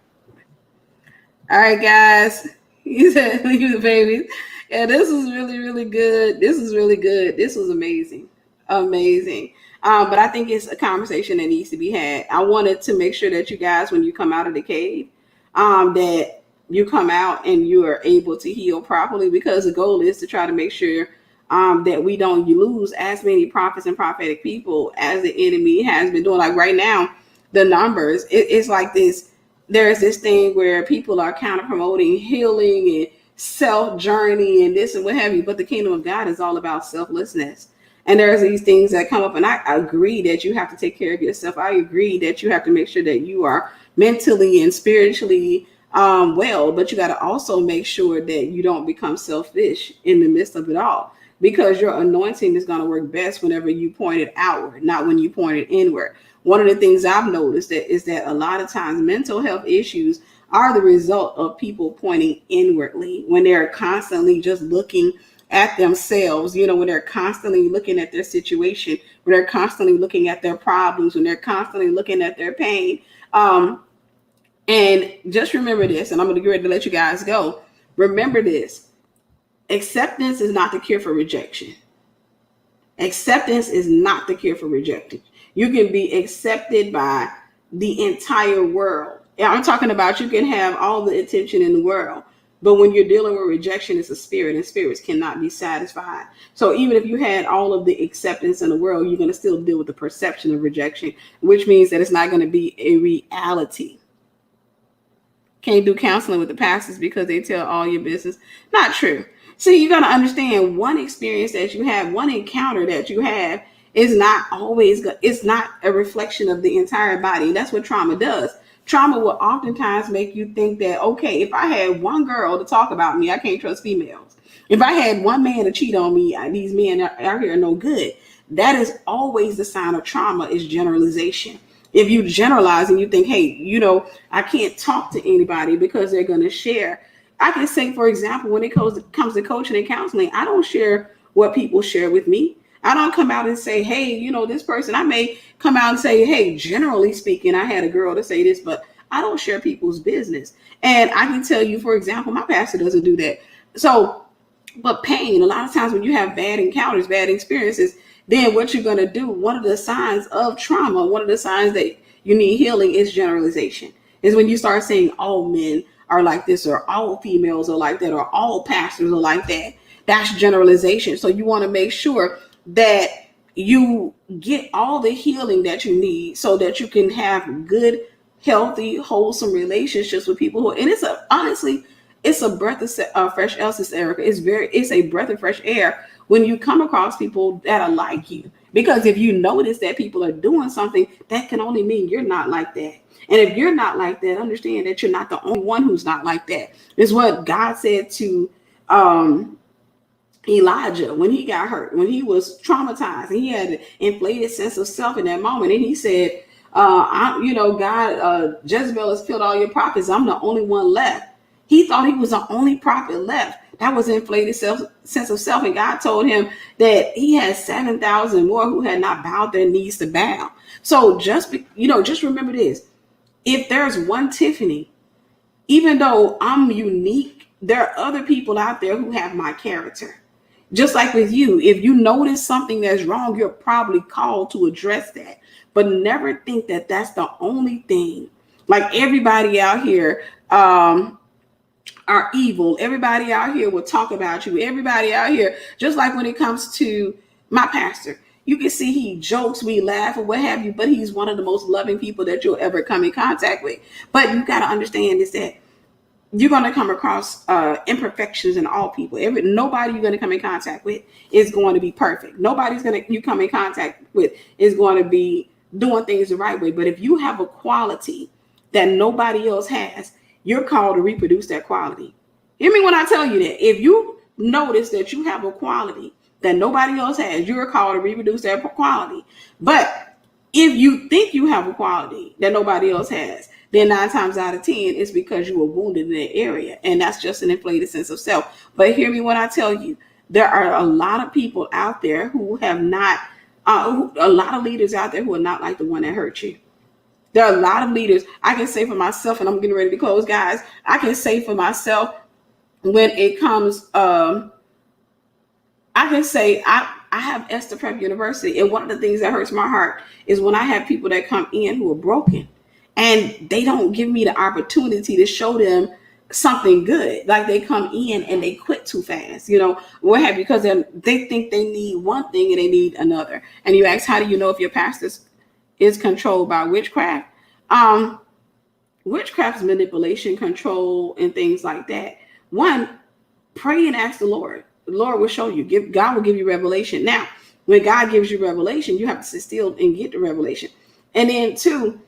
All right, guys. You said leave the babies. Yeah, this was really, really good. This was amazing. But I think it's a conversation that needs to be had. I wanted to make sure that you guys, when you come out of the cave, that you come out and you are able to heal properly, because the goal is to try to make sure that we don't lose as many prophets and prophetic people as the enemy has been doing. Like right now, the numbers, it's like this. There's this thing where people are kind of promoting healing and self journey and this and what have you, but the kingdom of God is all about selflessness. And there's these things that come up, and I agree that you have to take care of yourself. I agree that you have to make sure that you are mentally and spiritually well, but you got to also make sure that you don't become selfish in the midst of it all, because your anointing is going to work best whenever you point it outward, not when you point it inward. One of the things I've noticed is that a lot of times mental health issues are the result of people pointing inwardly, when they're constantly just looking at themselves, when they're constantly looking at their situation, when they're constantly looking at their problems, when they're constantly looking at their pain. And just remember this, and I'm going to get ready to let you guys go. Remember this: acceptance is not the cure for rejection. Acceptance is not the cure for rejection. You can be accepted by the entire world. I'm talking about you can have all the attention in the world, but when you're dealing with rejection, it's a spirit, and spirits cannot be satisfied. So even if you had all of the acceptance in the world, you're going to still deal with the perception of rejection, which means that it's not going to be a reality. Can't do counseling with the pastors because they tell all your business. Not true. See, you got to understand, one experience that you have, one encounter that you have is not always, it's not a reflection of the entire body. And that's what trauma does. Trauma will oftentimes make you think that, okay, if I had one girl to talk about me, I can't trust females. If I had one man to cheat on me, these men out here are no good. That is always the sign of trauma, is generalization. If you generalize and you think, hey, I can't talk to anybody because they're going to share. I can say, for example, when it comes to coaching and counseling, I don't share what people share with me. I don't come out and say, hey, this person. I may come out and say, hey, generally speaking, I had a girl to say this, but I don't share people's business. And I can tell you, for example, my pastor doesn't do that. So, but pain, a lot of times when you have bad encounters, bad experiences, then what you're going to do, one of the signs of trauma, one of the signs that you need healing is generalization. Is when you start saying all men are like this, or all females are like that, or all pastors are like that. That's generalization. So you want to make sure that you get all the healing that you need so that you can have good, healthy, wholesome relationships with people and it's honestly, it's a breath of fresh air, Sister Erica. It's a breath of fresh air when you come across people that are like you. Because if you notice that people are doing something, that can only mean you're not like that. And if you're not like that, understand that you're not the only one who's not like that. It's what God said to Elijah when he got hurt, when he was traumatized, and he had an inflated sense of self in that moment. And he said, God, Jezebel has killed all your prophets. I'm the only one left. He thought he was the only prophet left. That was inflated sense of self. And God told him that he had 7,000 more who had not bowed their knees to bow. So just remember this. If there's one Tiffany, even though I'm unique, there are other people out there who have my character. Just like with you, if you notice something that's wrong, you're probably called to address that. But never think that that's the only thing. Like everybody out here are evil. Everybody out here will talk about you. Everybody out here, just like when it comes to my pastor, you can see he jokes, we laugh, or what have you, but he's one of the most loving people that you'll ever come in contact with. But you got to understand is that you're going to come across imperfections in all people. Nobody you're going to come in contact with is going to be perfect. Nobody's going to you come in contact with is going to be doing things the right way. But if you have a quality that nobody else has, you're called to reproduce that quality. Hear me when I tell you that. If you notice that you have a quality that nobody else has, you're called to reproduce that quality. But if you think you have a quality that nobody else has, then 9 times out of 10, it's because you were wounded in that area. And that's just an inflated sense of self. But hear me when I tell you, there are a lot of people out there who have not, a lot of leaders out there who are not like the one that hurt you. There are a lot of leaders. I can say for myself, and I'm getting ready to close, guys. I can say for myself when it comes, I can say I have Esther Prep University. And one of the things that hurts my heart is when I have people that come in who are broken. And they don't give me the opportunity to show them something good. Like they come in and they quit too fast, what have you, because they think they need one thing and they need another. And you ask, how do you know if your pastor is controlled by witchcraft? Witchcraft is manipulation, control, and things like that. One, pray and ask the Lord. The Lord will show you. God will give you revelation. Now, when God gives you revelation, you have to sit still and get the revelation. And then 2,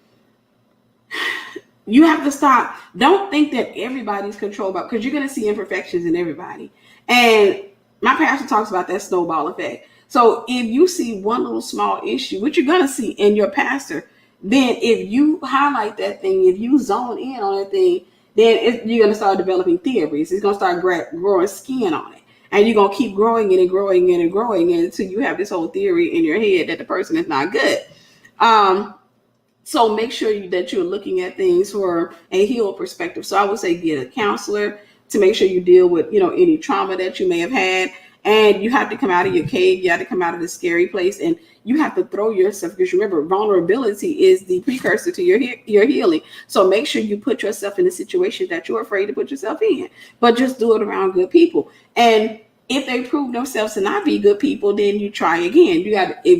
you have to stop. Don't think that everybody's controlled by, because you're going to see imperfections in everybody. And my pastor talks about that snowball effect. So if you see one little small issue, which you're going to see in your pastor, then if you highlight that thing, if you zone in on that thing, then you're going to start developing theories. It's going to start growing skin on it. And you're going to keep growing it and growing it and growing it until you have this whole theory in your head that the person is not good. So make sure that you're looking at things from a healed perspective. So I would say get a counselor to make sure you deal with, any trauma that you may have had. And you have to come out of your cave. You have to come out of the scary place. And you have to throw yourself, because remember, vulnerability is the precursor to your healing. So make sure you put yourself in a situation that you're afraid to put yourself in. But just do it around good people. And if they prove themselves to not be good people, then you try again.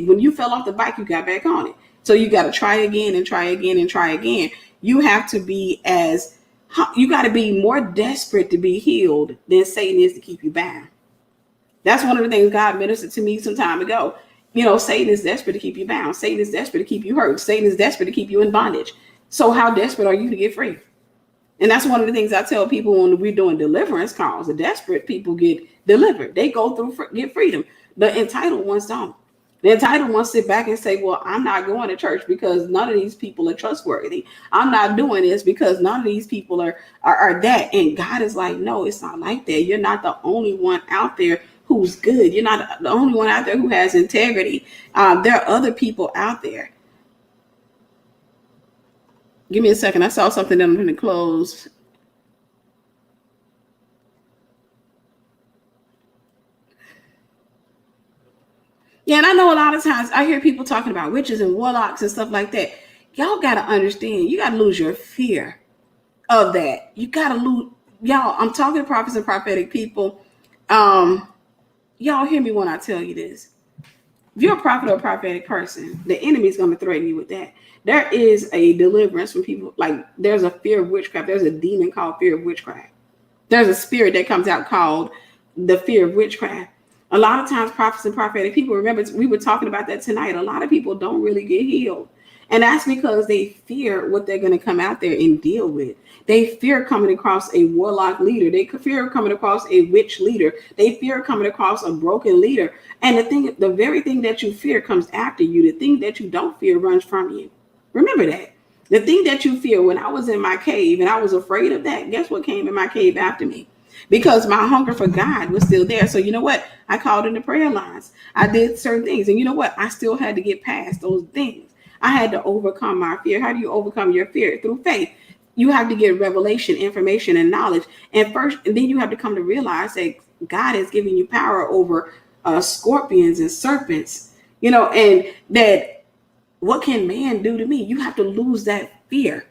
When you fell off the bike, you got back on it. So you got to try again and try again and try again. You have to be you got to be more desperate to be healed than Satan is to keep you bound. That's one of the things God ministered to me some time ago. Satan is desperate to keep you bound. Satan is desperate to keep you hurt. Satan is desperate to keep you in bondage. So how desperate are you to get free? And that's one of the things I tell people when we're doing deliverance calls. The desperate people get delivered. They go through, get freedom. The entitled ones don't. The entitled ones sit back and say, well, I'm not going to church because none of these people are trustworthy. I'm not doing this because none of these people are that. And God is like, no, it's not like that. You're not the only one out there who's good. You're not the only one out there who has integrity. There are other people out there. Give me a second. I saw something that I'm going to close. Yeah, and I know a lot of times I hear people talking about witches and warlocks and stuff like that. Y'all got to understand, you got to lose your fear of that. You got to lose, y'all, I'm talking to prophets and prophetic people. Y'all hear me when I tell you this. If you're a prophet or a prophetic person, the enemy is going to threaten you with that. There is a deliverance from people. Like, there's a fear of witchcraft. There's a demon called fear of witchcraft. There's a spirit that comes out called the fear of witchcraft. A lot of times, prophets and prophetic people, remember, we were talking about that tonight. A lot of people don't really get healed. And that's because they fear what they're going to come out there and deal with. They fear coming across a warlock leader. They fear coming across a witch leader. They fear coming across a broken leader. And the very thing that you fear comes after you. The thing that you don't fear runs from you. Remember that. The thing that you fear, when I was in my cave and I was afraid of that, guess what came in my cave after me? Because my hunger for God was still there. So you know what? I called in the prayer lines. I did certain things. And you know what? I still had to get past those things. I had to overcome my fear. How do you overcome your fear? Through faith. You have to get revelation, information, and knowledge. And then you have to come to realize that God has given you power over scorpions and serpents, and that what can man do to me? You have to lose that fear.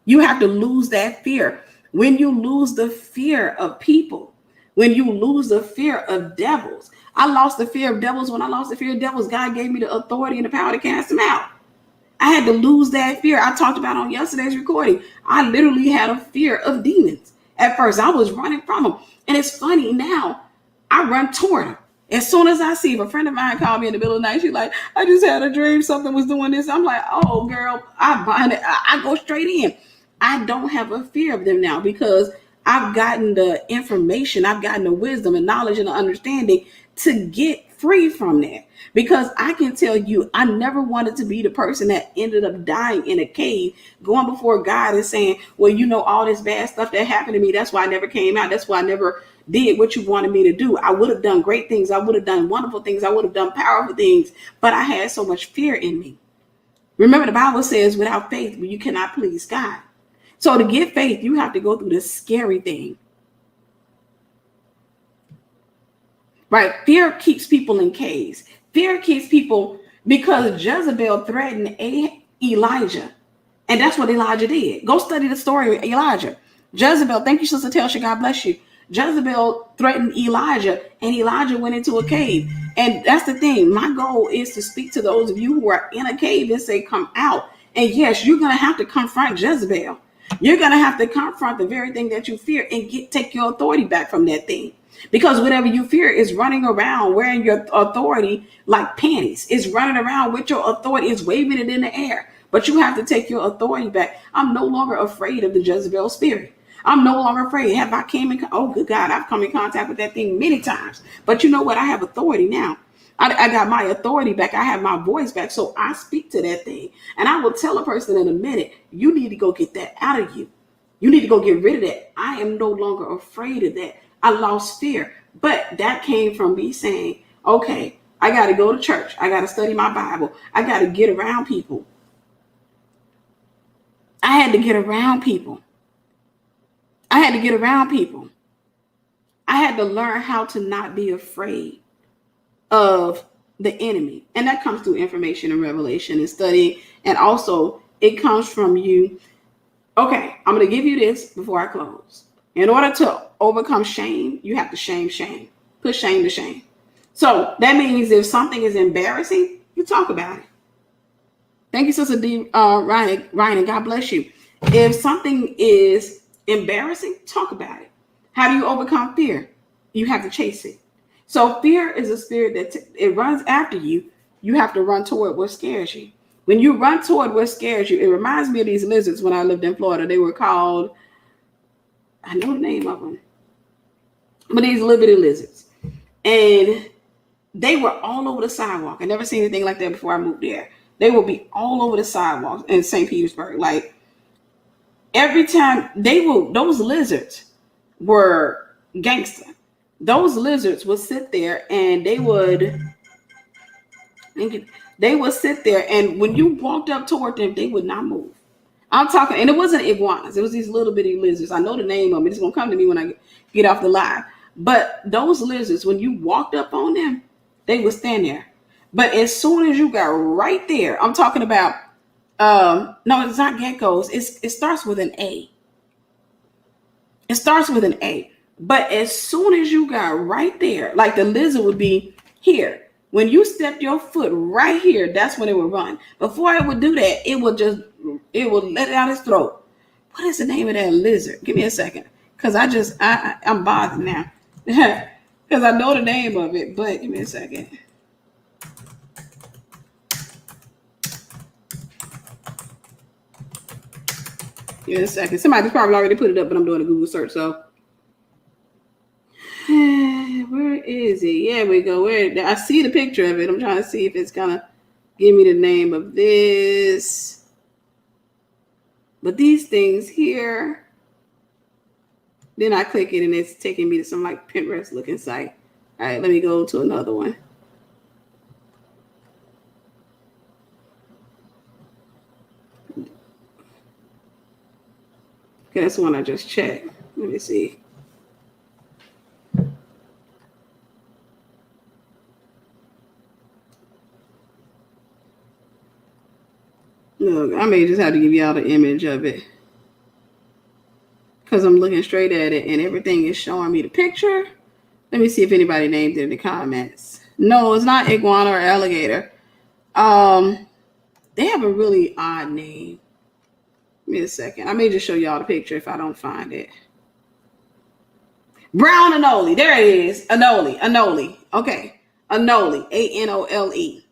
You have to lose that fear. When you lose the fear of people, when you lose the fear of devils, I lost the fear of devils. When I lost the fear of devils, God gave me the authority and the power to cast them out. I had to lose that fear. I talked about on yesterday's recording. I literally had a fear of demons. At first, I was running from them. And it's funny now, I run toward them. As soon as I see, if a friend of mine called me in the middle of the night, she's like, I just had a dream something was doing this. I'm like, oh, girl, I bind it. I go straight in. I don't have a fear of them now because I've gotten the information, I've gotten the wisdom and knowledge and the understanding to get free from that. Because I can tell you, I never wanted to be the person that ended up dying in a cave, going before God and saying, well, all this bad stuff that happened to me. That's why I never came out. That's why I never did what you wanted me to do. I would have done great things. I would have done wonderful things. I would have done powerful things. But I had so much fear in me. Remember, the Bible says without faith, you cannot please God. So to get faith, you have to go through this scary thing. Right? Fear keeps people in caves. Fear keeps people because Jezebel threatened Elijah. And that's what Elijah did. Go study the story of Elijah. Jezebel, thank you, Sister Telsha. God bless you. Jezebel threatened Elijah, and Elijah went into a cave. And that's the thing. My goal is to speak to those of you who are in a cave and say, come out. And yes, you're going to have to confront Jezebel. You're going to have to confront the very thing that you fear and take your authority back from that thing. Because whatever you fear is running around wearing your authority like panties. It's running around with your authority. It's waving it in the air. But you have to take your authority back. I'm no longer afraid of the Jezebel spirit. I'm no longer afraid. Oh, good God, I've come in contact with that thing many times. But you know what? I have authority now. I got my authority back. I have my voice back. So I speak to that thing. And I will tell a person in a minute, you need to go get that out of you. You need to go get rid of that. I am no longer afraid of that. I lost fear. But that came from me saying, okay, I got to go to church. I got to study my Bible. I got to get around people. I had to get around people. I had to get around people. I had to learn how to not be afraid of the enemy. And that comes through information and revelation and studying. And also it comes from you. Okay, I'm going to give you this before I close. In order to overcome shame, you have to shame. Put shame to shame. So that means if something is embarrassing, you talk about it. Thank you, Sister D. Ryan, and God bless you. If something is embarrassing, talk about it. How do you overcome fear? You have to chase it. So fear is a spirit that it runs after you. You have to run toward what scares you. When you run toward what scares you, it reminds me of these lizards when I lived in Florida. They were called, I know the name of them, but these liberty lizards. And they were all over the sidewalk. I never seen anything like that before I moved there. They will be all over the sidewalk in St. Petersburg. Like every time those lizards were gangster. Those lizards would sit there and they would sit there, and when you walked up toward them, they would not move. I'm talking, and it wasn't iguanas. It was these little bitty lizards. I know the name of it. It's gonna come to me when I get off the live. But those lizards, when you walked up on them, they would stand there. But as soon as you got right there, I'm talking about. No, it's not geckos. It starts with an A. It starts with an A. But as soon as you got right there, like the lizard would be here. When you stepped your foot right here, that's when it would run. Before it would do that, it would let it out its throat. What is the name of that lizard? Give me a second. Because I'm bothered now. Because I know the name of it, but give me a second. Give me a second. Somebody's probably already put it up, but I'm doing a Google search, so. Where is it? Yeah, we go. I see the picture of it. I'm trying to see if it's gonna give me the name of this. But these things here, then I click it and it's taking me to some like Pinterest looking site. All right, let me go to another one. Okay, that's the one I just checked. Let me see. Look, I may just have to give y'all the image of it. Because I'm looking straight at it and everything is showing me the picture. Let me see if anybody named it in the comments. No, it's not iguana or alligator. They have a really odd name. Give me a second. I may just show y'all the picture if I don't find it. Brown anole. There it is. Anole. Okay. Anole. Anole.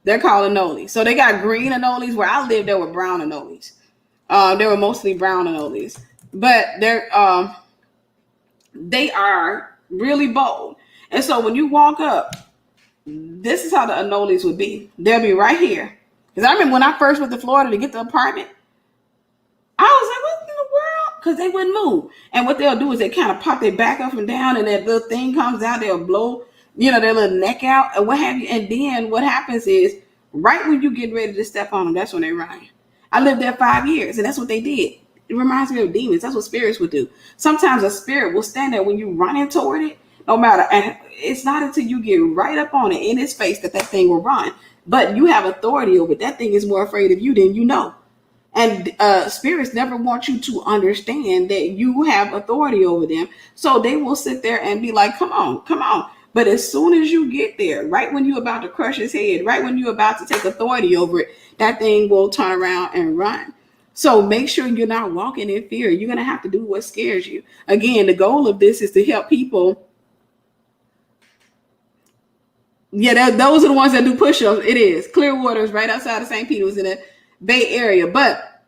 They're called anoles. So they got green anoles. Where I lived, there were brown anoles. They were mostly brown anoles. But they are really bold. And so when you walk up, this is how the anoles would be. They'll be right here. Because I remember when I first went to Florida to get the apartment, I was like, what in the world? Because they wouldn't move. And what they'll do is they kind of pop their back up and down and that little thing comes out. They'll blow, their little neck out and what have you. And then what happens is right when you get ready to step on them, that's when they run. I lived there 5 years and that's what they did. It reminds me of demons. That's what spirits would do. Sometimes a spirit will stand there when you running toward it. No matter, and it's not until you get right up on it in its face that thing will run. But you have authority over it. That thing is more afraid of you than you know. And spirits never want you to understand that you have authority over them. So they will sit there and be like, come on, come on. But as soon as you get there, right when you're about to crush his head, right when you're about to take authority over it, that thing will turn around and run. So make sure you're not walking in fear. You're going to have to do what scares you. Again, the goal of this is to help people. Yeah, those are the ones that do push-ups. It is. Clearwater is right outside of St. Peter's in the Bay Area. But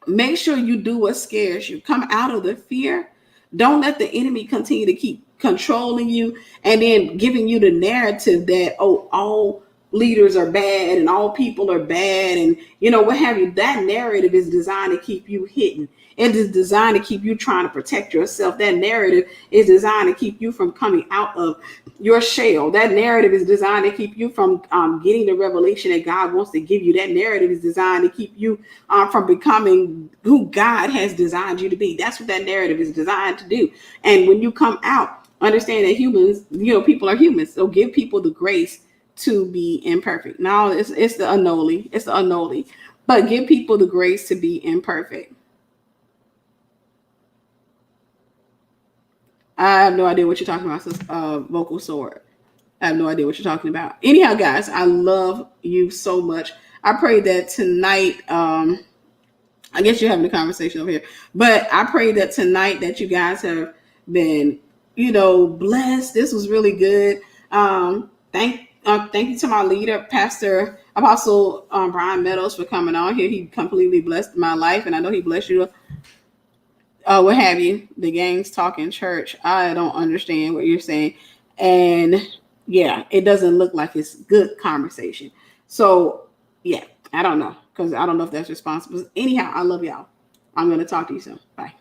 make sure you do what scares you. Come out of the fear. Don't let the enemy continue to keep controlling you and then giving you the narrative that, oh, all leaders are bad and all people are bad and what have you. That narrative is designed to keep you hidden. It is designed to keep you trying to protect yourself. That narrative is designed to keep you from coming out of your shell. That narrative is designed to keep you from getting the revelation that God wants to give you. That narrative is designed to keep you from becoming who God has designed you to be. That's what that narrative is designed to do. And when you come out, understand that humans, people are humans. So give people the grace to be imperfect. Now it's the annoli. It's the annoli. But give people the grace to be imperfect. I have no idea what you're talking about, vocal sword. I have no idea what you're talking about. Anyhow, guys, I love you so much. I pray that tonight, I guess you're having a conversation over here, but I pray that tonight that you guys have been, blessed. This was really good. Thank you to my leader, Pastor Apostle Bryan Meadows, for coming on here. He completely blessed my life, and I know he blessed you. What have you? The gangs talking church. I don't understand what you're saying, and yeah, it doesn't look like it's good conversation. So yeah, I don't know because I don't know if that's responsible. Anyhow, I love y'all. I'm gonna talk to you soon. Bye.